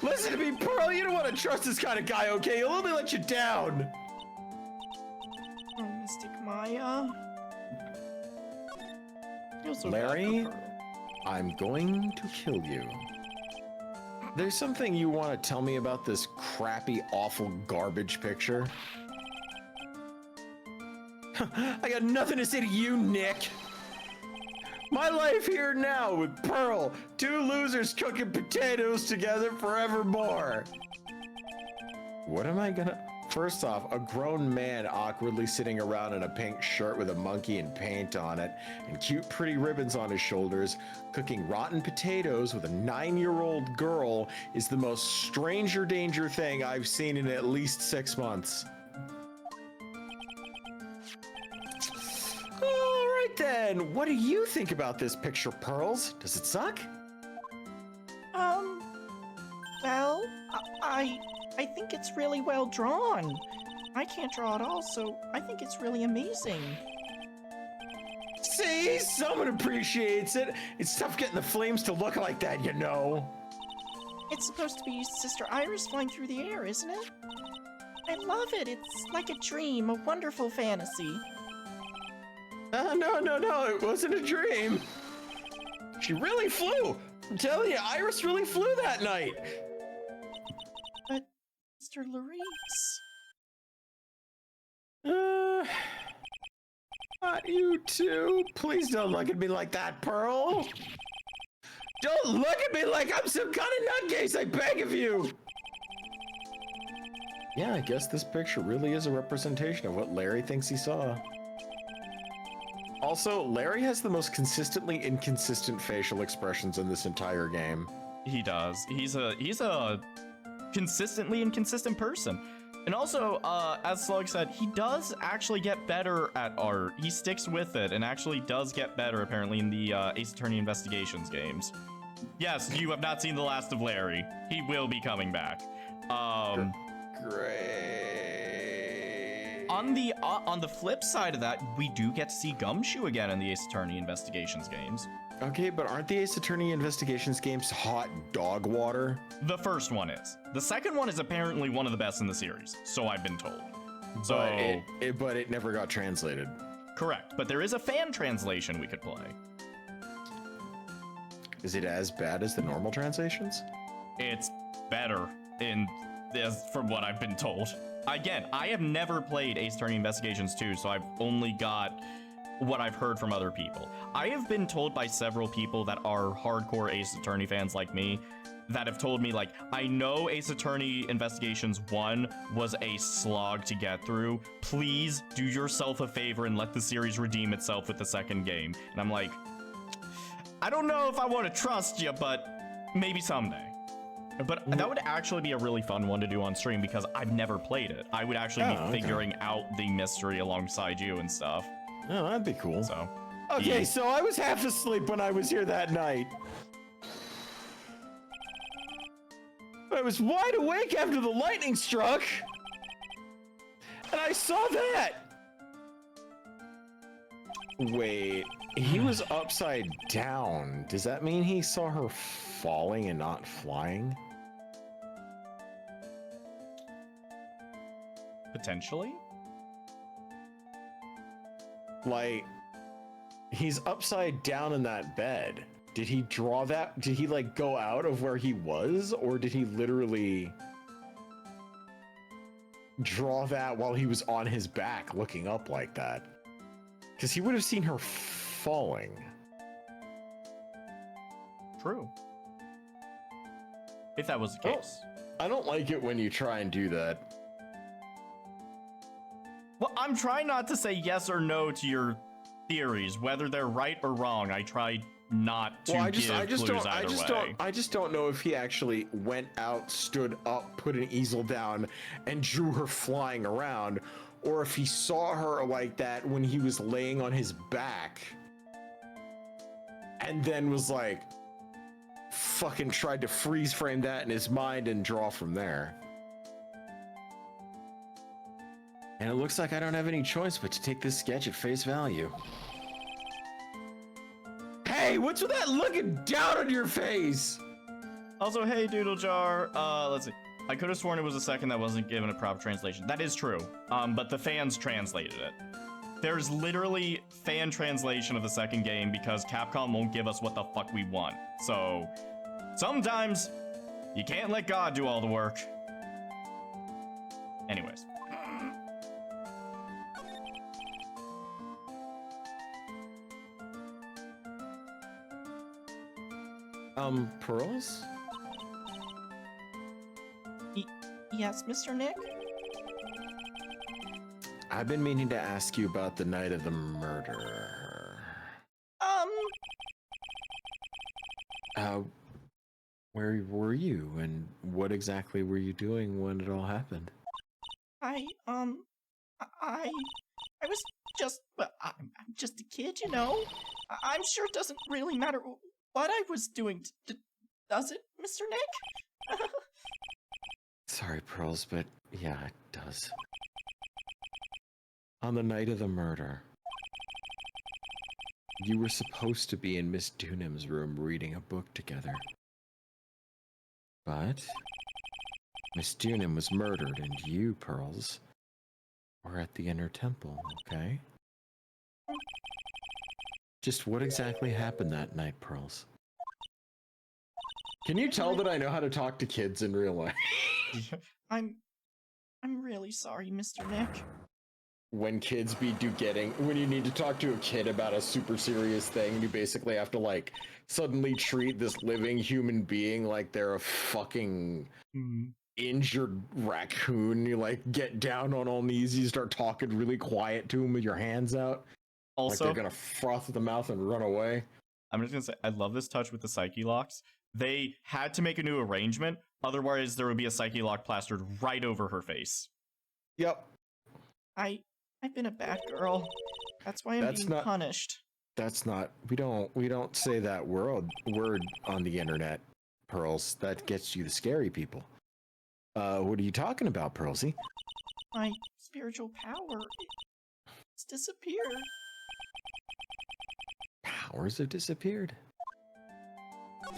Speaker 1: Listen to me, Pearl. You don't want to trust this kind of guy, okay? He'll only let you down.
Speaker 4: Oh, Mystic Maya. Feel so
Speaker 1: Larry?
Speaker 4: bad for her.
Speaker 1: I'm going to kill you. There's something you want to tell me about this crappy, awful garbage picture? I got nothing to say to you, Nick. My life here now with Pearl, 2 losers cooking potatoes together forevermore. What am I gonna... First off, a grown man awkwardly sitting around in a pink shirt with a monkey and paint on it, and cute pretty ribbons on his shoulders, cooking rotten potatoes with a 9-year-old girl is the most stranger danger thing I've seen in at least 6 months. All right then, what do you think about this picture, Pearls? Does it suck?
Speaker 4: Well, I think it's really well drawn. I can't draw at all, so I think it's really amazing.
Speaker 1: See, someone appreciates it. It's tough getting the flames to look like that, you know.
Speaker 4: It's supposed to be Sister Iris flying through the air, isn't it? I love it. It's like a dream, a wonderful fantasy.
Speaker 1: No, it wasn't a dream. She really flew. I'm telling you, Iris really flew that night.
Speaker 4: But, Mr. Larice...
Speaker 1: Not you too. Please don't look at me like that, Pearl. Don't look at me like I'm some kind of nutcase, I beg of you. Yeah, I guess this picture really is a representation of what Larry thinks he saw. Also, Larry has the most consistently inconsistent facial expressions in this entire game.
Speaker 2: He does. He's a consistently inconsistent person. And also, as Slug said, he does actually get better at art. He sticks with it and actually does get better, apparently, in the Ace Attorney Investigations games. Yes, you have not seen the last of Larry. He will be coming back.
Speaker 1: Great.
Speaker 2: On the flip side of that, we do get to see Gumshoe again in the Ace Attorney Investigations games.
Speaker 1: Okay, but aren't the Ace Attorney Investigations games hot dog water?
Speaker 2: The first one is. The second one is apparently one of the best in the series, so I've been told. So,
Speaker 1: but it never got translated.
Speaker 2: Correct, but there is a fan translation we could play.
Speaker 1: Is it as bad as the normal translations?
Speaker 2: It's better from what I've been told. Again, I have never played Ace Attorney Investigations 2, so I've only got what I've heard from other people. I have been told by several people that are hardcore Ace Attorney fans like me that have told me, like, I know Ace Attorney Investigations 1 was a slog to get through. Please do yourself a favor and let the series redeem itself with the second game. And I'm like, I don't know if I want to trust you, but maybe someday. But that would actually be a really fun one to do on stream because I've never played it. I would actually be figuring out the mystery alongside you and stuff.
Speaker 1: Oh, that'd be cool.
Speaker 2: So,
Speaker 1: okay, so I was half asleep when I was here that night. I was wide awake after the lightning struck. And I saw that. Wait, he was upside down. Does that mean he saw her falling and not flying?
Speaker 2: Potentially?
Speaker 1: Like, he's upside down in that bed. Did he draw that? Did he, like, go out of where he was? Or did he literally draw that while he was on his back looking up like that? Because he would have seen her falling.
Speaker 2: True. If that was the case.
Speaker 1: I don't like it when you try and do that.
Speaker 2: Well, I'm trying not to say yes or no to your theories, whether they're right or wrong. I try not to give clues either way.
Speaker 1: I just don't know if he actually went out, stood up, put an easel down, and drew her flying around, or if he saw her like that when he was laying on his back, and then was like, fucking tried to freeze frame that in his mind and draw from there. And it looks like I don't have any choice but to take this sketch at face value. Hey, what's with that looking down on your face?
Speaker 2: Also, hey, Doodle Jar. Let's see. I could have sworn it was a second that wasn't given a proper translation. That is true. But the fans translated it. There's literally fan translation of the second game because Capcom won't give us what the fuck we want. So, sometimes you can't let God do all the work. Anyways.
Speaker 1: Pearls?
Speaker 4: Yes, Mr. Nick?
Speaker 1: I've been meaning to ask you about the night of the murder. Where were you, and what exactly were you doing when it all happened?
Speaker 4: I was just, well, I'm just a kid, you know? I'm sure it doesn't really matter what I was doing, does it, Mr. Nick?
Speaker 1: Sorry, Pearls, but yeah, it does. On the night of the murder, you were supposed to be in Miss Dunham's room reading a book together. But Miss Dunham was murdered, and you, Pearls, were at the Inner Temple, okay? Just what exactly happened that night, Pearls? Can you tell that I know how to talk to kids in real life?
Speaker 4: I'm really sorry, Mr. Nick.
Speaker 1: When kids when you need to talk to a kid about a super serious thing, you basically have to like suddenly treat this living human being like they're a fucking injured raccoon. You like get down on all knees, you start talking really quiet to them with your hands out.
Speaker 2: Also,
Speaker 1: like they're gonna froth at the mouth and run away.
Speaker 2: I'm just gonna say, I love this touch with the psyche locks. They had to make a new arrangement, otherwise there would be a psyche lock plastered right over her face.
Speaker 1: Yep.
Speaker 4: I've been a bad girl. That's why I'm being punished.
Speaker 1: That's not. We don't say that word on the internet, Pearls. That gets you the scary people. What are you talking about, Pearlsy?
Speaker 4: My spiritual power, it's disappeared.
Speaker 1: Powers have disappeared?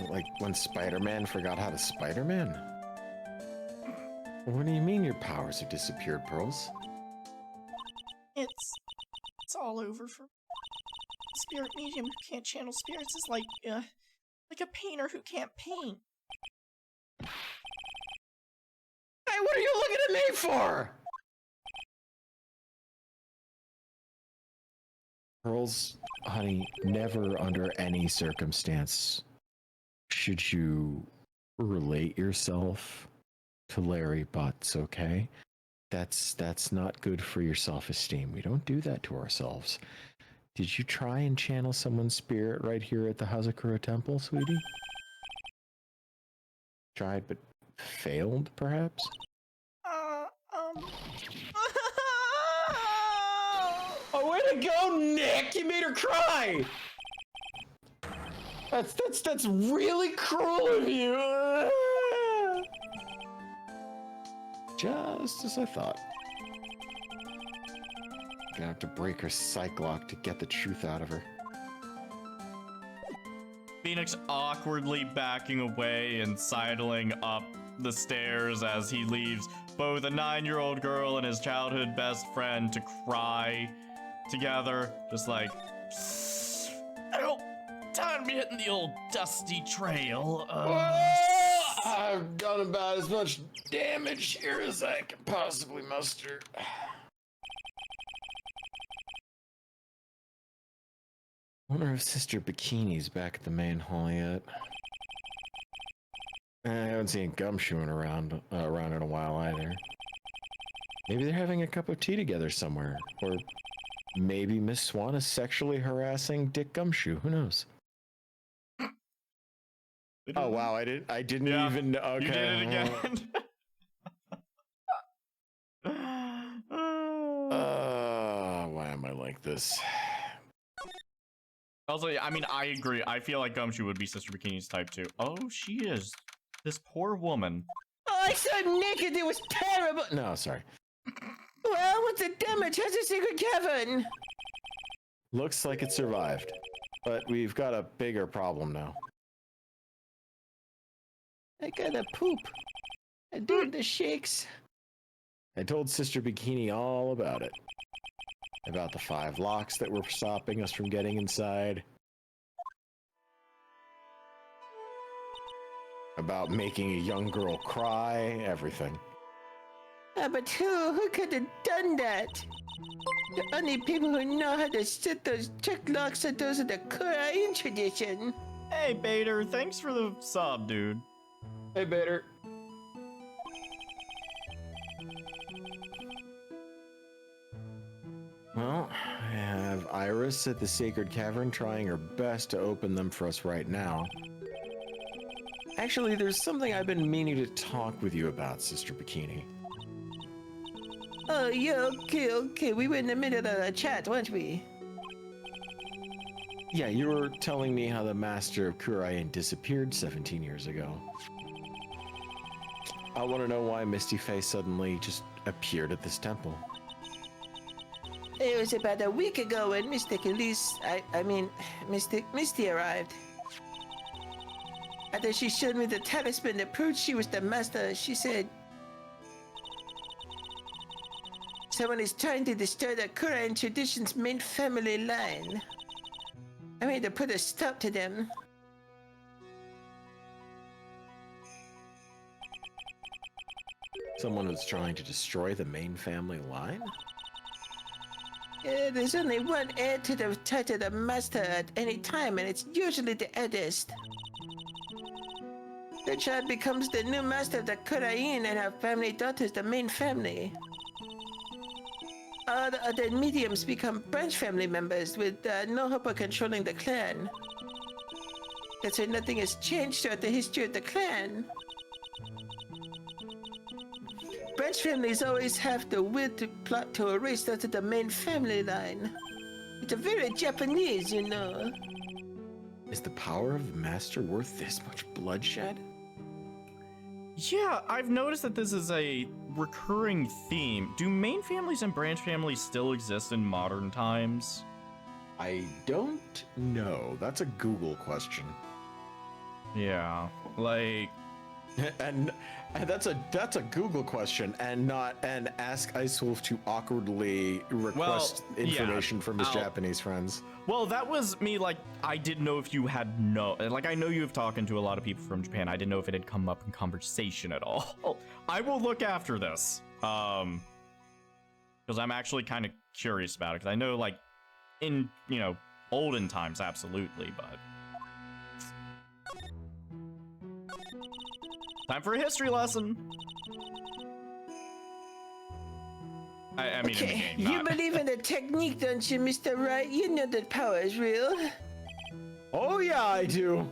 Speaker 1: Like when Spider-Man forgot how to Spider-Man? What do you mean your powers have disappeared, Pearls?
Speaker 4: It's all over for spirit medium who can't channel spirits is like a painter who can't paint.
Speaker 1: Hey, what are you looking at me for? Pearls, honey, never under any circumstance should you relate yourself to Larry Butts, okay? That's not good for your self-esteem. We don't do that to ourselves. Did you try and channel someone's spirit right here at the Hazakura Temple, sweetie? Tried but failed, perhaps? Oh, way to go, Nick! You made her cry! That's really cruel of you! Just as I thought. Gonna have to break her psych lock to get the truth out of her.
Speaker 2: Phoenix awkwardly backing away and sidling up the stairs as he leaves both a 9-year-old girl and his childhood best friend to cry together. Just like, oh, time to be hitting the old dusty trail.
Speaker 1: I've done about as much damage here as I can possibly muster. I wonder if Sister Bikini's back at the main hall yet. I haven't seen Gumshoeing around in a while either. Maybe they're having a cup of tea together somewhere. Or maybe Miss Swan is sexually harassing Dick Gumshoe. Who knows? Oh wow, I didn't even okay.
Speaker 2: You did it again.
Speaker 1: Why am I like this?
Speaker 2: Also, I mean, I agree. I feel like Gumshoe would be Sister Bikini's type too. Oh, she is. This poor woman.
Speaker 3: Oh, I saw naked. It was terrible.
Speaker 1: No, sorry.
Speaker 3: Well, what's the damage? Has a secret cavern.
Speaker 1: Looks like it survived, but we've got a bigger problem now.
Speaker 3: I gotta poop. I'm doing the shakes.
Speaker 1: I told Sister Bikini all about it. About the 5 locks that were stopping us from getting inside. About making a young girl cry, everything.
Speaker 3: But who could have done that? The only people who know how to set those trick locks are those of the Korean tradition.
Speaker 2: Hey, Bader, thanks for the sub, dude.
Speaker 1: Hey, Bader. Iris at the Sacred Cavern trying her best to open them for us right now. Actually, there's something I've been meaning to talk with you about, Sister Bikini.
Speaker 3: Oh, yeah, okay. We were in the middle of a chat, weren't we?
Speaker 1: Yeah, you were telling me how the Master of Kurain disappeared 17 years ago. I want to know why Misty Face suddenly just appeared at this temple.
Speaker 3: It was about a week ago when Misty arrived. After she showed me the talisman that proved she was the master, she said, someone is trying to destroy the Kurain tradition's main family line. I mean to put a stop to them.
Speaker 1: Someone was trying to destroy the main family line?
Speaker 3: Yeah, there's only one heir to the title of master at any time, and it's usually the eldest. The child becomes the new master of the Kurain, and her family daughters the main family. All the other mediums become branch family members with no hope of controlling the clan. That's why nothing has changed throughout the history of the clan. Branch families always have the will to plot to erase those of the main family line. It's a very Japanese, you know.
Speaker 1: Is the power of the Master worth this much bloodshed?
Speaker 2: Yeah, I've noticed that this is a recurring theme. Do main families and branch families still exist in modern times?
Speaker 1: I don't know. That's a Google question.
Speaker 2: Yeah, like...
Speaker 1: And that's a Google question, and not an ask Icewolf to awkwardly request information from his Japanese friends.
Speaker 2: Well, that was me, like, I didn't know if you had like, I know you've talked to a lot of people from Japan. I didn't know if it had come up in conversation at all. I will look after this, because I'm actually kind of curious about it, because I know, like, in, olden times, absolutely, but... Time for a history lesson. I mean,
Speaker 3: Okay,
Speaker 2: in the game,
Speaker 3: you believe in the technique, don't you, Mr. Wright? You know that power is real.
Speaker 1: Oh yeah, I do.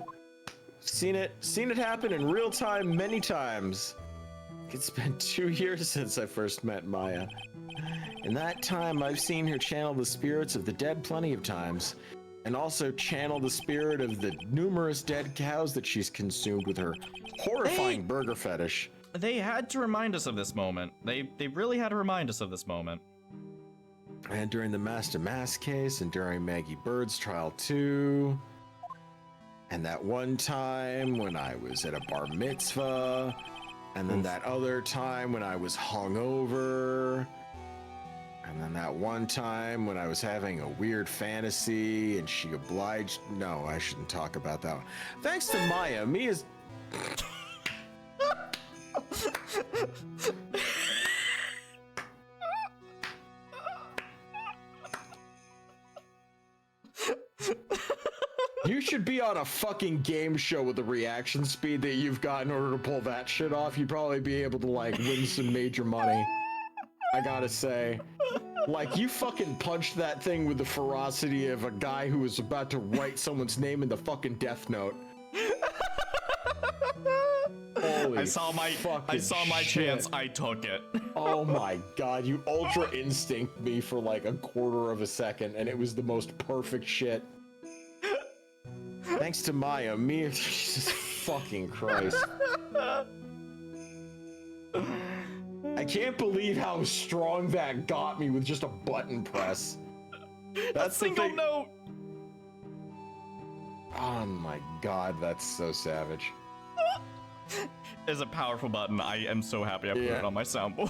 Speaker 1: Seen it happen in real time many times. It's been 2 years since I first met Maya. In that time, I've seen her channel the spirits of the dead plenty of times, and also channel the spirit of the numerous dead cows that she's consumed with her horrifying burger fetish.
Speaker 2: They had to remind us of this moment. They really had to remind us of this moment.
Speaker 1: And during the Master Mask case, and during Maggie Bird's trial too. And that one time when I was at a bar mitzvah. And then that other time when I was hungover. And then that one time when I was having a weird fantasy and she obliged... No, I shouldn't talk about that one. Thanks to Maya, Mia's... You should be on a fucking game show with the reaction speed that you've got in order to pull that shit off. You'd probably be able to, like, win some major money. I gotta say. Like, you fucking punched that thing with the ferocity of a guy who was about to write someone's name in the fucking Death Note. Holy
Speaker 2: I saw my chance. I took it.
Speaker 1: Oh my god, you ultra instinct me for like a quarter of a second, and it was the most perfect shit. Thanks to Maya, Jesus fucking Christ. I can't believe how strong that got me with just a button press. That's
Speaker 2: a single note.
Speaker 1: Oh my god, that's so savage.
Speaker 2: It's a powerful button. I am so happy I put it on my soundboard.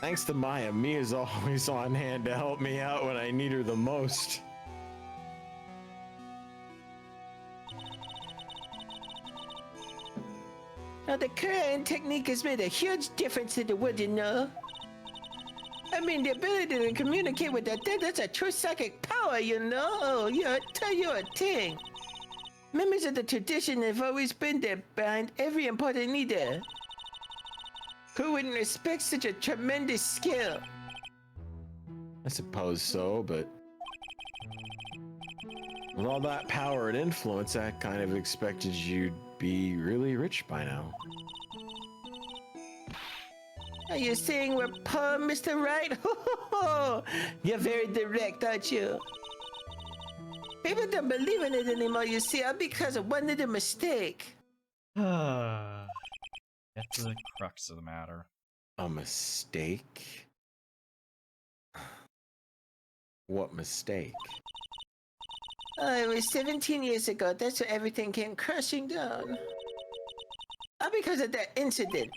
Speaker 1: Thanks to Maya, Mia's always on hand to help me out when I need her the most.
Speaker 3: Now, the current technique has made a huge difference in the world, you know. I mean, the ability to communicate with the dead, that's a true psychic power, you know. Oh, yeah, I tell you a thing. Members of the tradition have always been there behind every important leader. Who wouldn't respect such a tremendous skill?
Speaker 1: I suppose so, but With all that power and influence, I kind of expected you'd be really rich by now.
Speaker 3: Are you saying we're poor, Mr. Wright? You're very direct, aren't you? People don't believe in it anymore, you see, all because of one little mistake.
Speaker 2: Get to the crux of the matter.
Speaker 1: A mistake? What mistake?
Speaker 3: It was 17 years ago. That's when everything came crashing down. All because of that incident.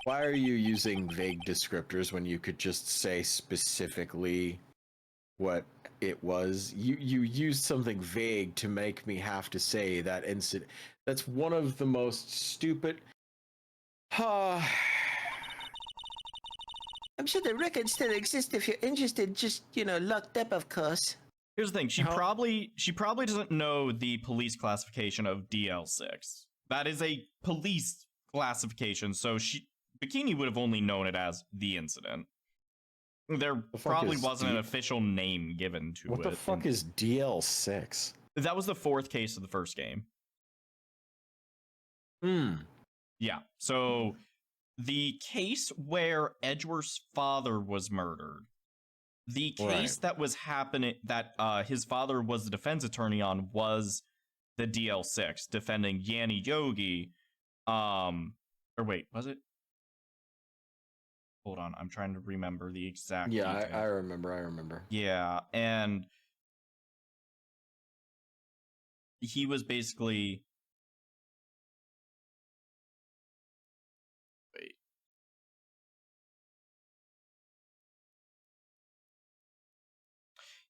Speaker 1: Why are you using vague descriptors when you could just say specifically what it was? You used something vague to make me have to say that incident. That's one of the most stupid.
Speaker 3: I'm sure the record still exists if you're interested. Just, locked up, of course.
Speaker 2: Here's the thing, she probably doesn't know the police classification of DL6. That is a police classification, so Bikini would have only known it as the incident. There probably wasn't an official name given to it.
Speaker 1: What the fuck is DL6?
Speaker 2: That was the fourth case of the first game. Yeah, so the case where Edgeworth's father was murdered, the case that was happening, that his father was the defense attorney on, was the DL6, defending Yanni Yogi. Or wait, was it? Hold on, I'm trying to remember the exact details.
Speaker 1: I remember.
Speaker 2: Yeah, and he was basically... Wait.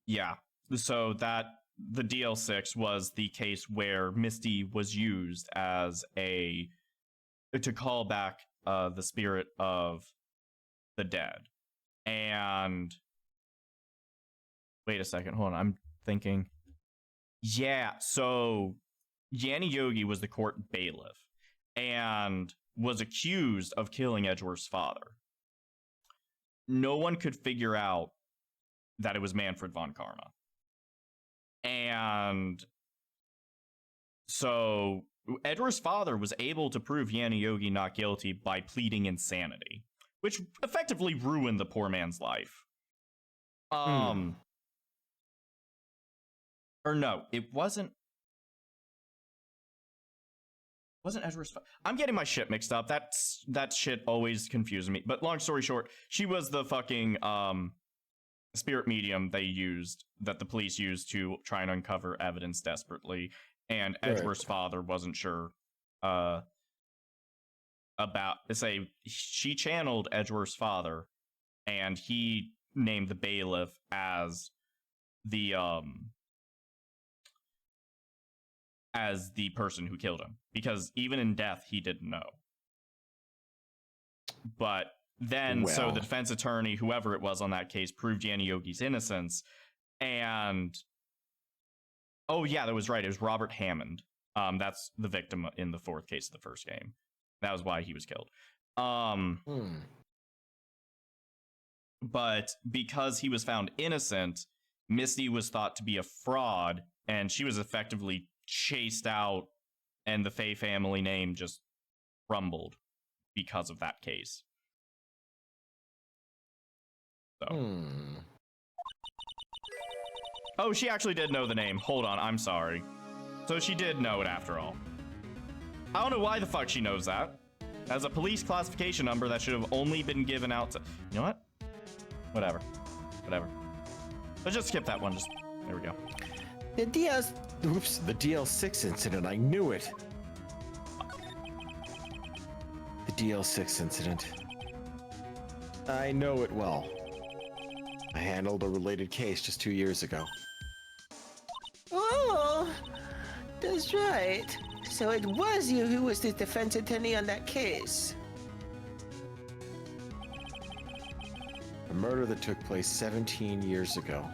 Speaker 2: Yeah, so that the DL6 was the case where Misty was used as to call back the spirit of the dead. And wait a second, hold on, I'm thinking. Yeah, so Yanni Yogi was the court bailiff and was accused of killing Edgeworth's father. No one could figure out that it was Manfred von Karma. And so Edgeworth's father was able to prove Yanni Yogi not guilty by pleading insanity, which effectively ruined the poor man's life. Or no, it wasn't Edgeworth's I'm getting my shit mixed up. That shit always confuses me. But long story short, she was the fucking spirit medium that the police used to try and uncover evidence desperately, and Edgeworth's father wasn't sure she channeled Edgeworth's father, and he named the bailiff as the person who killed him, because even in death he didn't know. But then, so the defense attorney, whoever it was on that case, proved Yanni Yogi's innocence, and oh yeah, that was right, it was Robert Hammond. That's the victim in the fourth case of the first game. That was why he was killed. But because he was found innocent, Misty was thought to be a fraud, and she was effectively chased out, and the Faye family name just crumbled because of that case. So. Oh, she actually did know the name. Hold on, I'm sorry. So she did know it after all. I don't know why the fuck she knows that. As a police classification number that should have only been given out to... You know what? Whatever. Let's just skip that one. There we go.
Speaker 1: The DL6 incident. I knew it. The DL6 incident. I know it well. I handled a related case just 2 years ago.
Speaker 3: Oh, that's right. So it was you who was the defense attorney on that case.
Speaker 1: A murder that took place 17 years ago.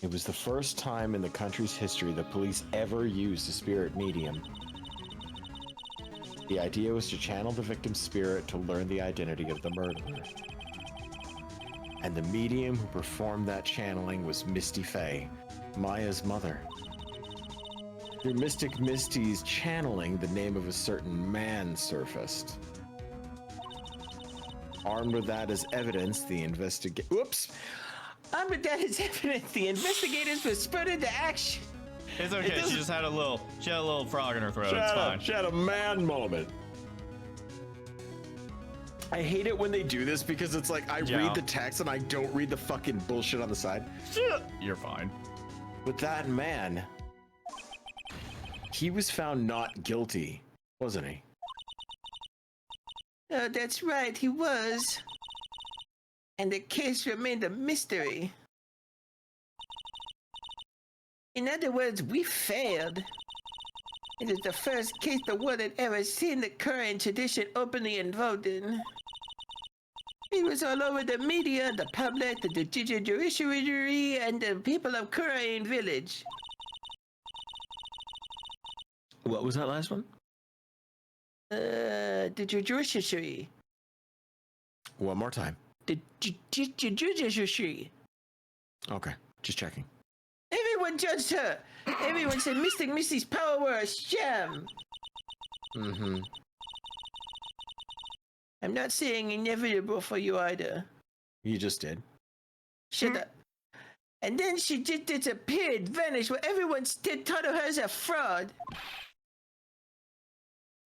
Speaker 1: It was the first time in the country's history the police ever used a spirit medium. The idea was to channel the victim's spirit to learn the identity of the murderer. And the medium who performed that channeling was Misty Faye, Maya's mother. Through Mystic Misty's channeling, the name of a certain man surfaced. Armed with that as evidence, the
Speaker 3: Armed with that as evidence, the investigators were spurred into action.
Speaker 2: It's okay. She had a little frog in her throat. It's fine.
Speaker 1: She had a man moment. I hate it when they do this because it's like I read the text and I don't read the fucking bullshit on the side.
Speaker 2: You're fine.
Speaker 1: But that man, he was found not guilty, wasn't he?
Speaker 3: Oh, that's right, he was. And the case remained a mystery. In other words, we failed. It is the first case the world had ever seen the Korean tradition openly involved in. It was all over the media, the public, the judiciary, and the people of Korean village.
Speaker 1: What was that last one?
Speaker 3: The judiciary.
Speaker 1: One more time.
Speaker 3: The judiciary.
Speaker 1: Okay, just checking.
Speaker 3: Everyone judged her. Everyone said Mystic Misty's power were a sham.
Speaker 1: Mm-hmm.
Speaker 3: I'm not saying inevitable for you either.
Speaker 1: You just did.
Speaker 3: Shut up. And then she just disappeared, vanished, where everyone still thought of her as a fraud.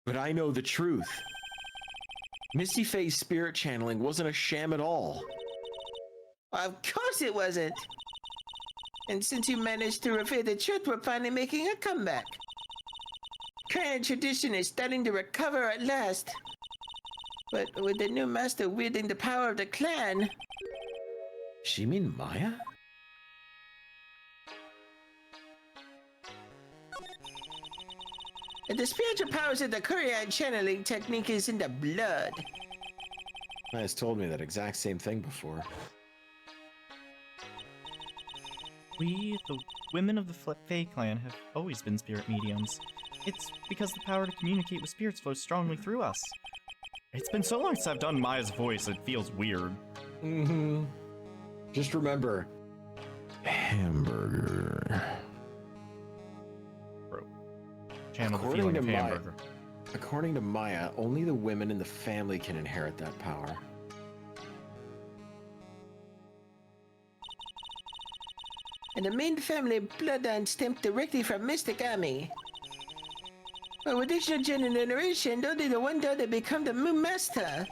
Speaker 1: But I know the truth. Misty Faye's spirit channeling wasn't a sham at all.
Speaker 3: Of course it wasn't. And since you managed to reveal the truth, we're finally making a comeback. Korean tradition is starting to recover at last. But with the new master wielding the power of the clan...
Speaker 1: She mean Maya?
Speaker 3: The spiritual powers of the Korean channeling technique is in the blood.
Speaker 1: Maya's told me that exact same thing before.
Speaker 2: We, the women of the Fae clan, have always been spirit mediums. It's because the power to communicate with spirits flows strongly through us. It's been so long since I've done Maya's voice, it feels weird.
Speaker 1: Mm-hmm. Just remember, hamburger.
Speaker 2: Bro. Channel the feeling of hamburger.
Speaker 1: According to Maya, only the women in the family can inherit that power.
Speaker 3: And the main family bloodline stemmed directly from Mystic Army. But with each generation, only the one daughter become the moon master.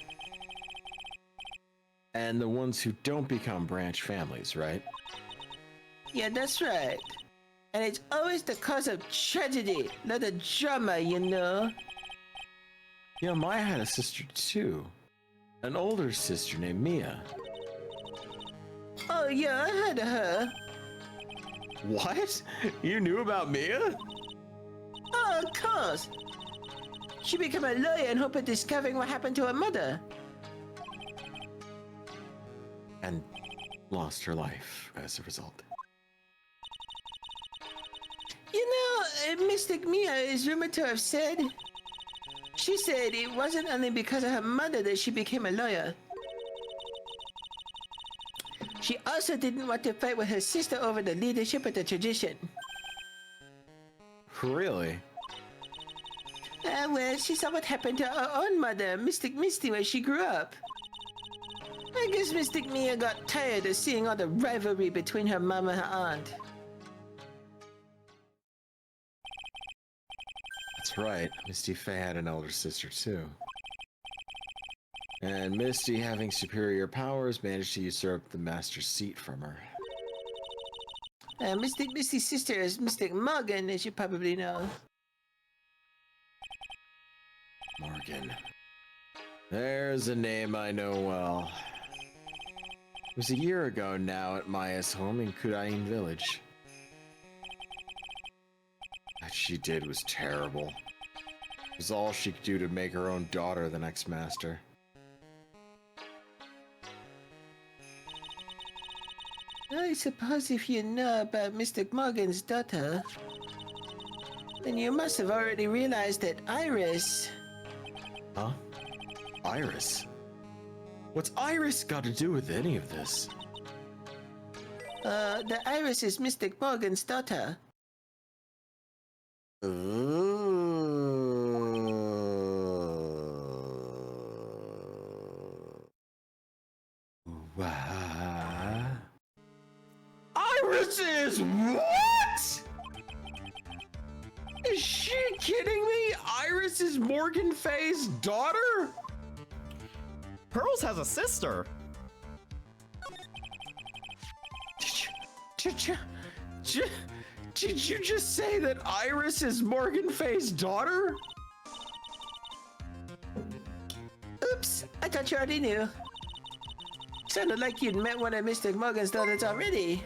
Speaker 1: And the ones who don't become branch families, right?
Speaker 3: Yeah, that's right. And it's always the cause of tragedy, not a drama, you know.
Speaker 1: You know, Maya had a sister too. An older sister named Mia.
Speaker 3: Oh yeah, I heard of her.
Speaker 1: What? You knew about Mia?
Speaker 3: Oh, of course. She became a lawyer in hope of discovering what happened to her mother.
Speaker 1: And lost her life as a result.
Speaker 3: You know, Mystic Mia is rumored to have said... She said it wasn't only because of her mother that she became a lawyer. She also didn't want to fight with her sister over the leadership of the tradition.
Speaker 1: Really?
Speaker 3: Well, she saw what happened to her own mother, Mystic Misty, when she grew up. I guess Mystic Mia got tired of seeing all the rivalry between her mom and her aunt.
Speaker 1: That's right. Misty Faye had an elder sister too. And Misty, having superior powers, managed to usurp the master's seat from her.
Speaker 3: Mystic Misty's sister is Mystic Morgan, as you probably know.
Speaker 1: Morgan. There's a name I know well. It was a year ago now at Maya's home in Kudain village. What she did was terrible. It was all she could do to make her own daughter the next master.
Speaker 3: I suppose if you know about Mystic Morgan's daughter, then you must have already realized that Iris
Speaker 1: Huh? Iris? What's Iris got to do with any of this?
Speaker 3: The Iris is Mystic Morgan's daughter.
Speaker 1: Iris is what? Is she kidding me? Iris is Morgan Fay's daughter?
Speaker 2: Pearls has a sister.
Speaker 1: Did you just say that Iris is Morgan Fay's daughter?
Speaker 3: Oops, I thought you already knew. Sounded like you'd met one of Mystic Morgan's daughters already.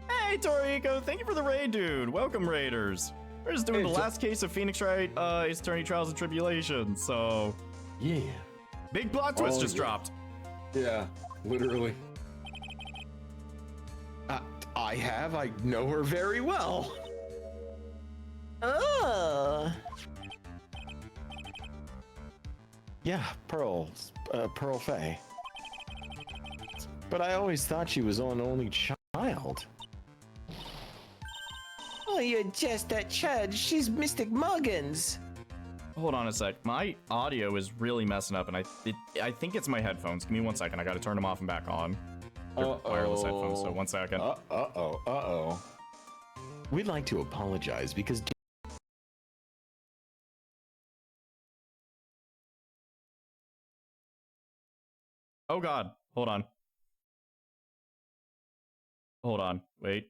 Speaker 2: Hey, Toriko, thank you for the raid, dude. Welcome, raiders. We're just doing
Speaker 1: Hey,
Speaker 2: the last case of Phoenix Wright, Ace Attorney Trials and Tribulations, so...
Speaker 1: Yeah.
Speaker 2: Big plot twist
Speaker 1: Oh,
Speaker 2: just
Speaker 1: yeah.
Speaker 2: dropped.
Speaker 1: Yeah, literally. I know her very well.
Speaker 3: Oh.
Speaker 1: Yeah, Pearl Fay. But I always thought she was an only child.
Speaker 3: Oh, you're just that child. She's Mystic Morgan's.
Speaker 2: Hold on a sec. My audio is really messing up, and I think it's my headphones. Give me 1 second. I gotta turn them off and back on. They're wireless headphones, so 1 second.
Speaker 1: Uh-oh. We'd like to apologize because...
Speaker 2: Oh god. Hold on. Hold on. Wait.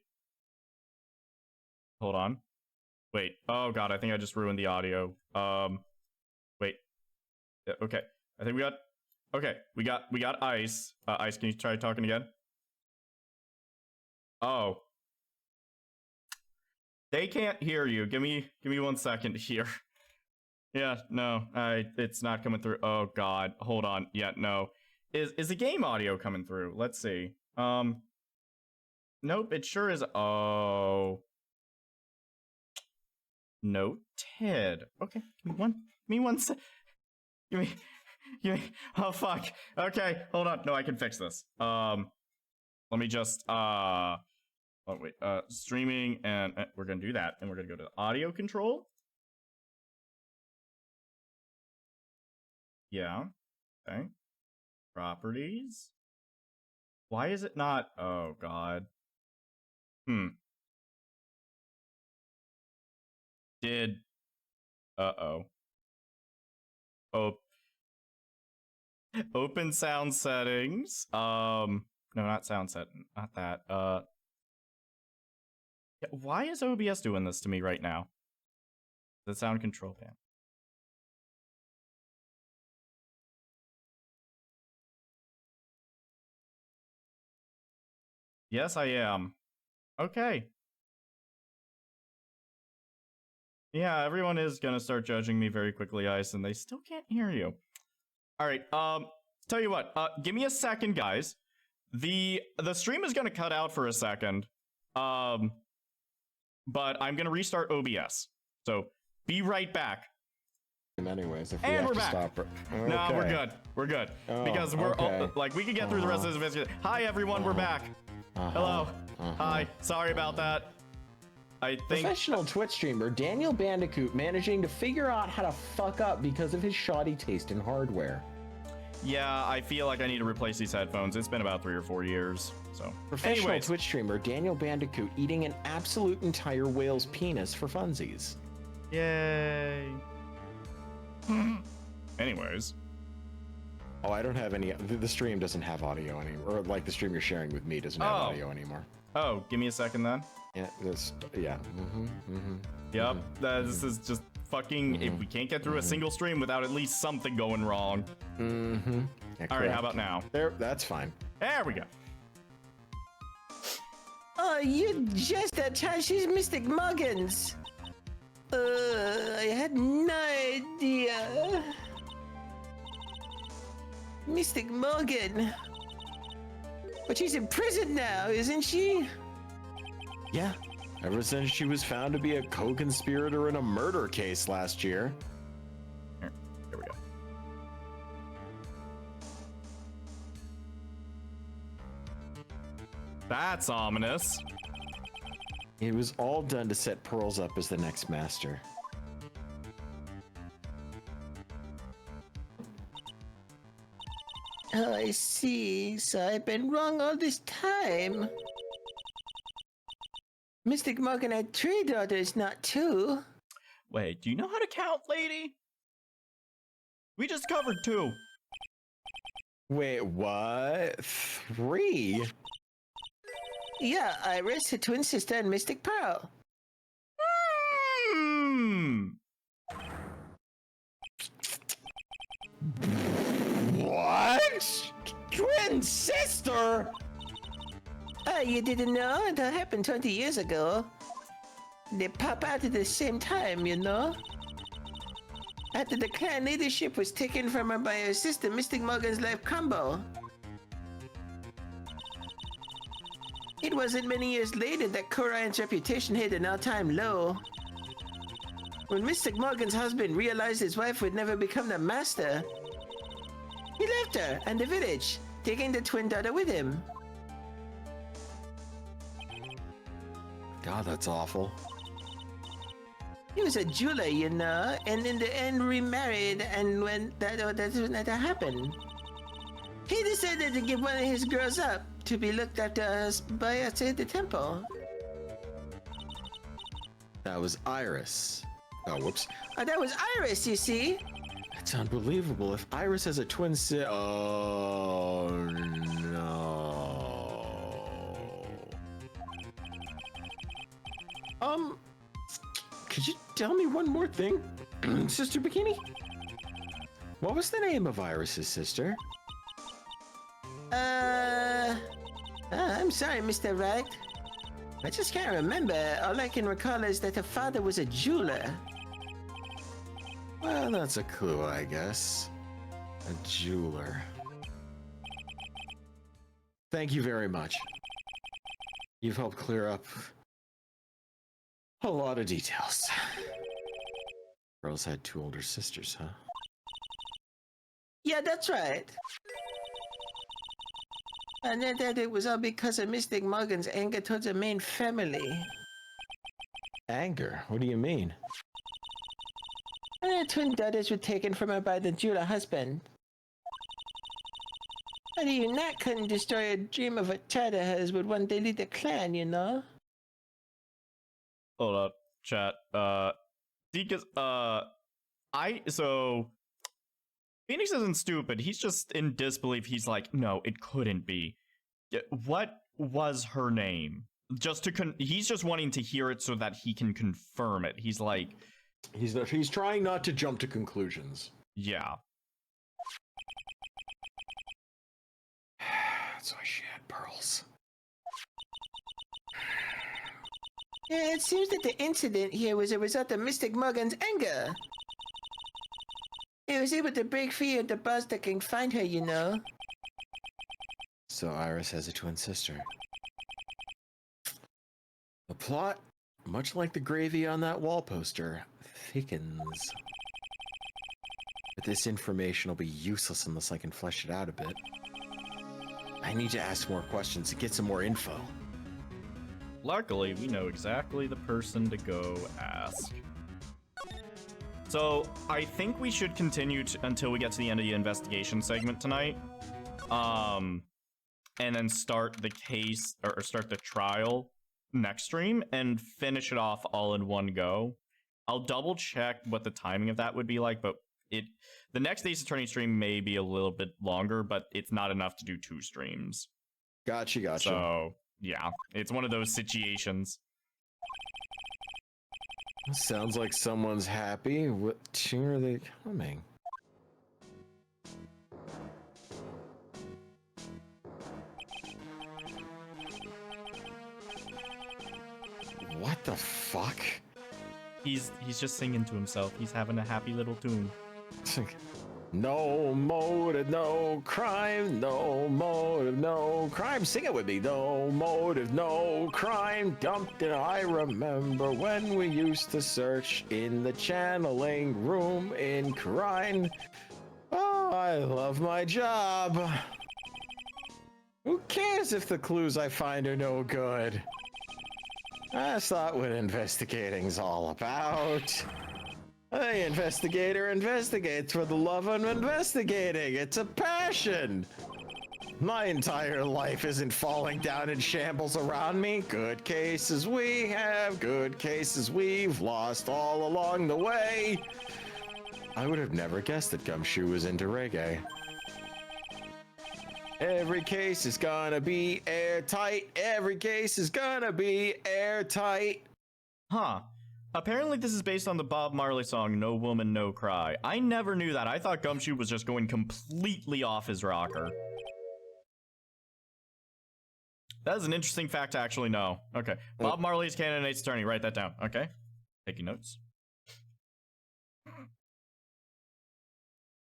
Speaker 2: Hold on. Wait. Oh god, I think I just ruined the audio. Wait. Yeah, okay. I think we got... Okay, we got Ice. Ice, can you try talking again? Oh. They can't hear you. Give me 1 second here. Yeah, no, it's not coming through. Oh god, hold on. Yeah, no. Is the game audio coming through? Let's see. Nope, it sure is. Oh. Noted. Okay, give me one sec. Give me, oh fuck. Okay, hold on. No, I can fix this. Let me just, oh wait, streaming, and we're gonna do that, and we're gonna go to audio control. Yeah, okay. Properties. Why is it not, oh god. Did, uh-oh. Oh. Open sound settings. No, not sound setting. Not that. Yeah, why is OBS doing this to me right now? The sound control panel. Yes, I am. Okay. Yeah, everyone is gonna start judging me very quickly, Ice, and they still can't hear you. All right, tell you what, give me a second, guys. The stream is gonna cut out for a second, but I'm gonna restart OBS. So be right back.
Speaker 1: Anyways, if we
Speaker 2: And
Speaker 1: have
Speaker 2: we're
Speaker 1: to
Speaker 2: back.
Speaker 1: stop it.
Speaker 2: No, we're
Speaker 1: Okay.
Speaker 2: good. We're good
Speaker 1: Oh,
Speaker 2: because we're
Speaker 1: okay.
Speaker 2: like we can get through the rest of this investigation. Hi everyone, we're back. Hello. Hi. Sorry about that. I think
Speaker 1: Professional Twitch streamer Daniel Bandicoot managing to figure out how to fuck up because of his shoddy taste in hardware.
Speaker 2: yeah, I feel like I need to replace these headphones. It's been about 3 or 4 years. So,
Speaker 1: Professional
Speaker 2: anyways,
Speaker 1: Twitch streamer Daniel Bandicoot eating an absolute entire whale's penis for funsies.
Speaker 2: yay. Anyways,
Speaker 1: Oh, I don't have any. The stream doesn't have audio anymore. Or like the stream you're sharing with me doesn't have
Speaker 2: Oh.
Speaker 1: audio anymore.
Speaker 2: oh, give me a second then.
Speaker 1: Yeah, yeah.
Speaker 2: Yep, this is just fucking. If we can't get through a single stream without at least something going wrong.
Speaker 1: Yeah,
Speaker 2: All right, how about now?
Speaker 1: There, that's fine.
Speaker 2: There we go.
Speaker 3: Oh, you're just that child. She's Mystic Morgan's. I had no idea. Mystic Morgan. But she's in prison now, isn't she?
Speaker 1: Yeah, ever since she was found to be a co-conspirator in a murder case last year.
Speaker 2: Here we go. That's ominous.
Speaker 1: It was all done to set Pearls up as the next master.
Speaker 3: Oh, I see. So I've been wrong all this time. Mystic Morgan had 3 daughters, not 2.
Speaker 2: Wait, do you know how to count, lady? We just covered 2.
Speaker 1: Wait, what? 3?
Speaker 3: Yeah, Iris, her twin sister, and Mystic Pearl.
Speaker 2: Hmm.
Speaker 1: What? Twin sister?
Speaker 3: Oh, you didn't know? That happened 20 years ago. They pop out at the same time, you know? After the clan leadership was taken from her by her sister, Mystic Morgan's life crumbled. It wasn't many years later that Korion's reputation hit an all-time low. When Mystic Morgan's husband realized his wife would never become the master, he left her and the village, taking the twin daughter with him.
Speaker 1: God, that's awful.
Speaker 3: He was a jeweler, you know, and in the end remarried, and when that happened, he decided to give one of his girls up to be looked after by us at the temple.
Speaker 1: That was Iris. Oh, whoops.
Speaker 3: That was Iris, you see.
Speaker 1: That's unbelievable. If Iris has a twin oh, no. Could you tell me one more thing, Sister Bikini? What was the name of Iris's sister?
Speaker 3: I'm sorry, Mr. Wright. I just can't remember. All I can recall is that her father was a jeweler.
Speaker 1: Well, that's a clue, I guess. A jeweler. Thank you very much. You've helped clear up a lot of details. Girls had 2 older sisters, huh?
Speaker 3: Yeah, that's right. And then that it was all because of Mystic Morgan's anger towards the main family.
Speaker 1: Anger? What do you mean?
Speaker 3: And her twin daughters were taken from her by the jeweler husband. But you not couldn't destroy a dream of a child of hers would one day lead the clan, you know?
Speaker 2: Hold up, chat. So Phoenix isn't stupid. He's just in disbelief. He's like, no, it couldn't be. What was her name? Just to he's just wanting to hear it so that he can confirm it. He's like,
Speaker 1: he's trying not to jump to conclusions.
Speaker 2: yeah.
Speaker 1: That's why she had pearls.
Speaker 3: Yeah, it seems that the incident here was a result of Mystic Morgan's anger. He was able to break free of the bars that can find her, you know.
Speaker 1: So Iris has a twin sister. The plot, much like the gravy on that wall poster, thickens. But this information will be useless unless I can flesh it out a bit. I need to ask more questions to get some more info.
Speaker 2: Luckily, we know exactly the person to go ask. So, I think we should continue until we get to the end of the investigation segment tonight. And then start the case, or start the trial next stream, and finish it off all in one go. I'll double check what the timing of that would be like, but the next Ace Attorney stream may be a little bit longer, but it's not enough to do 2 streams.
Speaker 1: Gotcha.
Speaker 2: So, yeah, it's one of those situations.
Speaker 1: Sounds like someone's happy. What tune are they humming? What the fuck?
Speaker 2: He's just singing to himself. He's having a happy little tune.
Speaker 1: It's like, no motive, no crime, no motive, no crime. Sing it with me. No motive, no crime. Dumped in. I remember when we used to search in the channeling room in Crime. Oh, I love my job. Who cares if the clues I find are no good? That's not what investigating's all about. Hey, investigator investigates for the love of investigating. It's a passion. My entire life isn't falling down in shambles around me. Good cases we have, good cases we've lost all along the way. I would have never guessed that Gumshoe was into reggae. Every case is gonna be airtight. Every case is gonna be airtight.
Speaker 2: Huh. Apparently this is based on the Bob Marley song No Woman, No Cry. I never knew that. I thought Gumshoe was just going completely off his rocker. That is an interesting fact to actually know. Okay. Bob Marley's candidate's attorney. Write that down. Okay. Taking notes.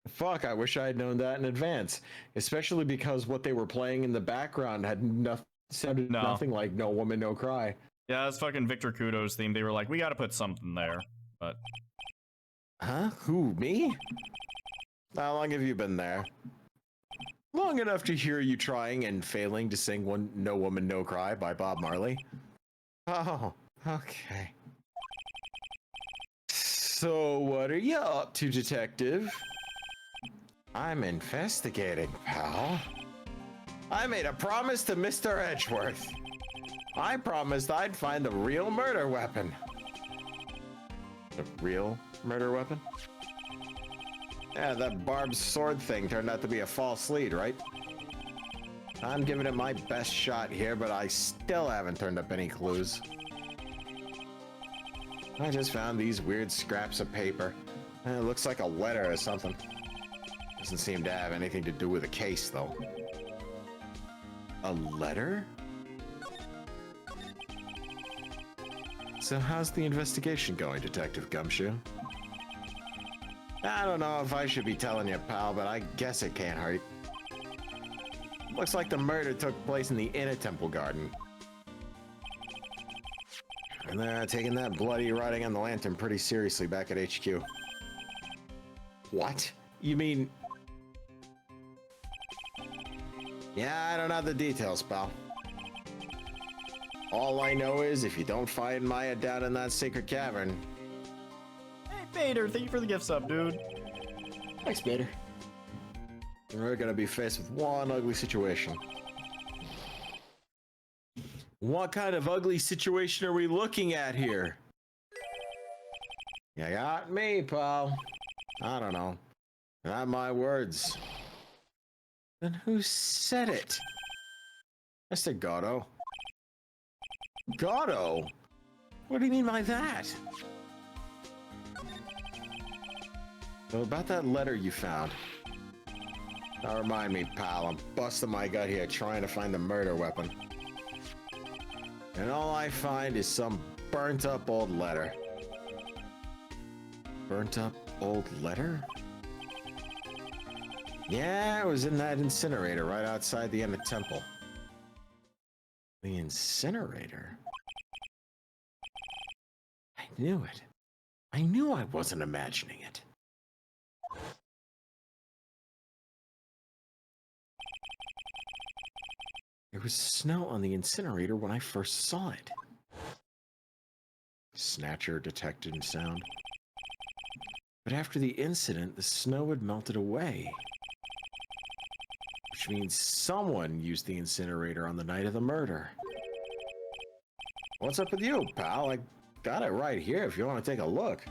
Speaker 1: Fuck, I wish I had known that in advance. Especially because what they were playing in the background had sounded nothing like No Woman, No Cry.
Speaker 2: Yeah, that's fucking Victor Kudo's theme. They were like, we gotta put something there. But.
Speaker 1: Huh? Who, me? How long have you been there? Long enough to hear you trying and failing to sing No Woman, No Cry by Bob Marley. Oh, okay. So what are you up to, detective? I'm investigating, pal. I made a promise to Mr. Edgeworth. I promised I'd find the real murder weapon. The real murder weapon? Yeah, that barbed sword thing turned out to be a false lead, right? I'm giving it my best shot here, but I still haven't turned up any clues. I just found these weird scraps of paper. It looks like a letter or something. Doesn't seem to have anything to do with the case, though. A letter? So how's the investigation going, Detective Gumshoe? I don't know if I should be telling you, pal, but I guess it can't hurt. Looks like the murder took place in the Inner Temple Garden. And they're taking that bloody writing on the lantern pretty seriously back at HQ. What? You mean... Yeah, I don't have the details, pal. All I know is if you don't find Maya down in that sacred cavern...
Speaker 2: Hey, Vader, thank you for the gift sub, dude.
Speaker 1: Thanks, Vader. We're gonna be faced with one ugly situation. What kind of ugly situation are we looking at here? You got me, pal. I don't know. Not my words. Then who said it? Mr. Gatto. Gatto? What do you mean by that? So about that letter you found. Now remind me, pal, I'm busting my gut here trying to find the murder weapon. And all I find is some burnt up old letter. Burnt up old letter? Yeah, it was in that incinerator right outside the Inner Temple. The incinerator? I knew it. I knew I wasn't imagining it. There was snow on the incinerator when I first saw it. Snatcher detected sound. But after the incident, the snow had melted away. Which means someone used the incinerator on the night of the murder. What's up with you, pal? I got it right here if you want to take a look.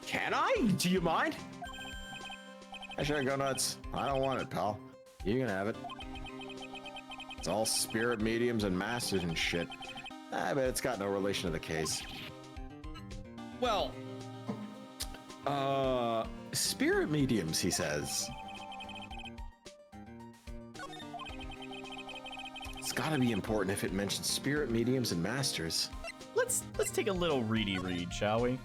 Speaker 1: Can I? Do you mind? I sure go nuts. I don't want it, pal. You can have it. It's all spirit mediums and masters and shit. I bet it's got no relation to the case. Well, spirit mediums, he says. It's gotta be important if it mentions spirit mediums and masters.
Speaker 2: Let's take a little reedy read, shall we?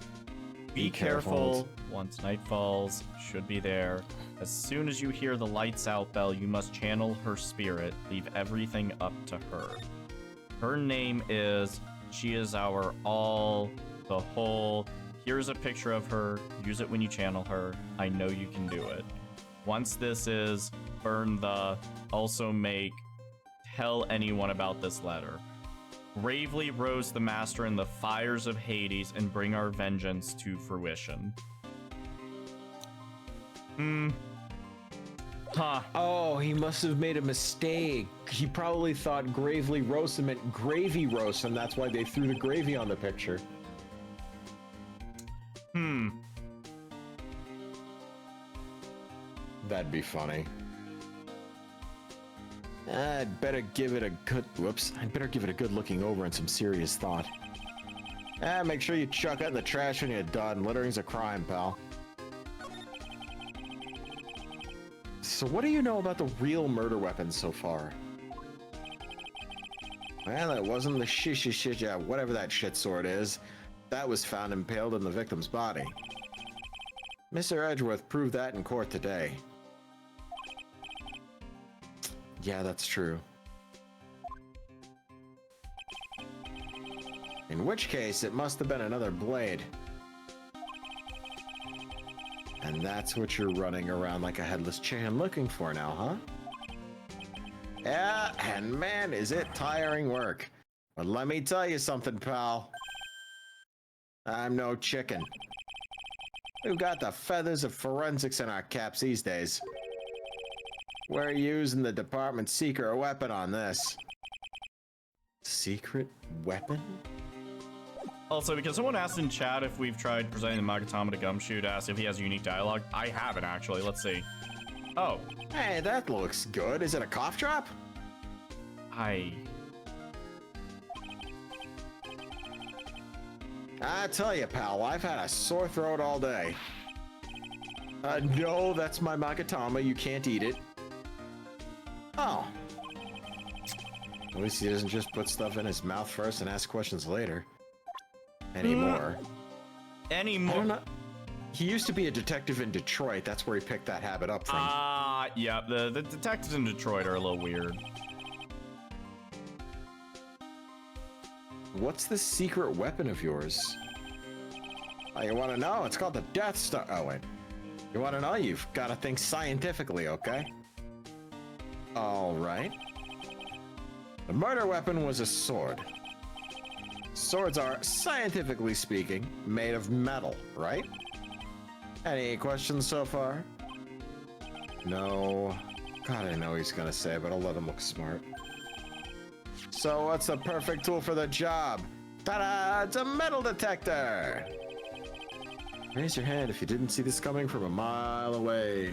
Speaker 2: Be careful. Once night falls, should be there. As soon as you hear the lights out bell, you must channel her spirit. Leave everything up to her. Her name is, she is our all, the whole. Here's a picture of her. Use it when you channel her. I know you can do it. Once this is, burn the, also make, tell anyone about this letter. Bravely roast the master in the fires of Hades and bring our vengeance to fruition. Huh.
Speaker 1: Oh, he must have made a mistake. He probably thought gravely roast meant gravy roast, and that's why they threw the gravy on the picture. That'd be funny. I'd better give it a good... Whoops. I'd better give it a good looking over and some serious thought. Make sure you chuck it in the trash when you're done. Littering's a crime, pal. So what do you know about the real murder weapons so far? Well, it wasn't the shit, whatever that shit sword is. That was found impaled in the victim's body. Mr. Edgeworth proved that in court today. Yeah, that's true. In which case, it must have been another blade. And that's what you're running around like a headless chicken looking for now, huh? Yeah, and man, is it tiring work. But let me tell you something, pal. I'm no chicken. We've got the feathers of forensics in our caps these days. We're using the department's secret weapon on this. Secret weapon?
Speaker 2: Also, because someone asked in chat if we've tried presenting the Magatama to Gumshoe, asked if he has unique dialogue. I haven't, actually. Let's see. Oh.
Speaker 1: Hey, that looks good. Is it a cough drop?
Speaker 2: I
Speaker 1: tell you, pal, I've had a sore throat all day. No, that's my Magatama. You can't eat it. Oh. At least he doesn't just put stuff in his mouth first and ask questions later. Anymore. I don't know. He used to be a detective in Detroit. That's where he picked that habit up from.
Speaker 2: Yeah, the detectives in Detroit are a little weird.
Speaker 1: What's the secret weapon of yours? Oh, you want to know? It's called the Death Star. Oh, wait. You want to know? You've got to think scientifically, okay? All right. The murder weapon was a sword. Swords are, scientifically speaking, made of metal, right? Any questions so far? No. God, I know what he's gonna say, but I'll let him look smart. So what's the perfect tool for the job? Ta-da! It's a metal detector! Raise your hand if you didn't see this coming from a mile away.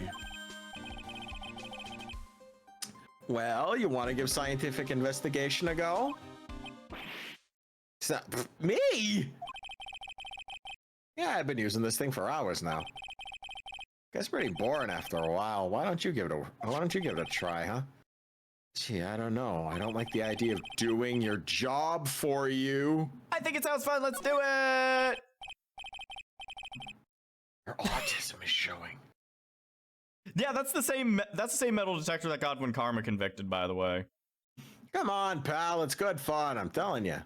Speaker 1: Well, you want to give scientific investigation a go? It's not me! Yeah, I've been using this thing for hours now. Gets pretty boring after a while. Why don't you give it a try, huh? Gee, I don't know. I don't like the idea of doing your job for you.
Speaker 2: I think it sounds fun. Let's do it.
Speaker 1: Your autism is showing.
Speaker 2: Yeah, that's the same metal detector that Godwin Karma convicted, by the way.
Speaker 1: Come on, pal. It's good fun. I'm telling you.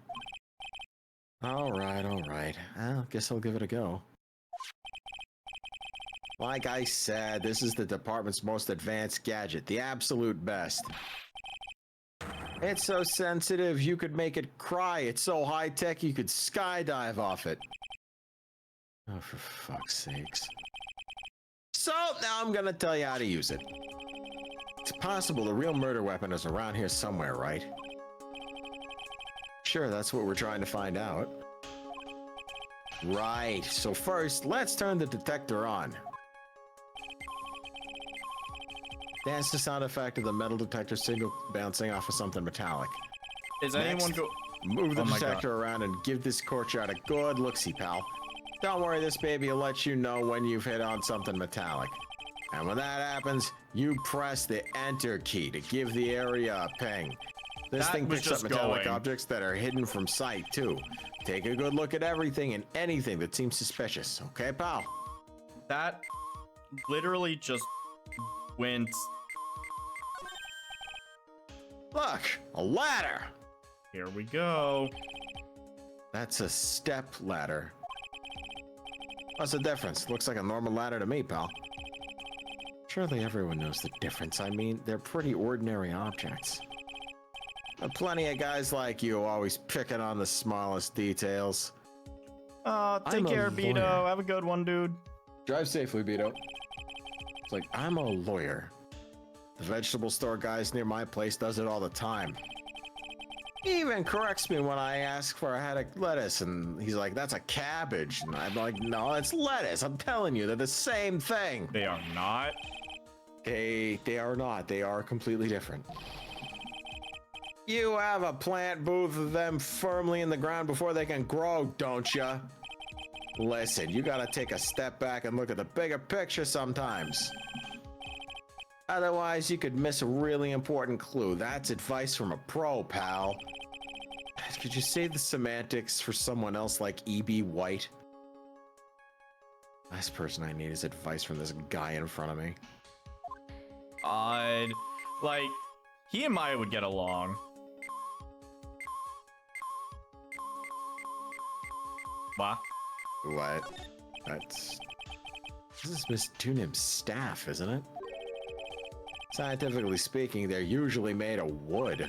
Speaker 1: All right. I guess I'll give it a go. Like I said, this is the department's most advanced gadget, the absolute best. It's so sensitive, you could make it cry. It's so high-tech, you could skydive off it. Oh, for fuck's sakes. So, now I'm gonna tell you how to use it. It's possible the real murder weapon is around here somewhere, right? Sure, that's what we're trying to find out. Right, so first, let's turn the detector on. That's the sound effect of the metal detector signal bouncing off of something metallic.
Speaker 2: Is
Speaker 1: Next,
Speaker 2: anyone go?
Speaker 1: Move the
Speaker 2: Oh my
Speaker 1: detector around and give this courtyard a good look-see, pal. Don't worry, this baby will let you know when you've hit on something metallic. And when that happens, you press the enter key to give the area a ping. This
Speaker 2: That
Speaker 1: thing
Speaker 2: was
Speaker 1: picks up
Speaker 2: just
Speaker 1: metallic
Speaker 2: going.
Speaker 1: objects that are hidden from sight, too. Take a good look at everything and anything that seems suspicious, okay, pal?
Speaker 2: That literally just went.
Speaker 1: Look, a ladder!
Speaker 2: Here we go.
Speaker 1: That's a step ladder. What's the difference? Looks like a normal ladder to me, pal. Surely everyone knows the difference. I mean, they're pretty ordinary objects. Plenty of guys like you always picking on the smallest details.
Speaker 2: Take
Speaker 1: I'm a
Speaker 2: care, Beto.
Speaker 1: lawyer.
Speaker 2: Have a good one, dude.
Speaker 1: Drive safely, Beto. It's like, I'm a lawyer. The vegetable store guys near my place does it all the time. He even corrects me when I ask for a head of lettuce, and he's like, that's a cabbage. And I'm like, no, it's lettuce. I'm telling you, they're the same thing.
Speaker 2: They are not.
Speaker 1: They are not. They are completely different. You have a plant both of them firmly in the ground before they can grow, don't ya? Listen, you gotta take a step back and look at the bigger picture sometimes. Otherwise, you could miss a really important clue. That's advice from a pro, pal. Could you save the semantics for someone else like E.B. White? Last person I need is advice from this guy in front of me.
Speaker 2: Like, he and Maya would get along. What?
Speaker 1: What? This is Miss Tunim's staff, isn't it? Scientifically speaking, they're usually made of wood.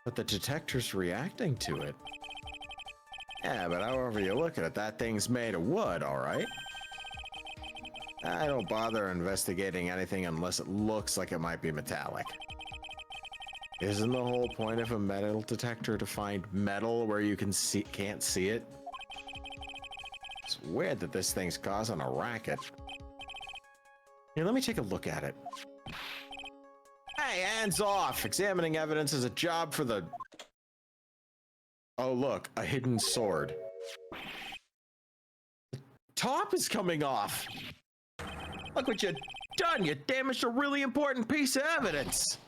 Speaker 1: But the detector's reacting to it. Yeah, but however you look at it, that thing's made of wood, alright? I don't bother investigating anything unless it looks like it might be metallic. Isn't the whole point of a metal detector to find metal where you can't see it? It's weird that this thing's causing a racket. Here, let me take a look at it. Hey, hands off! Examining evidence is a job for the... Oh, look, a hidden sword. The top is coming off! Look what you done! You damaged a really important piece of evidence!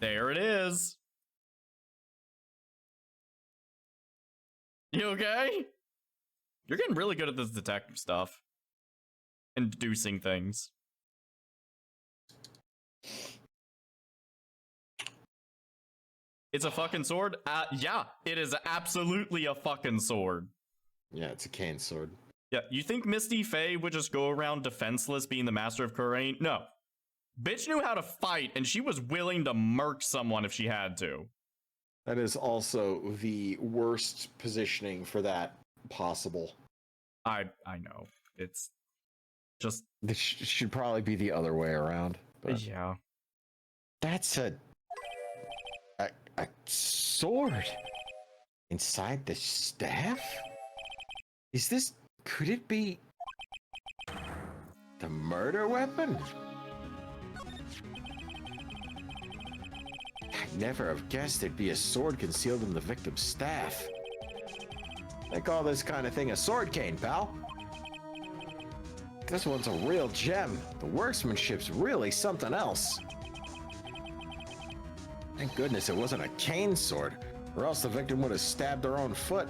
Speaker 2: There it is. You okay? You're getting really good at this detective stuff. And deducing things. It's a fucking sword? Yeah, it is absolutely a fucking sword.
Speaker 1: Yeah, it's a cane sword.
Speaker 2: Yeah, you think Misty Faye would just go around defenseless being the master of Kurain? No. Bitch knew how to fight, and she was willing to murk someone if she had to.
Speaker 1: That is also the worst positioning for that possible.
Speaker 2: I know. It's just...
Speaker 1: This should probably be the other way around. But
Speaker 2: yeah.
Speaker 1: That's a sword inside the staff? Is this... Could it be the murder weapon? I'd never have guessed there'd be a sword concealed in the victim's staff. They call this kind of thing a sword cane, pal. This one's a real gem. The workmanship's really something else. Thank goodness it wasn't a cane sword, or else the victim would have stabbed their own foot.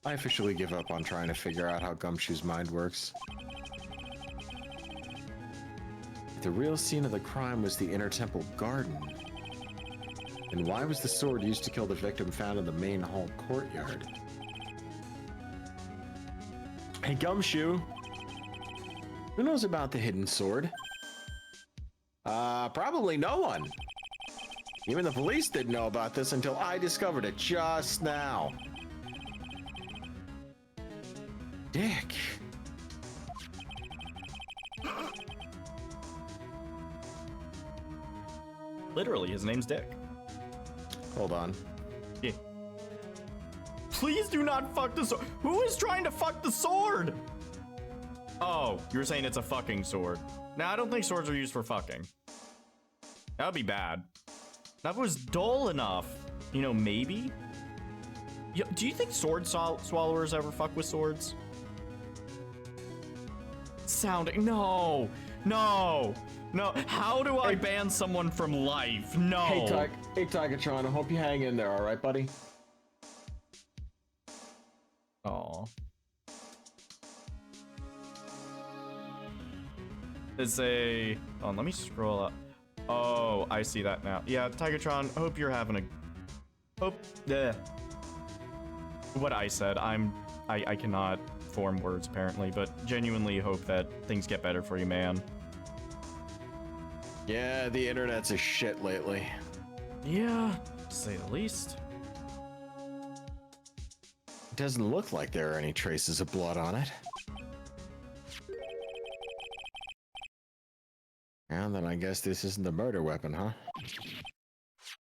Speaker 1: I officially give up on trying to figure out how Gumshoe's mind works. The real scene of the crime was the inner temple garden. And why was the sword used to kill the victim found in the main hall courtyard? Hey, Gumshoe. Who knows about the hidden sword? Probably no one. Even the police didn't know about this until I discovered it just now. Dick.
Speaker 2: Literally, his name's Dick.
Speaker 1: Hold on.
Speaker 2: Yeah. Please do not fuck the sword. Who is trying to fuck the sword? Oh, you're saying it's a fucking sword. Now, I don't think swords are used for fucking. That would be bad. That was dull enough. You know, maybe? Do you think sword swallowers ever fuck with swords? Sounding... No. No. No. How do I ban someone from life? No.
Speaker 1: Hey, Tigatron, I hope you hang in there, alright, buddy?
Speaker 2: Aw. It's a... Oh, let me scroll up. Oh, I see that now. Yeah, Tigatron, hope you're having a... what I said. I cannot form words apparently, but genuinely hope that things get better for you, man.
Speaker 1: Yeah, the internet's a shit lately.
Speaker 2: Yeah, to say the least.
Speaker 1: It doesn't look like there are any traces of blood on it. And then I guess this isn't the murder weapon, huh?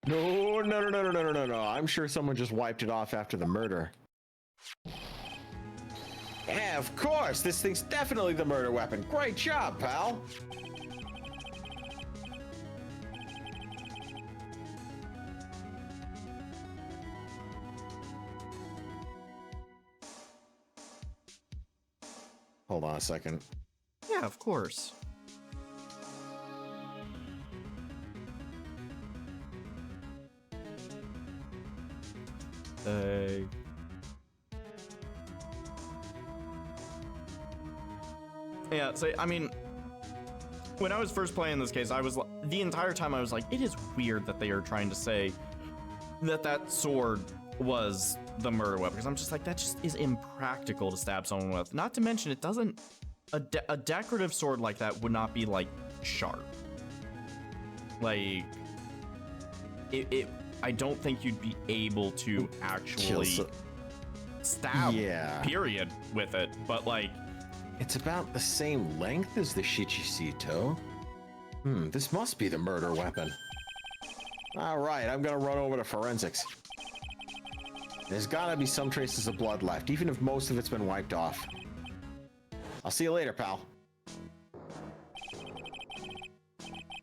Speaker 1: No. I'm sure someone just wiped it off after the murder. Yeah, of course. This thing's definitely the murder weapon. Great job, pal. Hold on a second.
Speaker 2: Yeah, of course. Yeah, so I mean, when I was first playing this case, I was the entire time I was like, it is weird that they are trying to say that sword was the murder weapon, because I'm just like, that just is impractical to stab someone with. Not to mention, it doesn't a decorative sword like that would not be like sharp. Like it I don't think you'd be able to actually stab period with it, but like
Speaker 1: it's about the same length as the Shichishito. This must be the murder weapon. All right, I'm gonna run over to forensics. There's gotta be some traces of blood left, even if most of it's been wiped off. I'll see you later, pal.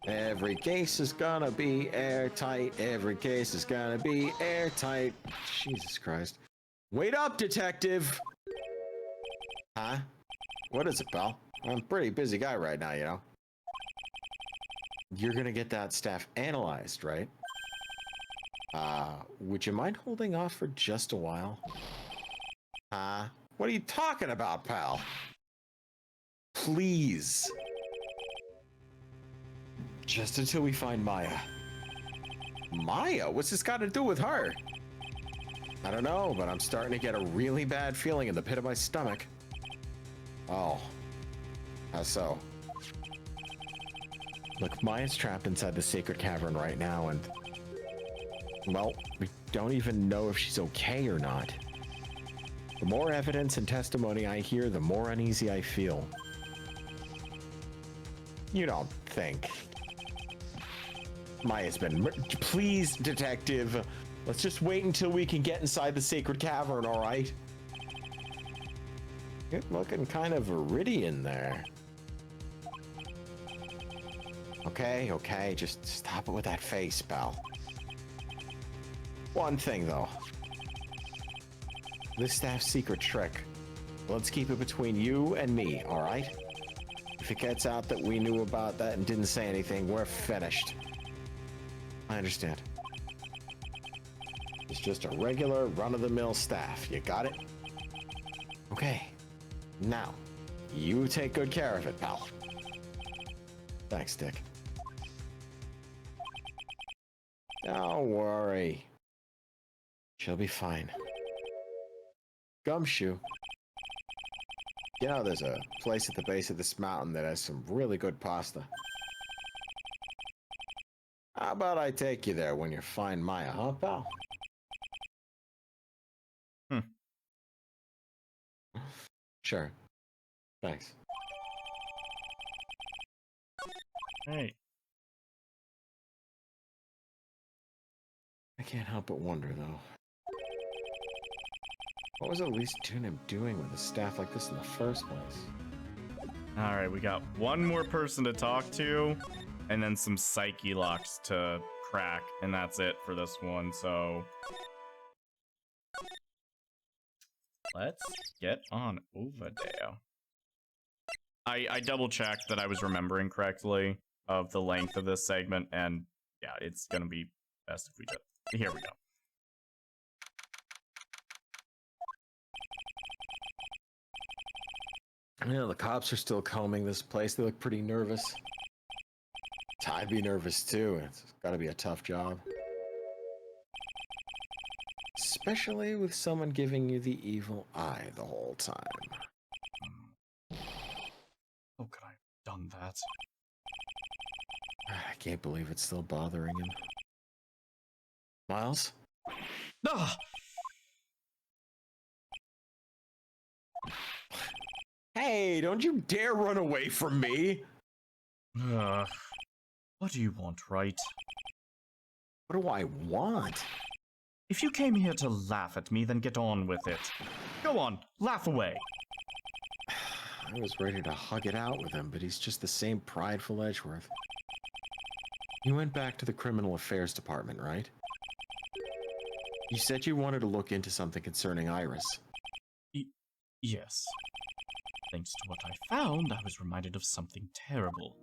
Speaker 1: Every case is gonna be airtight. Every case is gonna be airtight. Jesus Christ. Wait up, detective! Huh? What is it, pal? I'm a pretty busy guy right now, you know? You're gonna get that staff analyzed, right? Would you mind holding off for just a while? What are you talking about, pal? Please. Just until we find Maya. Maya? What's this got to do with her? I don't know, but I'm starting to get a really bad feeling in the pit of my stomach. Oh. How so? Look, Maya's trapped inside the sacred cavern right now, and well, we don't even know if she's okay or not. The more evidence and testimony I hear, the more uneasy I feel. You don't think Maya's been please, detective, let's just wait until we can get inside the sacred cavern, all right? You're looking kind of iridian there. Okay, just stop it with that face, pal. One thing, though. This staff's secret trick. Let's keep it between you and me, all right? If it gets out that we knew about that and didn't say anything, we're finished. I understand. It's just a regular run-of-the-mill staff. You got it? Okay. Now, you take good care of it, pal. Thanks, Dick. Don't worry. She'll be fine. Gumshoe. You know, there's a place at the base of this mountain that has some really good pasta. How about I take you there when you find Maya, huh, pal? Sure. Thanks.
Speaker 2: Hey.
Speaker 1: I can't help but wonder, though. What was at least Tunim doing with a staff like this in the first place?
Speaker 2: All right, we got one more person to talk to, and then some psyche locks to crack, and that's it for this one. So let's get on over there. I double checked that I was remembering correctly of the length of this segment, and yeah, it's gonna be best if we just here we go.
Speaker 1: Yeah, the cops are still combing this place. They look pretty nervous. I'd be nervous too. It's gotta be a tough job. Especially with someone giving you the evil eye the whole time.
Speaker 5: How could I have done that?
Speaker 1: I can't believe it's still bothering him. Miles?
Speaker 5: Ah!
Speaker 1: Hey, don't you dare run away from me!
Speaker 5: What do you want, right?
Speaker 1: What do I want?
Speaker 5: If you came here to laugh at me, then get on with it. Go on, laugh away.
Speaker 1: I was ready to hug it out with him, but he's just the same prideful Edgeworth. You went back to the Criminal Affairs Department, right? You said you wanted to look into something concerning Iris.
Speaker 5: Yes. Thanks to what I found, I was reminded of something terrible.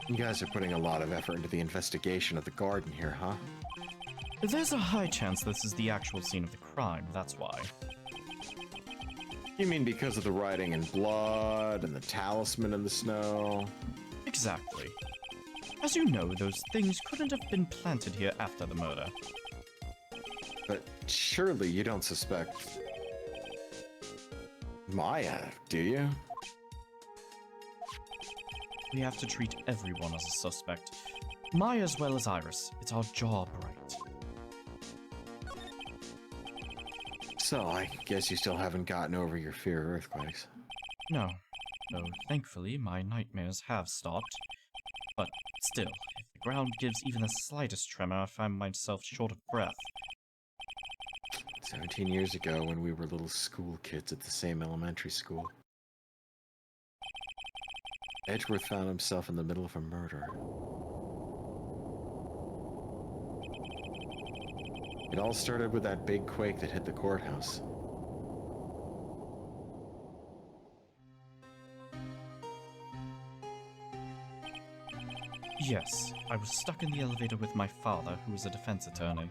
Speaker 1: You guys are putting a lot of effort into the investigation of the garden here, huh?
Speaker 5: There's a high chance this is the actual scene of the crime, that's why.
Speaker 1: You mean because of the writing in blood and the talisman in the snow?
Speaker 5: Exactly. As you know, those things couldn't have been planted here after the murder.
Speaker 1: But surely you don't suspect Maya, do you?
Speaker 5: We have to treat everyone as a suspect. Maya as well as Iris. It's our job, right?
Speaker 1: So, I guess you still haven't gotten over your fear of earthquakes.
Speaker 5: No. Though, thankfully, my nightmares have stopped. But still, if the ground gives even the slightest tremor, I find myself short of breath.
Speaker 1: 17 years ago, when we were little school kids at the same elementary school, Edgeworth found himself in the middle of a murder. It all started with that big quake that hit the courthouse.
Speaker 5: Yes, I was stuck in the elevator with my father, who was a defense attorney.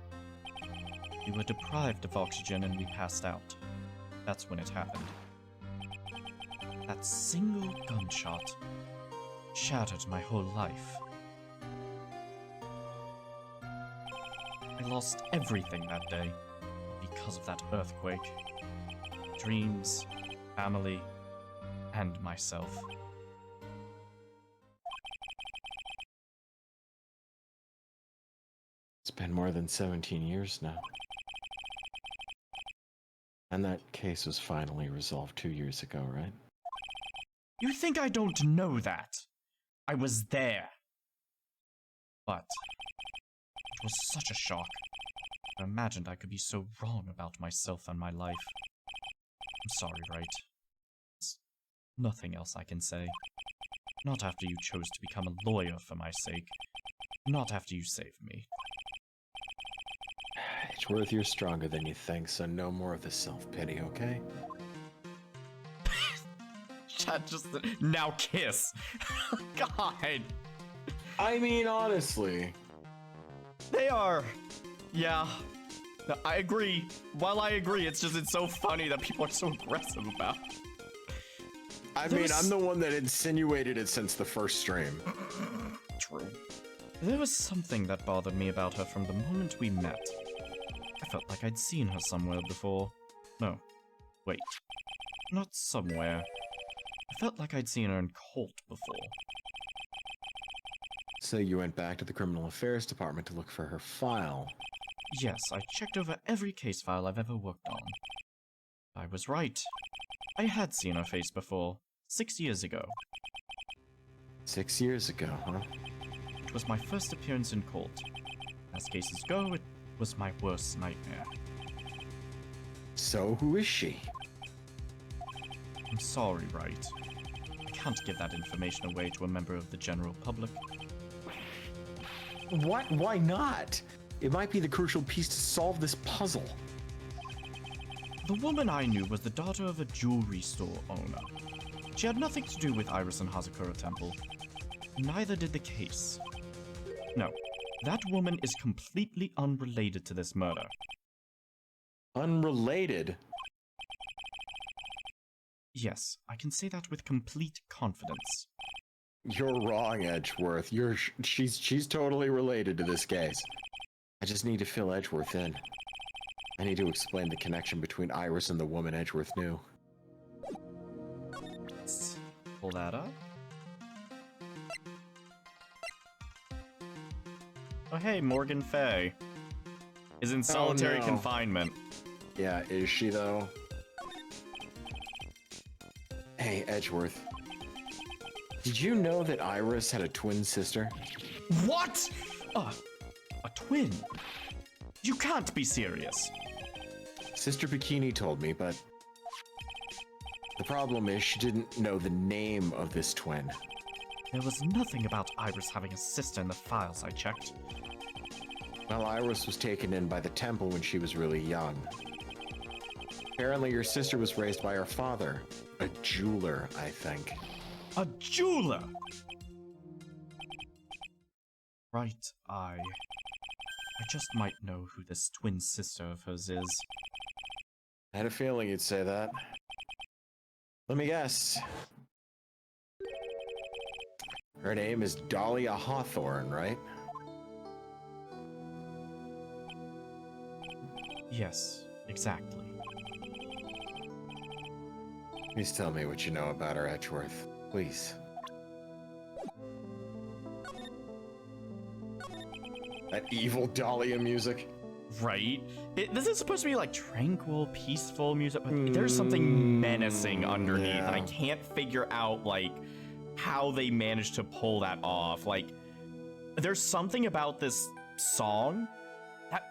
Speaker 5: We were deprived of oxygen and we passed out. That's when it happened. That single gunshot shattered my whole life. I lost everything that day because of that earthquake. Dreams, family, and myself.
Speaker 1: It's been more than 17 years now. And that case was finally resolved 2 years ago, right?
Speaker 5: You think I don't know that? I was there. But it was such a shock. I imagined I could be so wrong about myself and my life. I'm sorry, right? There's nothing else I can say. Not after you chose to become a lawyer for my sake. Not after you saved me.
Speaker 1: Edgeworth, you're stronger than you think, so no more of the self-pity, okay?
Speaker 5: Just now kiss. God.
Speaker 1: I mean, honestly.
Speaker 5: They are. Yeah. No, I agree. While I agree, it's so funny that people are so aggressive about it.
Speaker 1: I mean, I'm the one that insinuated it since the first stream.
Speaker 5: True. There was something that bothered me about her from the moment we met. I felt like I'd seen her somewhere before. No. Wait. Not somewhere. I felt like I'd seen her in Colt before.
Speaker 1: So you went back to the Criminal Affairs Department to look for her file.
Speaker 5: Yes, I checked over every case file I've ever worked on. I was right. I had seen her face before, 6 years ago.
Speaker 1: 6 years ago, huh?
Speaker 5: It was my first appearance in Colt. As cases go, it was my worst nightmare.
Speaker 1: So who is she?
Speaker 5: I'm sorry, right? I can't give that information away to a member of the general public.
Speaker 1: What? Why not? It might be the crucial piece to solve this puzzle.
Speaker 5: The woman I knew was the daughter of a jewelry store owner. She had nothing to do with Iris and Hazakura Temple. Neither did the case. No, that woman is completely unrelated to this murder.
Speaker 1: Unrelated?
Speaker 5: Yes, I can say that with complete confidence.
Speaker 1: You're wrong, Edgeworth. She's totally related to this case. I just need to fill Edgeworth in. I need to explain the connection between Iris and the woman Edgeworth knew.
Speaker 2: Let's pull that up. Oh, hey, Morgan Fay is in solitary
Speaker 1: no.
Speaker 2: confinement.
Speaker 1: Yeah, is she though? Hey, Edgeworth. Did you know that Iris had a twin sister?
Speaker 2: What? A twin? You can't be serious.
Speaker 1: Sister Bikini told me, but the problem is she didn't know the name of this twin.
Speaker 2: There was nothing about Iris having a sister in the files I checked.
Speaker 1: Well, Iris was taken in by the temple when she was really young. Apparently your sister was raised by her father, a jeweler, I think.
Speaker 2: A jeweler? Right, I just might know who this twin sister of hers is.
Speaker 1: I had a feeling you'd say that. Let me guess. Her name is Dahlia Hawthorne, right?
Speaker 2: Yes, exactly.
Speaker 1: Please tell me what you know about her, Edgeworth. Please. That evil Dahlia music.
Speaker 2: Right? This is supposed to be like tranquil, peaceful music, but there's something menacing underneath, and I can't figure out like how they managed to pull that off. Like, there's something about this song that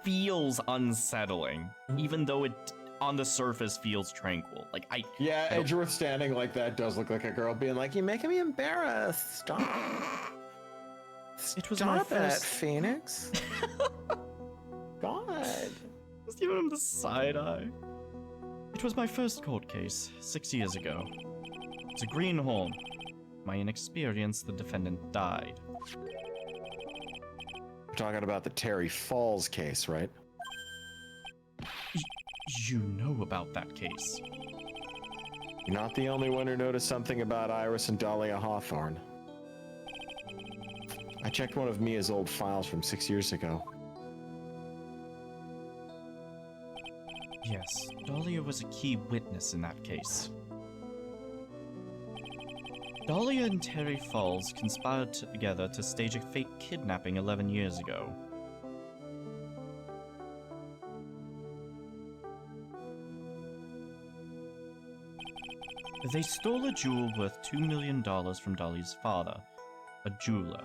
Speaker 2: feels unsettling, even though it on the surface feels tranquil. Like
Speaker 1: Yeah, Edgeworth standing like that does look like a girl being like, "You're making me embarrassed. Stop."
Speaker 2: It was
Speaker 1: Stop
Speaker 2: my
Speaker 1: it,
Speaker 2: first.
Speaker 1: Phoenix. God.
Speaker 2: Just giving him the side eye. It was my first court case 6 years ago. It's a greenhorn. My inexperience, the defendant died.
Speaker 1: We're talking about the Terry Falls case, right?
Speaker 2: You know about that case.
Speaker 1: You're not the only one who noticed something about Iris and Dahlia Hawthorne. I checked one of Mia's old files from 6 years ago.
Speaker 2: Yes, Dahlia was a key witness in that case. Dahlia and Terry Falls conspired together to stage a fake kidnapping 11 years ago. They stole a jewel worth $2 million from Dahlia's father, a jeweler.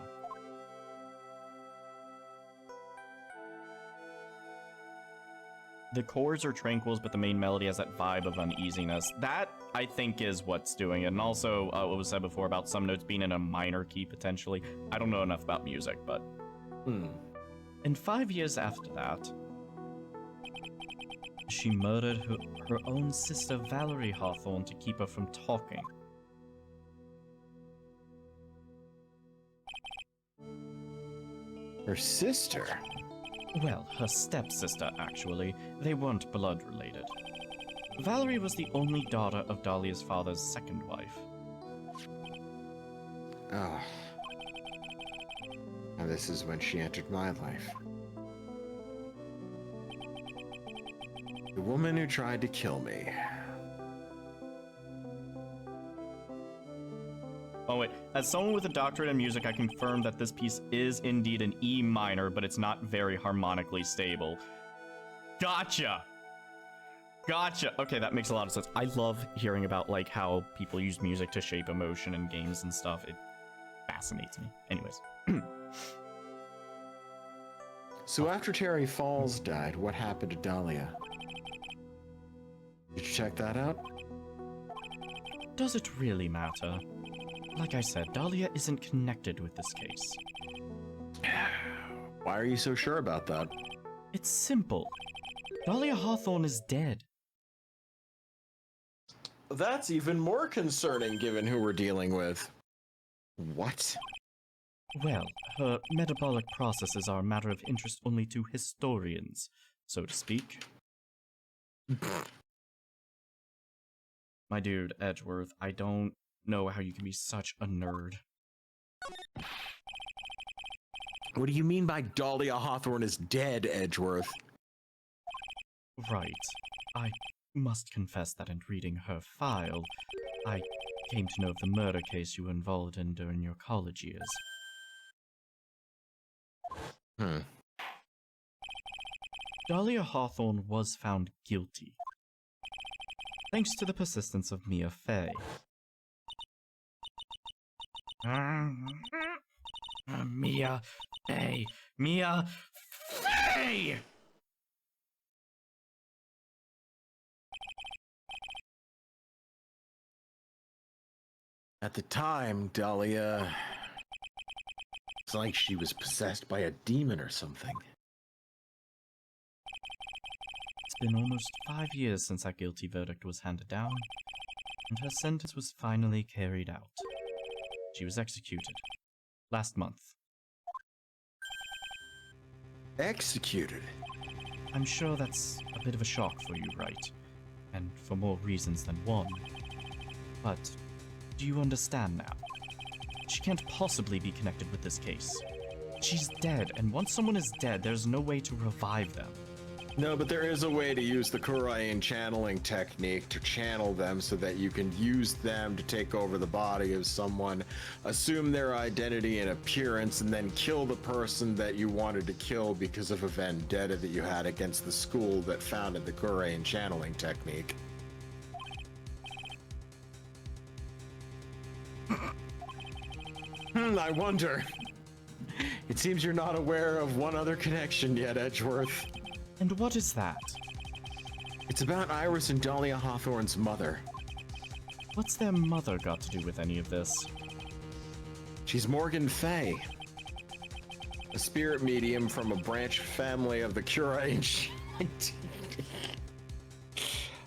Speaker 2: The chords are tranquils, but the main melody has that vibe of uneasiness. That, I think, is what's doing it. And also, what was said before about some notes being in a minor key, potentially. I don't know enough about music, but... And 5 years after that, she murdered her own sister, Valerie Hawthorne, to keep her from talking.
Speaker 1: Her sister?
Speaker 2: Well, her stepsister, actually. They weren't blood-related. Valerie was the only daughter of Dahlia's father's second wife.
Speaker 1: Oh. And this is when she entered my life. The woman who tried to kill me.
Speaker 2: Oh wait, as someone with a doctorate in music, I confirm that this piece is indeed an E minor, but it's not very harmonically stable. Gotcha! Gotcha! Okay, that makes a lot of sense. I love hearing about, like, how people use music to shape emotion in games and stuff. It fascinates me. Anyways.
Speaker 1: So after Terry Falls died, what happened to Dahlia? Did you check that out?
Speaker 2: Does it really matter? Like I said, Dahlia isn't connected with this case.
Speaker 1: Why are you so sure about that?
Speaker 2: It's simple. Dahlia Hawthorne is dead.
Speaker 1: That's even more concerning given who we're dealing with. What?
Speaker 2: Well, her metabolic processes are a matter of interest only to historians, so to speak. My dude, Edgeworth, I don't know how you can be such a nerd.
Speaker 1: What do you mean by Dahlia Hawthorne is dead, Edgeworth?
Speaker 2: Right. I must confess that in reading her file, I came to know of the murder case you were involved in during your college years. Dahlia Hawthorne was found guilty, thanks to the persistence of Mia Fey. Mia Fey! Mia Fey!
Speaker 1: At the time, Dahlia... It's like she was possessed by a demon or something.
Speaker 2: It's been almost 5 years since that guilty verdict was handed down, and her sentence was finally carried out. She was executed last month.
Speaker 1: Executed?
Speaker 2: I'm sure that's a bit of a shock for you, right? And for more reasons than one. But do you understand now? She can't possibly be connected with this case. She's dead, and once someone is dead, there's no way to revive them.
Speaker 1: No, but there is a way to use the Korean channeling technique to channel them so that you can use them to take over the body of someone, assume their identity and appearance, and then kill the person that you wanted to kill because of a vendetta that you had against the school that founded the Korean channeling technique. I wonder. It seems you're not aware of one other connection yet, Edgeworth.
Speaker 2: And what is that?
Speaker 1: It's about Iris and Dahlia Hawthorne's mother.
Speaker 2: What's their mother got to do with any of this?
Speaker 1: She's Morgan Fey, a spirit medium from a branch family of the Korean.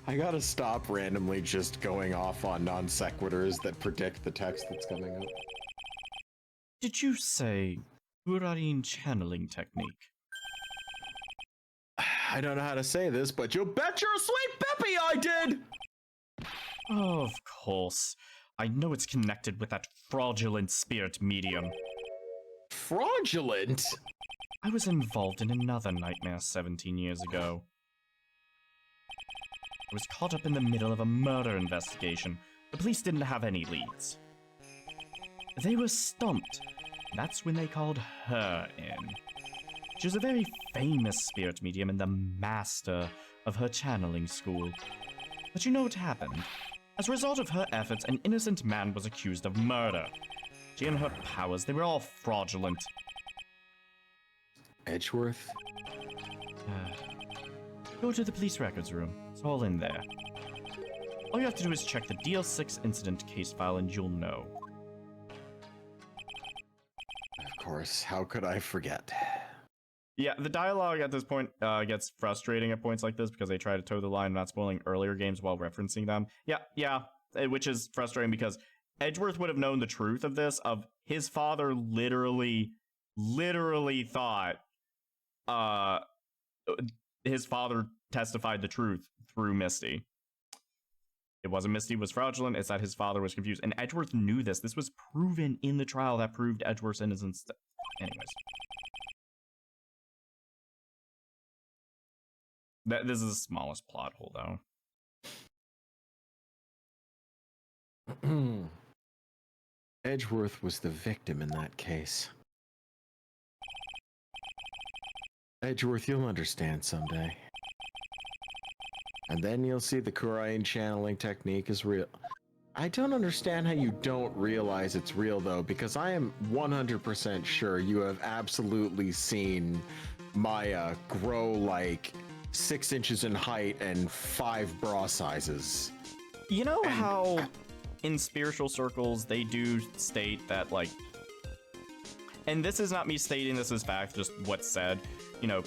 Speaker 1: I gotta stop randomly just going off on non sequiturs that predict the text that's coming up.
Speaker 2: Did you say Urarin channeling technique?
Speaker 1: I don't know how to say this, but you bet your sweet Peppy I did!
Speaker 2: Oh, of course. I know it's connected with that fraudulent spirit medium.
Speaker 1: Fraudulent?
Speaker 2: I was involved in another nightmare 17 years ago. I was caught up in the middle of a murder investigation. The police didn't have any leads. They were stumped. That's when they called her in. She was a very famous spirit medium and the master of her channeling school. But you know what happened? As a result of her efforts, an innocent man was accused of murder. She and her powers, they were all fraudulent.
Speaker 1: Edgeworth?
Speaker 2: Go to the police records room. It's all in there. All you have to do is check the DL6 incident case file and you'll know.
Speaker 1: Of course, how could I forget?
Speaker 2: Yeah, the dialogue at this point gets frustrating at points like this because they try to toe the line, not spoiling earlier games while referencing them. Yeah, which is frustrating because Edgeworth would have known the truth of this, of his father literally thought his father testified the truth through Misty. It wasn't Misty was fraudulent, it's that his father was confused. And Edgeworth knew this. This was proven in the trial that proved Edgeworth's innocence. Anyways. This is the smallest plot hole, though.
Speaker 1: Edgeworth was the victim in that case. Edgeworth, you'll understand someday. And then you'll see the Korean channeling technique is real. I don't understand how you don't realize it's real, though, because I am 100% sure you have absolutely seen Maya grow like 6 inches in height and 5 bra sizes.
Speaker 2: You know how in spiritual circles they do state that, like, and this is not me stating this as fact, just what's said, you know,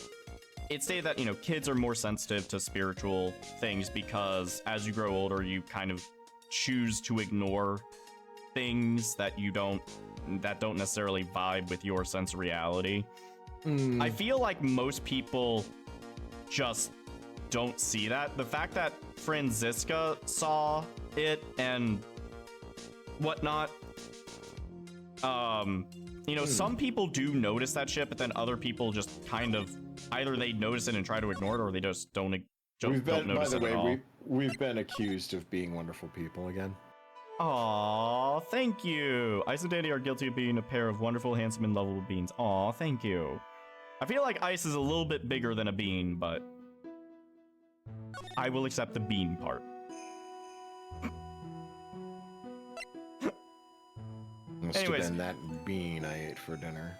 Speaker 2: it stated that, you know, kids are more sensitive to spiritual things because as you grow older, you kind of choose to ignore things that don't necessarily vibe with your sense of reality. I feel like most people just don't see that. The fact that Franziska saw it and whatnot, You know, some people do notice that shit, but then other people just kind of either they notice it and try to ignore it, or they just don't notice it at all.
Speaker 1: We've been accused of being wonderful people again.
Speaker 2: Aw, thank you. Ice and Dandy are guilty of being a pair of wonderful, handsome, and lovable beings. Aw, thank you. I feel like Ice is a little bit bigger than a bean, but I will accept the bean part.
Speaker 1: Must
Speaker 2: Anyways.
Speaker 1: have been that bean I ate for dinner.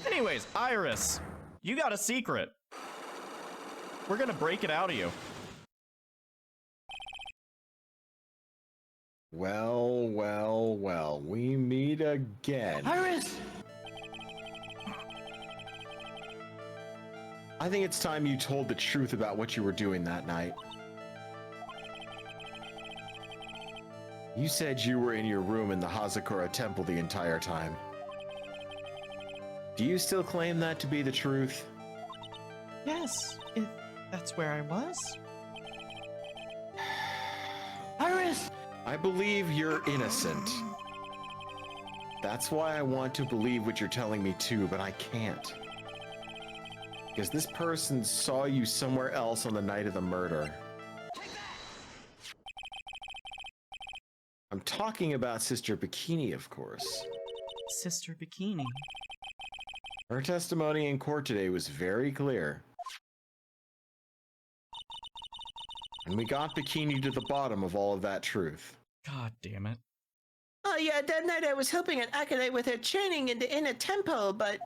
Speaker 2: Anyways, Iris, you got a secret. We're gonna break it out of you.
Speaker 1: Well, well, well, we meet again.
Speaker 3: Iris!
Speaker 1: I think it's time you told the truth about what you were doing that night. You said you were in your room in the Hazakura temple the entire time. Do you still claim that to be the truth?
Speaker 4: Yes, that's where I was.
Speaker 3: Iris!
Speaker 1: I believe you're innocent. That's why I want to believe what you're telling me too, but I can't. Because this person saw you somewhere else on the night of the murder. I'm talking about Sister Bikini, of course.
Speaker 4: Sister Bikini.
Speaker 1: Her testimony in court today was very clear. And we got Bikini to the bottom of all of that truth.
Speaker 2: God damn it.
Speaker 3: Oh yeah, that night I was helping an acolyte with her training in the inner temple, but...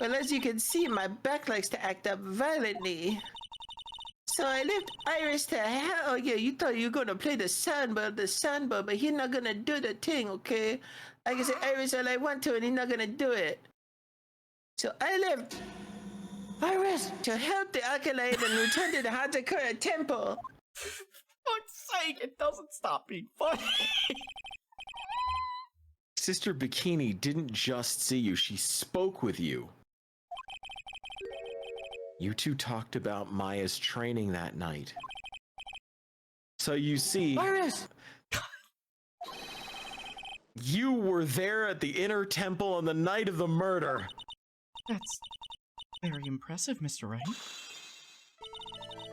Speaker 3: Well, as you can see, my back likes to act up violently. So I left Iris to hell. Oh yeah, you thought you were gonna play the sandball, but he's not gonna do the thing, okay? Like I said, Iris all I want to, and he's not gonna do it. So I left Iris to help the acolyte and return to the Hazakura temple.
Speaker 2: Fuck's sake, it doesn't stop being funny.
Speaker 1: Sister Bikini didn't just see you, she spoke with you. You two talked about Maya's training that night. So you see...
Speaker 3: Iris!
Speaker 1: You were there at the inner temple on the night of the murder.
Speaker 4: That's very impressive, Mr. Wright.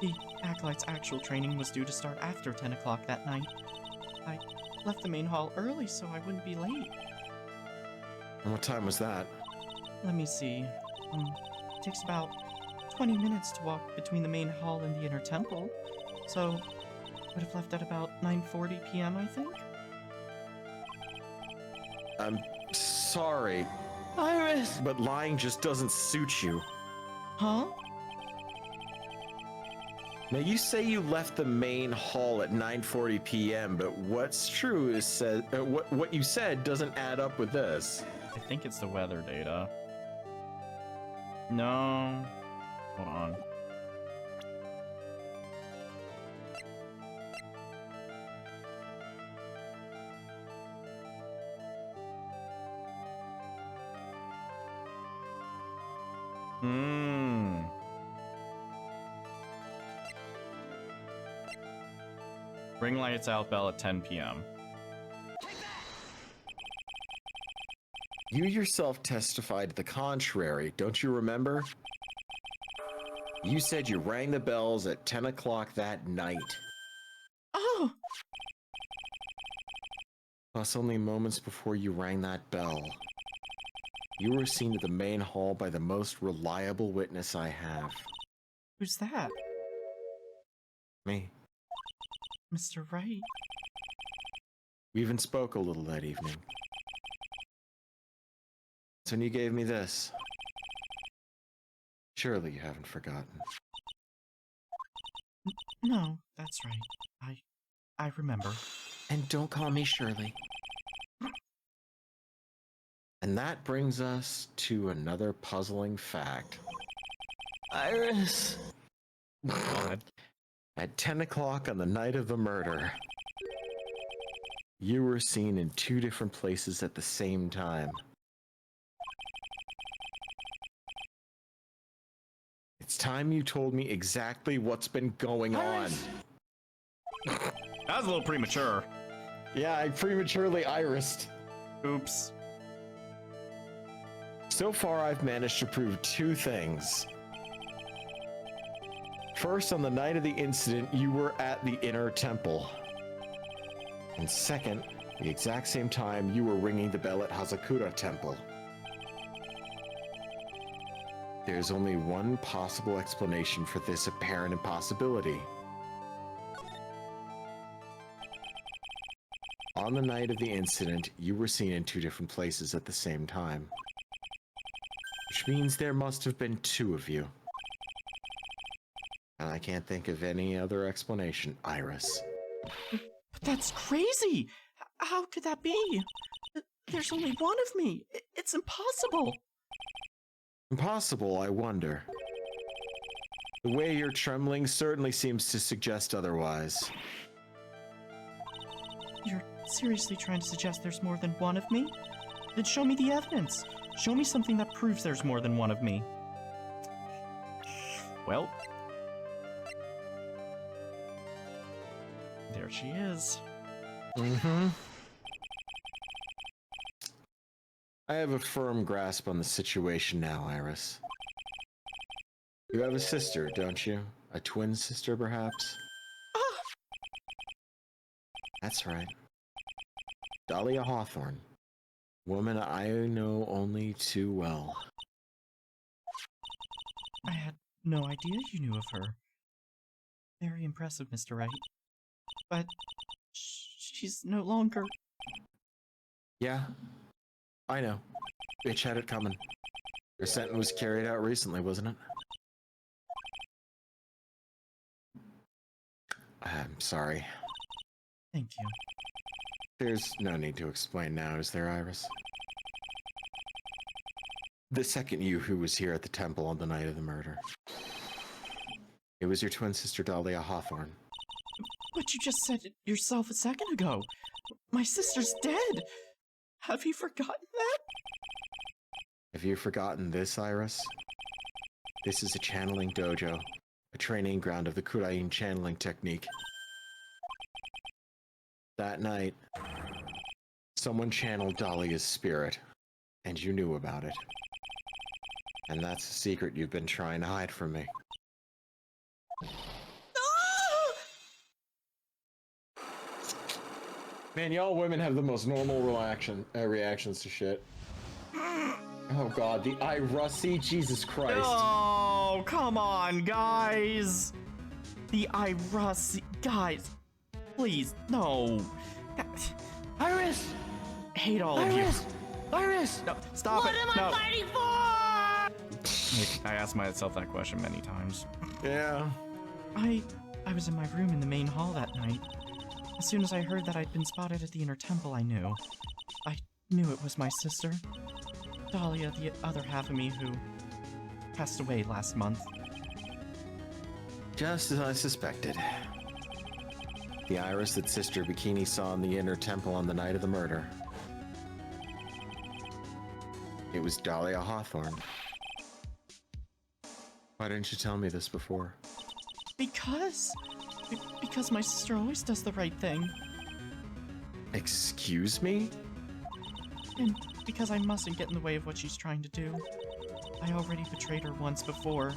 Speaker 4: The acolyte's actual training was due to start after 10 o'clock that night. I left the main hall early so I wouldn't be late.
Speaker 1: And what time was that?
Speaker 4: Let me see. It takes about 20 minutes to walk between the main hall and the inner temple, so would have left at about 9:40 p.m., I think.
Speaker 1: I'm sorry,
Speaker 3: Iris!
Speaker 1: but lying just doesn't suit you.
Speaker 4: Huh?
Speaker 1: Now you say you left the main hall at 9:40 p.m., but what's true is what you said doesn't add up with this.
Speaker 2: I think it's the weather data. No. Hold on. Ring lights out bell at 10 p.m.
Speaker 1: You yourself testified to the contrary, don't you remember? You said you rang the bells at 10 o'clock that night.
Speaker 4: Oh!
Speaker 1: Plus, only moments before you rang that bell, you were seen at the main hall by the most reliable witness I have.
Speaker 4: Who's that?
Speaker 1: Me.
Speaker 4: Mr. Wright?
Speaker 1: We even spoke a little that evening. That's when you gave me this. Surely you haven't forgotten.
Speaker 4: No, that's right. I remember.
Speaker 1: And don't call me Shirley. And that brings us to another puzzling fact.
Speaker 3: Iris!
Speaker 1: God. At 10 o'clock on the night of the murder, you were seen in two different places at the same time. It's time you told me exactly what's been going on.
Speaker 2: That was a little premature.
Speaker 1: Yeah, I prematurely irised.
Speaker 2: Oops.
Speaker 1: So far, I've managed to prove two things. First, on the night of the incident, you were at the inner temple. And second, the exact same time you were ringing the bell at Hazakura Temple. There's only one possible explanation for this apparent impossibility. On the night of the incident, you were seen in two different places at the same time. Which means there must have been two of you. And I can't think of any other explanation, Iris.
Speaker 4: But that's crazy! How could that be? There's only one of me. It's impossible.
Speaker 1: Impossible, I wonder. The way you're trembling certainly seems to suggest otherwise.
Speaker 4: You're seriously trying to suggest there's more than one of me? Then show me the evidence. Show me something that proves there's more than one of me.
Speaker 2: Well. There she is.
Speaker 1: Mm-hmm. I have a firm grasp on the situation now, Iris. You have a sister, don't you? A twin sister, perhaps? That's right. Dahlia Hawthorne. Woman I know only too well.
Speaker 4: I had no idea you knew of her. Very impressive, Mr. Wright. But she's no longer...
Speaker 1: Yeah, I know. Bitch had it coming. Her sentence was carried out recently, wasn't it? I'm sorry.
Speaker 4: Thank you.
Speaker 1: There's no need to explain now, is there, Iris? The second you who was here at the temple on the night of the murder. It was your twin sister, Dahlia Hawthorne.
Speaker 4: But you just said it yourself a second ago. My sister's dead. Have you forgotten that?
Speaker 1: Have you forgotten this, Iris? This is a channeling dojo, a training ground of the Kurain channeling technique. That night, someone channeled Dahlia's spirit, and you knew about it. And that's a secret you've been trying to hide from me. Man, y'all women have the most normal reactions to shit. Oh god, the Irussi, Jesus Christ.
Speaker 2: Oh, come on, guys. The Irussi, guys. Please, no.
Speaker 3: Iris!
Speaker 2: Hate all of you.
Speaker 3: Iris!
Speaker 2: No, stop
Speaker 3: What
Speaker 2: it.
Speaker 3: am I fighting for?
Speaker 2: I asked myself that question many times.
Speaker 1: Yeah.
Speaker 4: I was in my room in the main hall that night. As soon as I heard that I'd been spotted at the inner temple, I knew. I knew it was my sister. Dahlia, the other half of me who passed away last month.
Speaker 1: Just as I suspected. The Iris that Sister Bikini saw in the inner temple on the night of the murder. It was Dahlia Hawthorne. Why didn't you tell me this before?
Speaker 4: Because my sister always does the right thing.
Speaker 1: Excuse me?
Speaker 4: And because I mustn't get in the way of what she's trying to do. I already betrayed her once before.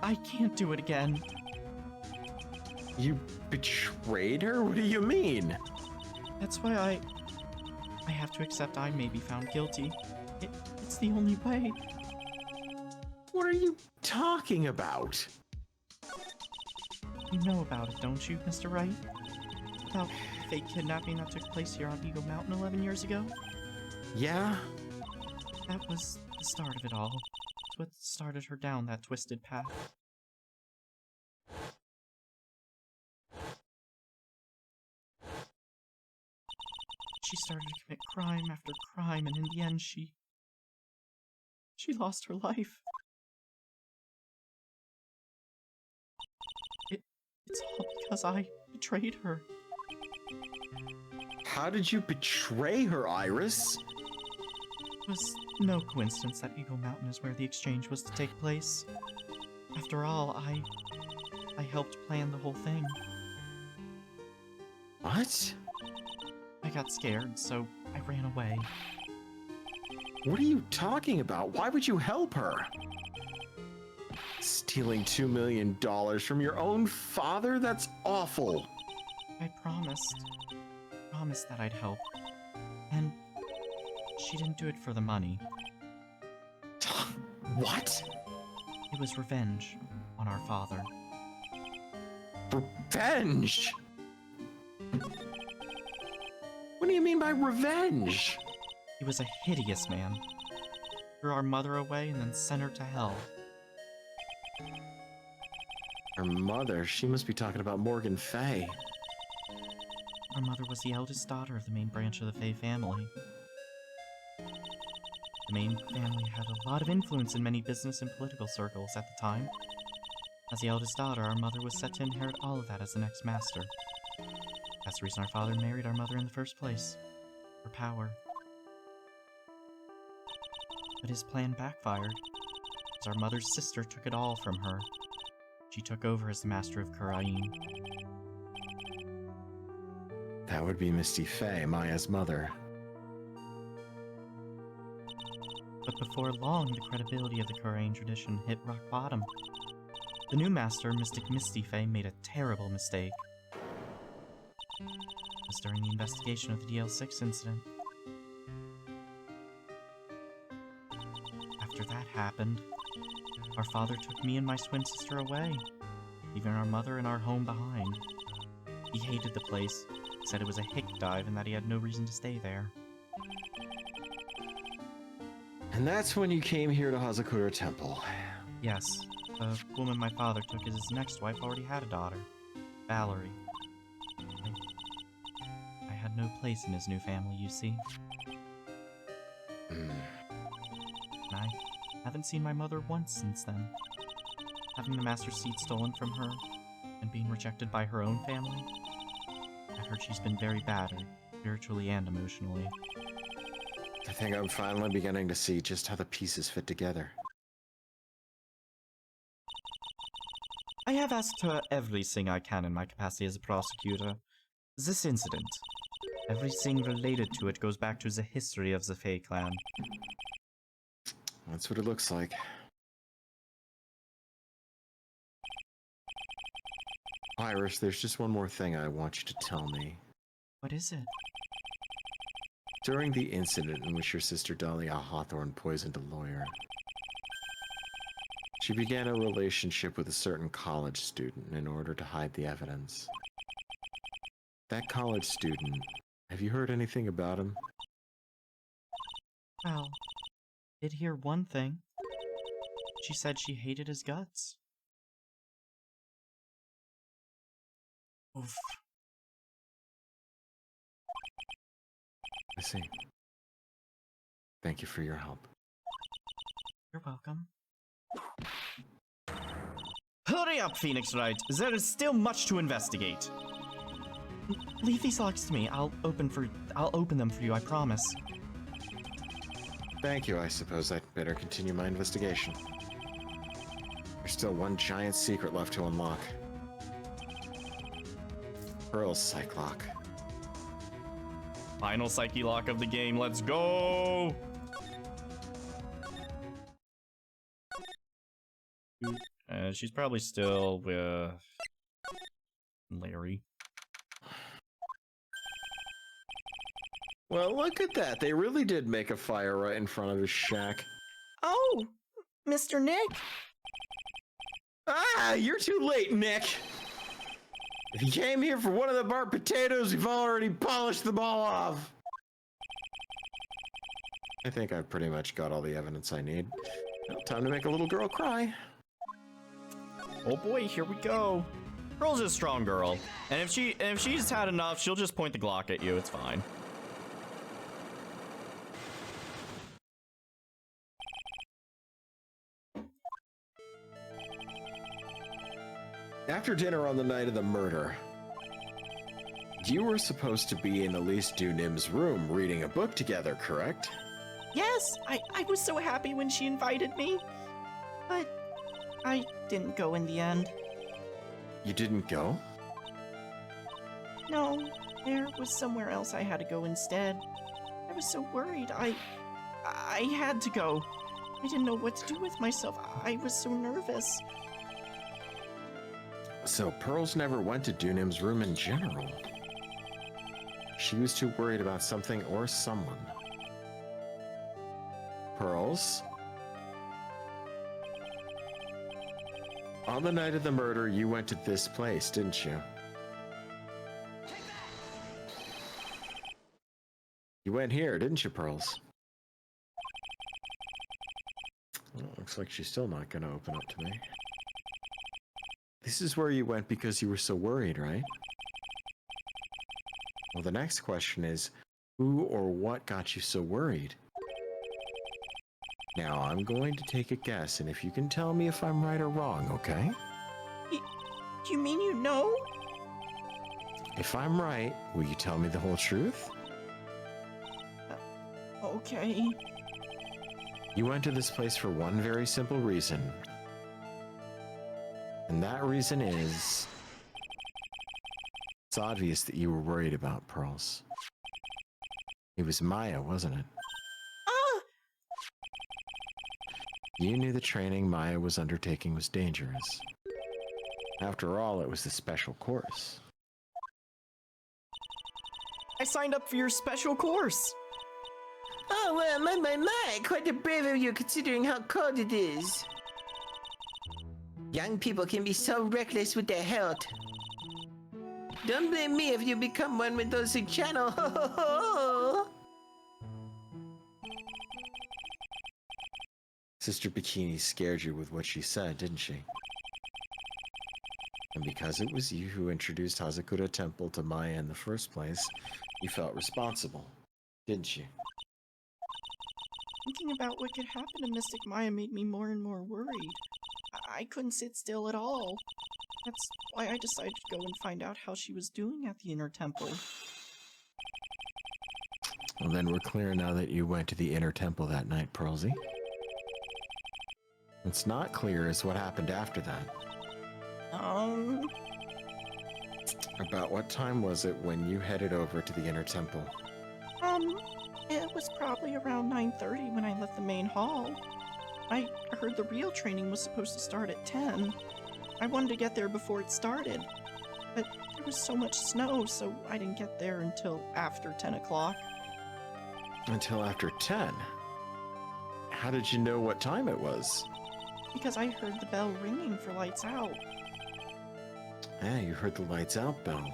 Speaker 4: I can't do it again.
Speaker 1: You betrayed her? What do you mean?
Speaker 4: That's why I have to accept I may be found guilty. It's the only way.
Speaker 1: What are you talking about?
Speaker 4: You know about it, don't you, Mr. Wright? About the fake kidnapping that took place here on Eagle Mountain 11 years ago?
Speaker 1: Yeah?
Speaker 4: That was the start of it all. It's what started her down that twisted path. She started to commit crime after crime, and in the end, she lost her life. It's all because I betrayed her.
Speaker 1: How did you betray her, Iris?
Speaker 4: It was no coincidence that Eagle Mountain is where the exchange was to take place. After all, I helped plan the whole thing.
Speaker 1: What?
Speaker 4: I got scared, so I ran away.
Speaker 1: What are you talking about? Why would you help her? Stealing $2 million from your own father? That's awful.
Speaker 4: I promised that I'd help. And she didn't do it for the money.
Speaker 1: What?
Speaker 4: It was revenge on our father.
Speaker 1: Revenge? What do you mean by revenge?
Speaker 4: He was a hideous man. Threw our mother away and then sent her to hell.
Speaker 1: Her mother? She must be talking about Morgan Fay.
Speaker 4: Our mother was the eldest daughter of the main branch of the Fay family. The main family had a lot of influence in many business and political circles at the time. As the eldest daughter, our mother was set to inherit all of that as the next master. That's the reason our father married our mother in the first place. For power. But his plan backfired, as our mother's sister took it all from her. She took over as the master of Kurain.
Speaker 1: That would be Misty Fay, Maya's mother.
Speaker 4: But before long, the credibility of the Kurain tradition hit rock bottom. The new master, Mystic Misty Fay, made a terrible mistake. It was during the investigation of the DL6 incident. After that happened, our father took me and my twin sister away, leaving our mother and our home behind. He hated the place, said it was a hick dive and that he had no reason to stay there.
Speaker 1: And that's when you came here to Hazakura Temple.
Speaker 4: Yes, the woman my father took as his next wife already had a daughter, Valerie. I had no place in his new family, you see. And I haven't seen my mother once since then. Having the master seat stolen from her, and being rejected by her own family, I've heard she's been very battered, spiritually and emotionally.
Speaker 1: I think I'm finally beginning to see just how the pieces fit together.
Speaker 4: I have asked her everything I can in my capacity as a prosecutor. This incident, everything related to it goes back to the history of the Fey clan.
Speaker 1: That's what it looks like. Iris, there's just one more thing I want you to tell me.
Speaker 4: What is it?
Speaker 1: During the incident in which your sister Dahlia Hawthorne poisoned a lawyer, she began a relationship with a certain college student in order to hide the evidence. That college student, have you heard anything about him?
Speaker 4: Well, did hear one thing. She said she hated his guts. Oof.
Speaker 1: I see. Thank you for your help.
Speaker 4: You're welcome.
Speaker 2: Hurry up, Phoenix Wright. There is still much to investigate.
Speaker 4: Leave these locks to me. I'll open them for you, I promise.
Speaker 1: Thank you. I suppose I'd better continue my investigation. There's still one giant secret left to unlock. Pearl's Psych Lock.
Speaker 2: Final Psyche lock of the game. Let's go! She's probably still with Larry.
Speaker 1: Well, look at that. They really did make a fire right in front of his shack.
Speaker 4: Oh, Mr. Nick.
Speaker 1: Ah, you're too late, Nick. If you came here for one of the burnt potatoes, you've already polished them all off. I think I've pretty much got all the evidence I need. Well, time to make a little girl cry.
Speaker 2: Oh boy, here we go. Pearl's a strong girl, and if she's had enough, she'll just point the Glock at you. It's fine.
Speaker 1: After dinner on the night of the murder, you were supposed to be in Elise Dunim's room reading a book together, correct?
Speaker 4: Yes, I was so happy when she invited me. But I didn't go in the end.
Speaker 1: You didn't go?
Speaker 4: No, there was somewhere else I had to go instead. I was so worried. I had to go. I didn't know what to do with myself. I was so nervous.
Speaker 1: So Pearls never went to Dunim's room in general. She was too worried about something or someone. Pearls? On the night of the murder, you went to this place, didn't you? You went here, didn't you, Pearls? Well, looks like she's still not going to open up to me. This is where you went because you were so worried, right? Well, the next question is, who or what got you so worried? Now, I'm going to take a guess, and if you can tell me if I'm right or wrong, okay?
Speaker 4: Do you mean you know?
Speaker 1: If I'm right, will you tell me the whole truth?
Speaker 4: Okay.
Speaker 1: You went to this place for one very simple reason. And that reason is... It's obvious that you were worried about Pearls. It was Maya, wasn't it? You knew the training Maya was undertaking was dangerous. After all, it was a special course.
Speaker 2: I signed up for your special course.
Speaker 3: Oh, well, my, quite brave of you considering how cold it is. Young people can be so reckless with their health. Don't blame me if you become one with those in channel.
Speaker 1: Sister Bikini scared you with what she said, didn't she? And because it was you who introduced Hazakura Temple to Maya in the first place, you felt responsible, didn't you?
Speaker 4: Thinking about what could happen to Mystic Maya made me more and more worried. I couldn't sit still at all. That's why I decided to go and find out how she was doing at the Inner Temple.
Speaker 1: Well, then we're clear now that you went to the Inner Temple that night, Pearlsy. What's not clear is what happened after that. About what time was it when you headed over to the Inner Temple?
Speaker 4: It was probably around 9:30 when I left the main hall. I heard the real training was supposed to start at 10. I wanted to get there before it started, but there was so much snow, so I didn't get there until after 10 o'clock.
Speaker 1: Until after 10? How did you know what time it was?
Speaker 4: Because I heard the bell ringing for lights out.
Speaker 1: Ah, you heard the lights out bell.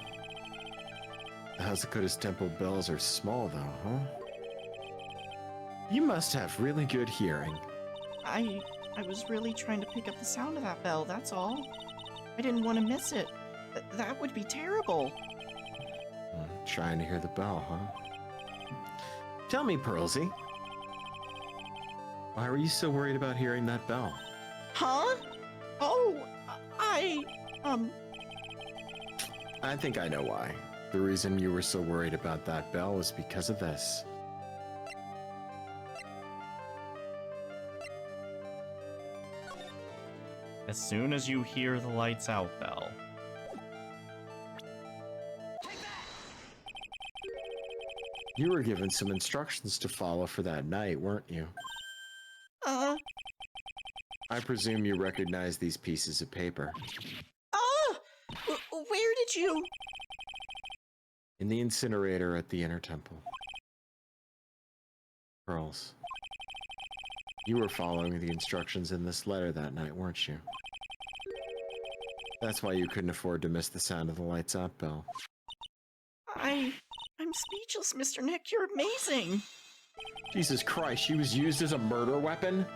Speaker 1: The Hazakura's temple bells are small though, huh? You must have really good hearing.
Speaker 4: I was really trying to pick up the sound of that bell, that's all. I didn't want to miss it. That would be terrible.
Speaker 1: Trying to hear the bell, huh? Tell me, Pearlsy. Why were you so worried about hearing that bell?
Speaker 4: Huh? Oh,
Speaker 1: I think I know why. The reason you were so worried about that bell was because of this.
Speaker 2: As soon as you hear the lights out bell.
Speaker 1: You were given some instructions to follow for that night, weren't you? I presume you recognize these pieces of paper.
Speaker 4: Where did you?
Speaker 1: In the incinerator at the Inner Temple. Pearls. You were following the instructions in this letter that night, weren't you? That's why you couldn't afford to miss the sound of the lights out bell.
Speaker 4: I'm speechless, Mr. Nick. You're amazing.
Speaker 1: Jesus Christ, she was used as a murder weapon?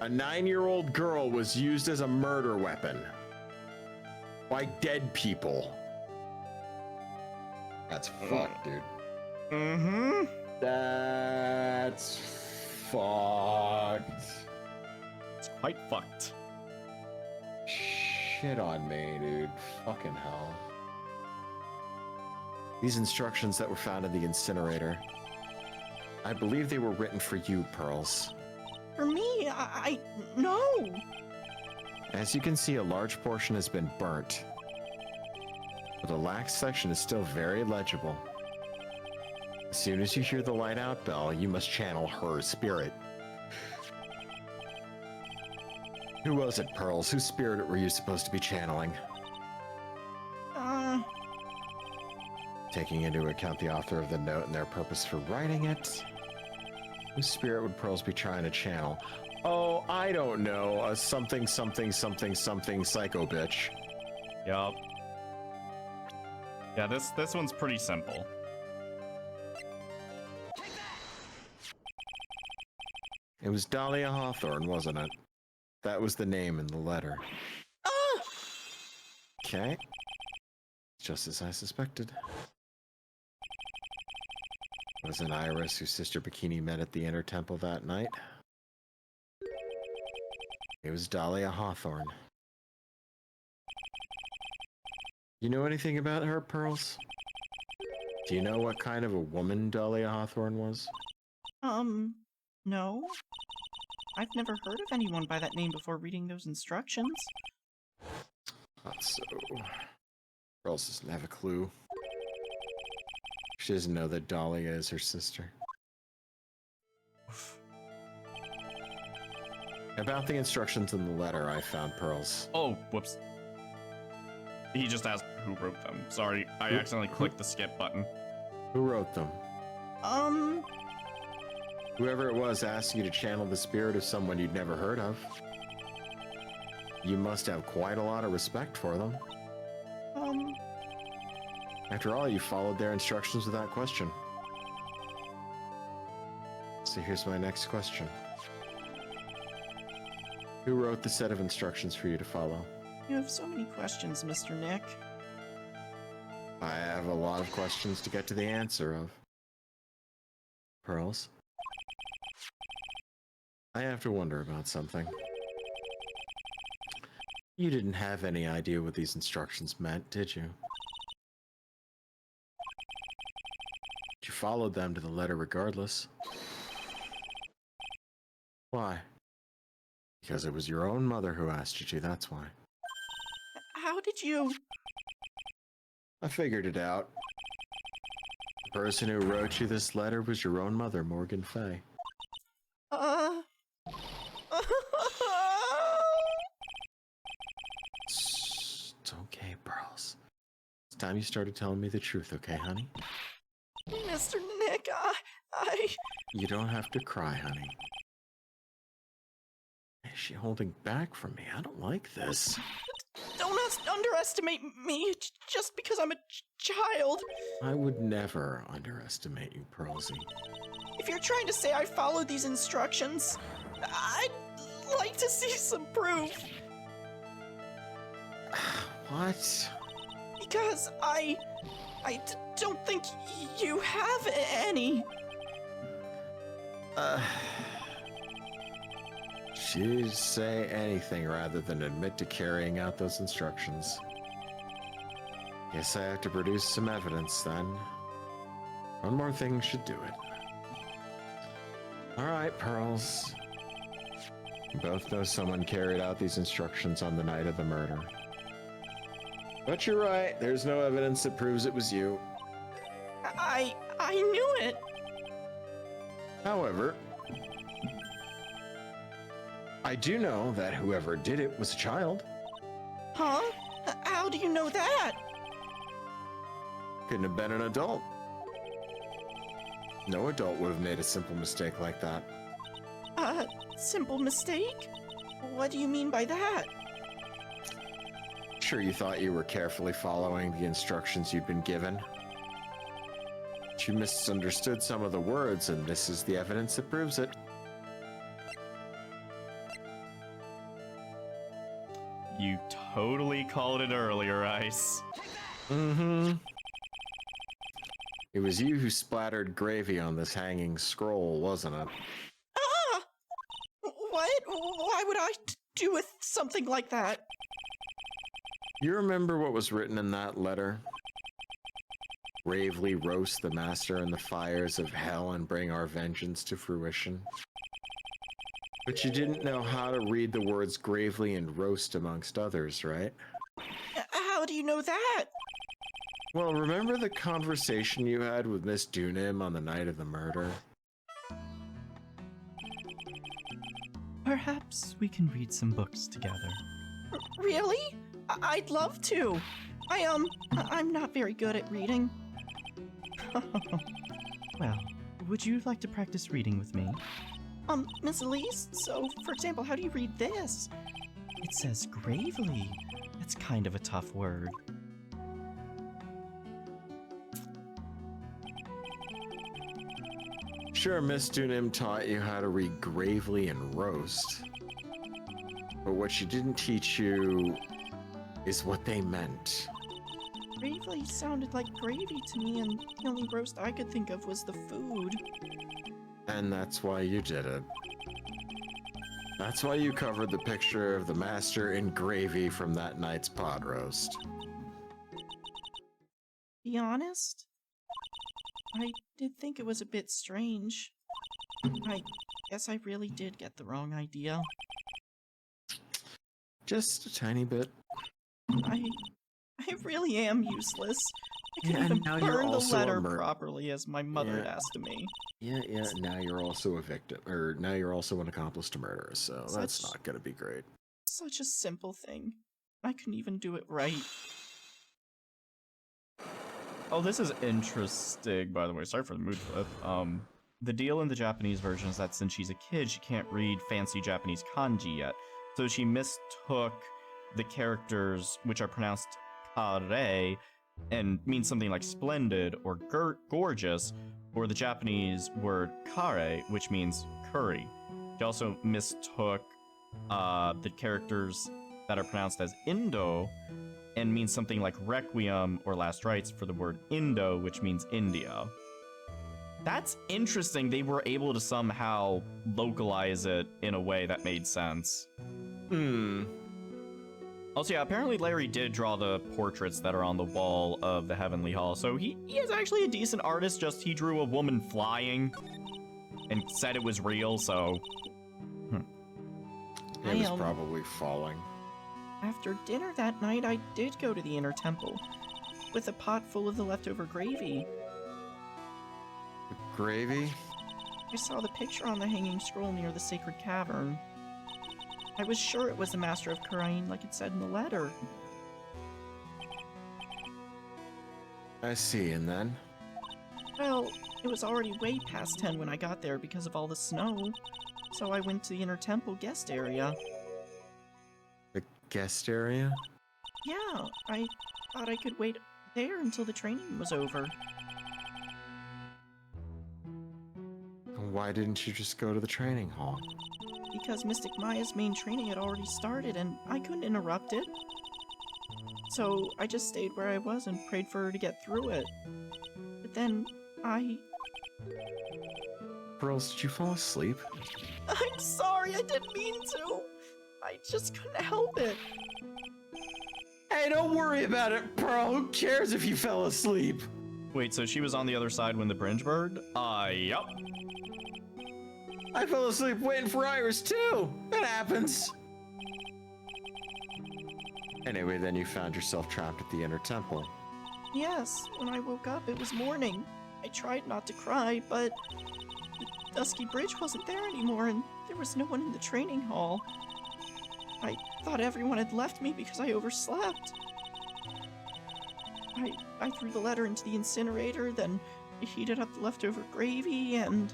Speaker 1: A 9-year-old girl was used as a murder weapon. By dead people. That's fucked, dude.
Speaker 2: Mm-hmm.
Speaker 1: That's fucked.
Speaker 2: It's quite fucked.
Speaker 1: Shit on me, dude. Fucking hell. These instructions that were found in the incinerator, I believe they were written for you, Pearls.
Speaker 4: For me, I no.
Speaker 1: As you can see, a large portion has been burnt. but the last section is still very legible. As soon as you hear the light out bell, you must channel her spirit. Who was it, Pearls? Whose spirit were you supposed to be channeling? Taking into account the author of the note and their purpose for writing it, whose spirit would Pearls be trying to channel? Oh, I don't know. A something psycho bitch.
Speaker 5: Yup. Yeah, this one's pretty simple.
Speaker 1: It was Dahlia Hawthorne, wasn't it? That was the name in the letter. Okay. Just as I suspected. It was an Iris whose sister Bikini met at the Inner Temple that night. It was Dahlia Hawthorne. You know anything about her, Pearls? Do you know what kind of a woman Dahlia Hawthorne was?
Speaker 4: No. I've never heard of anyone by that name before reading those instructions.
Speaker 1: Not so. Pearls doesn't have a clue. She doesn't know that Dahlia is her sister. About the instructions in the letter I found, Pearls.
Speaker 5: Oh, whoops. He just asked who wrote them. Sorry, I accidentally clicked the skip button.
Speaker 1: Who wrote them?
Speaker 4: Um,
Speaker 1: Whoever it was asked you to channel the spirit of someone you'd never heard of. You must have quite a lot of respect for them. After all, you followed their instructions without question. So here's my next question. Who wrote the set of instructions for you to follow?
Speaker 4: You have so many questions, Mr. Nick.
Speaker 1: I have a lot of questions to get to the answer of. Pearls? I have to wonder about something. You didn't have any idea what these instructions meant, did you? You followed them to the letter regardless. Why? Because it was your own mother who asked you to, that's why.
Speaker 4: How did you...
Speaker 1: I figured it out. The person who wrote you this letter was your own mother, Morgan Fay. It's okay, Pearls. It's time you started telling me the truth, okay, honey?
Speaker 4: Mr. Nick, I...
Speaker 1: You don't have to cry, honey. Is she holding back from me? I don't like this.
Speaker 4: Don't underestimate me just because I'm a child.
Speaker 1: I would never underestimate you, Pearlsy.
Speaker 4: If you're trying to say I followed these instructions, I'd like to see some proof.
Speaker 1: What?
Speaker 4: Because I don't think you have any.
Speaker 1: She'd say anything rather than admit to carrying out those instructions. Guess I have to produce some evidence then. One more thing should do it. Alright, Pearls. You both know someone carried out these instructions on the night of the murder. But you're right, there's no evidence that proves it was you.
Speaker 4: I knew it.
Speaker 1: However, I do know that whoever did it was a child.
Speaker 4: Huh? How do you know that?
Speaker 1: Couldn't have been an adult. No adult would have made a simple mistake like that.
Speaker 4: Simple mistake? What do you mean by that?
Speaker 1: Sure, you thought you were carefully following the instructions you'd been given. But you misunderstood some of the words, and this is the evidence that proves it.
Speaker 5: You totally called it earlier, Ice.
Speaker 1: Mm-hmm. It was you who splattered gravy on this hanging scroll, wasn't it?
Speaker 4: What? Why would I do something like that?
Speaker 1: You remember what was written in that letter? Bravely roast the master in the fires of hell and bring our vengeance to fruition. But you didn't know how to read the words gravely and roast amongst others, right?
Speaker 4: How do you know that?
Speaker 1: Well, remember the conversation you had with Miss Dunim on the night of the murder?
Speaker 2: Perhaps we can read some books together.
Speaker 4: Really? I'd love to. I'm not very good at reading.
Speaker 2: Well, would you like to practice reading with me?
Speaker 4: Miss Elise, so, for example, how do you read this?
Speaker 2: It says gravely. That's kind of a tough word.
Speaker 1: Sure, Miss Dunim taught you how to read gravely and roast. But what she didn't teach you is what they meant.
Speaker 4: Gravely sounded like gravy to me, and the only roast I could think of was the food.
Speaker 1: And that's why you did it. That's why you covered the picture of the master in gravy from that night's pod roast.
Speaker 4: Be honest? I did think it was a bit strange. I guess I really did get the wrong idea.
Speaker 1: Just a tiny bit.
Speaker 4: I really am useless. I couldn't
Speaker 1: Yeah,
Speaker 4: even
Speaker 1: now you're
Speaker 4: burn the
Speaker 1: also a
Speaker 4: letter
Speaker 1: mur-
Speaker 4: properly as my mother
Speaker 1: Yeah.
Speaker 4: asked of me.
Speaker 1: Yeah, now you're also a victim, or now you're also an accomplice to murder, so that's
Speaker 4: Such-
Speaker 1: not gonna be great.
Speaker 4: Such a simple thing. I couldn't even do it right.
Speaker 2: Oh, this is interesting, by the way. Sorry for the mood flip. The deal in the Japanese version is that since she's a kid, she can't read fancy Japanese kanji yet. So she mistook the characters, which are pronounced kare, and means something like splendid or gorgeous, or the Japanese word kare, which means curry. She also mistook the characters that are pronounced as Indo and means something like requiem or last rites for the word Indo, which means India. That's interesting. They were able to somehow localize it in a way that made sense. Also, yeah, apparently Larry did draw the portraits that are on the wall of the Heavenly Hall, so he is actually a decent artist, just he drew a woman flying and said it was real, so...
Speaker 1: It was probably falling.
Speaker 4: After dinner that night, I did go to the inner temple with a pot full of the leftover gravy.
Speaker 1: Gravy?
Speaker 4: I saw the picture on the hanging scroll near the sacred cavern. I was sure it was the Master of Karain, like it said in the letter.
Speaker 1: I see, and then?
Speaker 4: Well, it was already way past 10 when I got there because of all the snow, so I went to the inner temple guest area.
Speaker 1: The guest area?
Speaker 4: Yeah, I thought I could wait there until the training was over.
Speaker 1: Why didn't you just go to the training hall?
Speaker 4: Because Mystic Maya's main training had already started and I couldn't interrupt it. So I just stayed where I was and prayed for her to get through it. But then
Speaker 1: Pearls, did you fall asleep?
Speaker 4: I'm sorry, I didn't mean to. I just couldn't help it.
Speaker 1: Hey, don't worry about it, Pearl. Who cares if you fell asleep?
Speaker 2: Wait, so she was on the other side when the bridge burned? Yup.
Speaker 1: I fell asleep waiting for Iris, too. That happens. Anyway, then you found yourself trapped at the inner temple.
Speaker 4: Yes, when I woke up, it was morning. I tried not to cry, but the Dusky Bridge wasn't there anymore, and there was no one in the training hall. I thought everyone had left me because I overslept. I threw the letter into the incinerator, then heated up the leftover gravy, and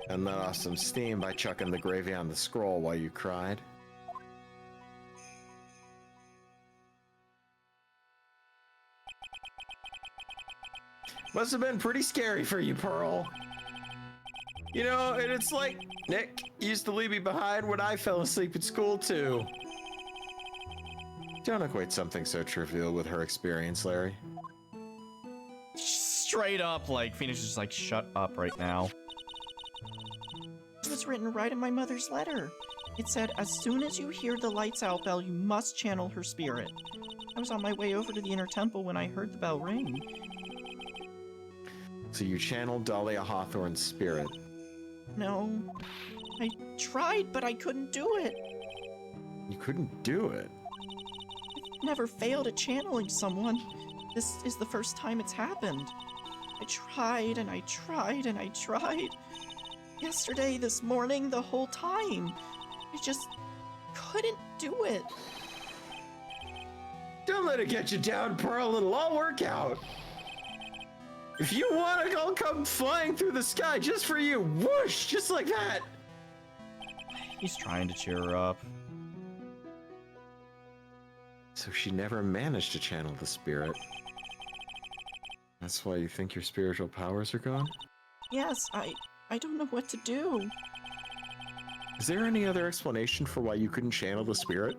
Speaker 1: let off some steam by chucking the gravy on the scroll while you cried. Must have been pretty scary for you, Pearl. You know, and it's like Nick used to leave me behind when I fell asleep at school, too. Don't equate something so trivial with her experience, Larry.
Speaker 2: Straight up, like, Phoenix is just like, shut up right now.
Speaker 4: it was written right in my mother's letter. It said, as soon as you hear the lights out bell, you must channel her spirit. I was on my way over to the inner temple when I heard the bell ring.
Speaker 1: So you channeled Dahlia Hawthorne's spirit.
Speaker 4: No. I tried, but I couldn't do it.
Speaker 1: You couldn't do it.
Speaker 4: I've never failed at channeling someone. This is the first time it's happened. I tried and I tried and I tried. Yesterday, this morning, the whole time. I just couldn't do it.
Speaker 3: Don't let it get you down, Pearl. It'll all work out. If you want it, I'll come flying through the sky just for you. Whoosh, just like that.
Speaker 2: He's trying to cheer her up.
Speaker 1: So she never managed to channel the spirit. That's why you think your spiritual powers are gone?
Speaker 4: Yes, I don't know what to do.
Speaker 1: Is there any other explanation for why you couldn't channel the spirit?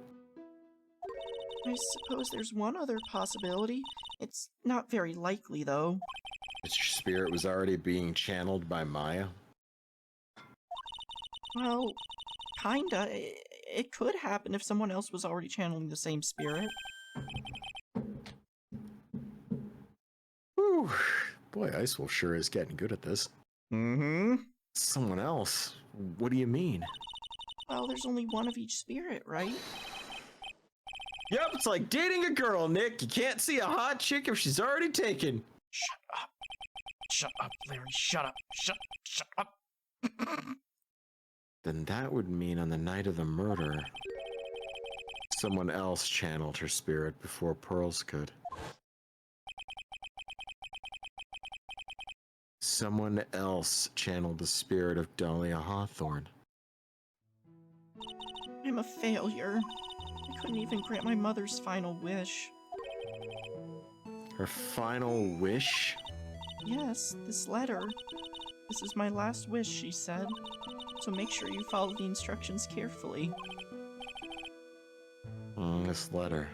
Speaker 4: I suppose there's one other possibility. It's not very likely, though.
Speaker 1: That your spirit was already being channeled by Maya?
Speaker 4: Well, kinda. It could happen if someone else was already channeling the same spirit.
Speaker 1: Whew. Boy, Icewolf sure is getting good at this.
Speaker 2: Mm-hmm.
Speaker 1: Someone else? What do you mean?
Speaker 4: Well, there's only one of each spirit, right?
Speaker 3: Yep, it's like dating a girl, Nick. You can't see a hot chick if she's already taken.
Speaker 5: Shut up. Shut up, Larry. Shut up. Shut up.
Speaker 1: Then that would mean on the night of the murder, someone else channeled her spirit before Pearls could. Someone else channeled the spirit of Dahlia Hawthorne.
Speaker 4: I'm a failure. I couldn't even grant my mother's final wish.
Speaker 1: Her final wish?
Speaker 4: Yes, this letter. This is my last wish, she said. So make sure you follow the instructions carefully.
Speaker 1: This letter.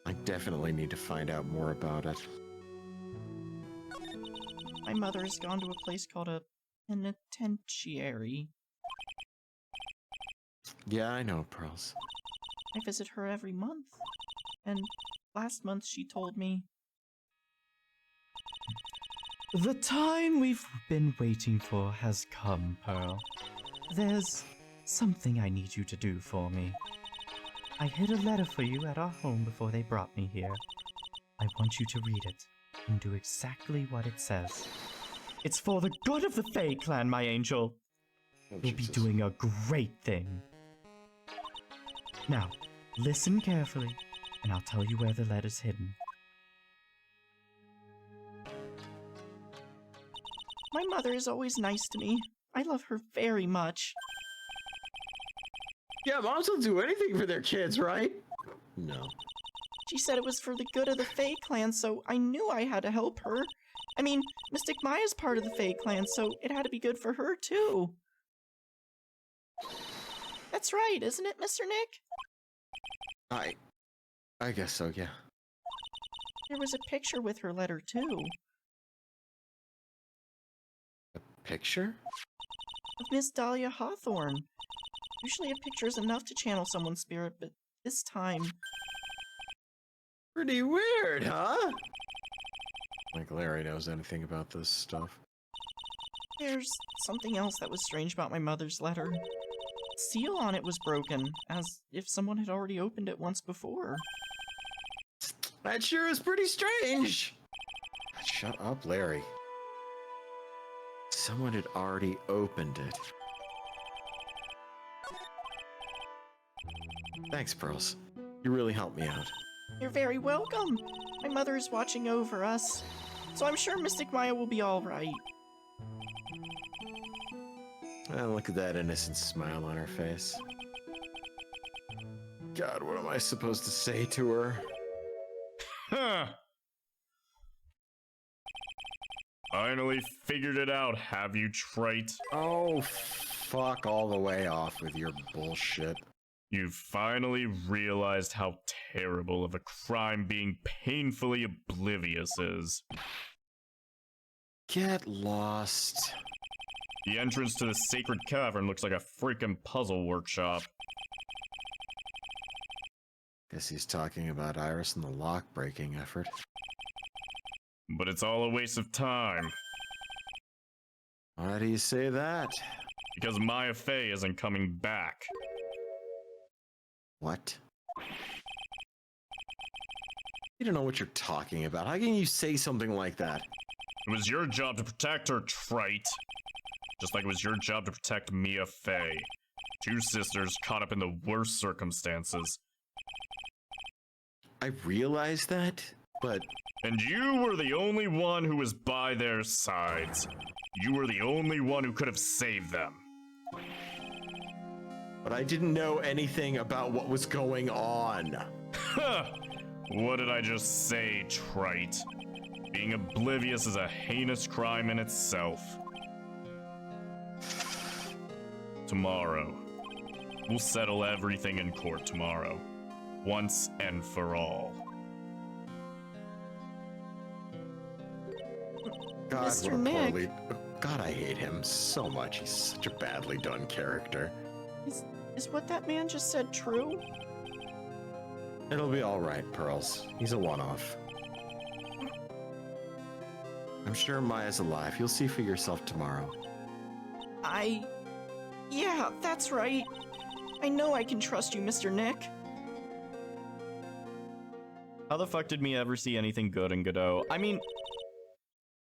Speaker 1: I definitely need to find out more about it.
Speaker 4: My mother has gone to a place called a penitentiary.
Speaker 1: Yeah, I know, Pearls.
Speaker 4: I visit her every month. And last month she told me,
Speaker 6: The time we've been waiting for has come, Pearl. There's something I need you to do for me. I hid a letter for you at our home before they brought me here. I want you to read it and do exactly what it says. It's for the good of the Fae clan, my angel.
Speaker 1: Oh,
Speaker 6: You'll be
Speaker 1: Jesus.
Speaker 6: doing a great thing. Now, listen carefully, and I'll tell you where the letter's hidden.
Speaker 4: my mother is always nice to me. I love her very much.
Speaker 3: Yeah, moms will do anything for their kids, right?
Speaker 1: No.
Speaker 4: She said it was for the good of the Fae clan, so I knew I had to help her. I mean, Mystic Maya's part of the Fae clan, so it had to be good for her, too. That's right, isn't it, Mr. Nick?
Speaker 1: I guess so, yeah.
Speaker 4: There was a picture with her letter, too.
Speaker 1: A picture?
Speaker 4: Of Miss Dahlia Hawthorne. Usually a picture is enough to channel someone's spirit, but this time...
Speaker 3: Pretty weird, huh?
Speaker 1: Like Larry knows anything about this stuff.
Speaker 4: There's something else that was strange about my mother's letter. The seal on it was broken, as if someone had already opened it once before.
Speaker 3: That sure is pretty strange.
Speaker 1: Shut up, Larry. Someone had already opened it. Thanks, Pearls. You really helped me out.
Speaker 4: You're very welcome. My mother is watching over us, so I'm sure Mystic Maya will be all right.
Speaker 1: Look at that innocent smile on her face. God, what am I supposed to say to her?
Speaker 5: Huh. Finally figured it out, have you, trite?
Speaker 1: Oh, fuck all the way off with your bullshit.
Speaker 5: You finally realized how terrible of a crime being painfully oblivious is.
Speaker 1: Get lost.
Speaker 5: The entrance to the sacred cavern looks like a freaking puzzle workshop.
Speaker 1: Guess he's talking about Iris and the lock-breaking effort.
Speaker 5: But it's all a waste of time,
Speaker 1: Why do you say that?
Speaker 5: because Maya Fey isn't coming back.
Speaker 1: What? You don't know what you're talking about. How can you say something like that?
Speaker 5: It was your job to protect her, Trite. Just like it was your job to protect Mia Fey. Two sisters caught up in the worst circumstances.
Speaker 1: I realize that, but
Speaker 5: And you were the only one who was by their sides. You were the only one who could have saved them.
Speaker 1: I didn't know anything about what was going on.
Speaker 5: What did I just say, Trite? Being oblivious is a heinous crime in itself. Tomorrow. We'll settle everything in court tomorrow. Once and for all.
Speaker 1: God,
Speaker 4: Mr.
Speaker 1: what a
Speaker 4: Nick.
Speaker 1: poorly... God, I hate him so much. He's such a badly done character.
Speaker 4: Is what that man just said true?
Speaker 1: It'll be all right, Pearls. He's a one-off. I'm sure Maya's alive. You'll see for yourself tomorrow.
Speaker 4: Yeah, that's right. I know I can trust you, Mr. Nick.
Speaker 2: How the fuck did me ever see anything good in Godot? I mean,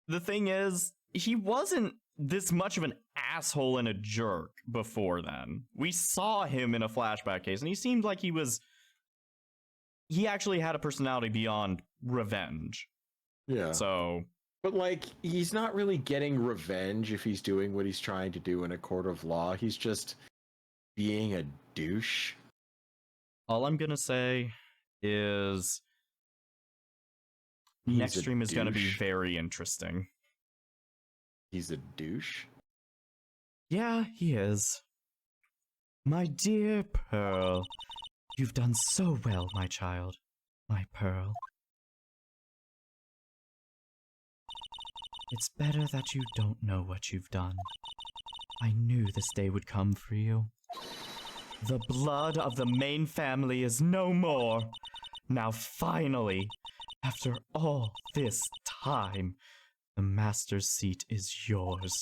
Speaker 2: the thing is, he wasn't this much of an asshole and a jerk before then. We saw him in a flashback case, and he seemed like he actually had a personality beyond revenge.
Speaker 1: Yeah.
Speaker 2: So,
Speaker 1: But, like, he's not really getting revenge if he's doing what he's trying to do in a court of law. He's just being a douche.
Speaker 2: all I'm gonna say is
Speaker 1: He's
Speaker 2: next
Speaker 1: a
Speaker 2: stream is gonna be
Speaker 1: douche.
Speaker 2: very interesting.
Speaker 1: He's a douche?
Speaker 6: Yeah, he is. My dear Pearl, you've done so well, my child. My Pearl. It's better that you don't know what you've done. I knew this day would come for you. The blood of the main family is no more. Now finally, after all this time, the master's seat is yours.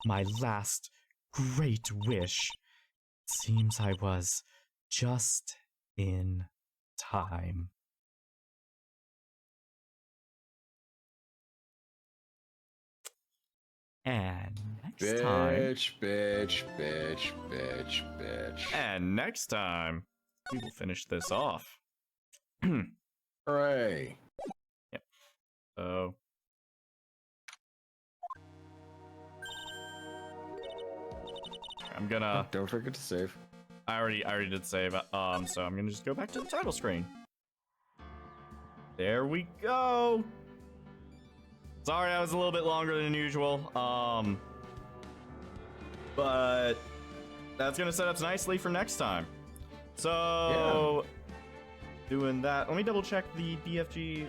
Speaker 6: My last great wish. Seems I was just in time. And next time.
Speaker 1: Bitch.
Speaker 2: And next time, we will finish this off.
Speaker 1: Hooray.
Speaker 2: So, I'm gonna.
Speaker 1: Don't forget to save.
Speaker 2: I already did save. So I'm gonna just go back to the title screen. There we go. Sorry, I was a little bit longer than usual. But that's gonna set up nicely for next time. So, doing that. Let me double check the BFG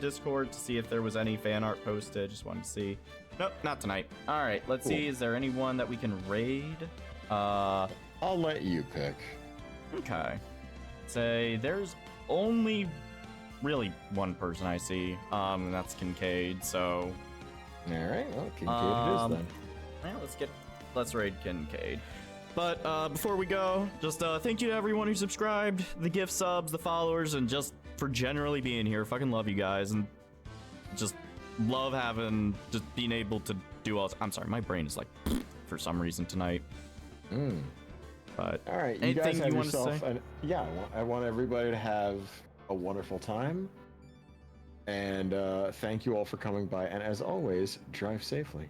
Speaker 2: Discord to see if there was any fan art posted. Just wanted to see. Nope, not tonight. All right, let's see. Is there anyone that we can raid?
Speaker 1: I'll let you pick.
Speaker 2: Okay. Say there's only really one person I see, and that's Kincaid. So,
Speaker 1: All right. Well, Kincaid it is then.
Speaker 2: yeah, let's raid Kincaid. But before we go, just thank you to everyone who subscribed, the gift subs, the followers, and just for generally being here. Fucking love you guys, and just love just being able to do all. I'm sorry, my brain is like for some reason tonight. But
Speaker 1: All right, you
Speaker 2: anything
Speaker 1: guys have
Speaker 2: you want to
Speaker 1: yourself.
Speaker 2: say?
Speaker 1: I want everybody to have a wonderful time. And thank you all for coming by. And as always, drive safely.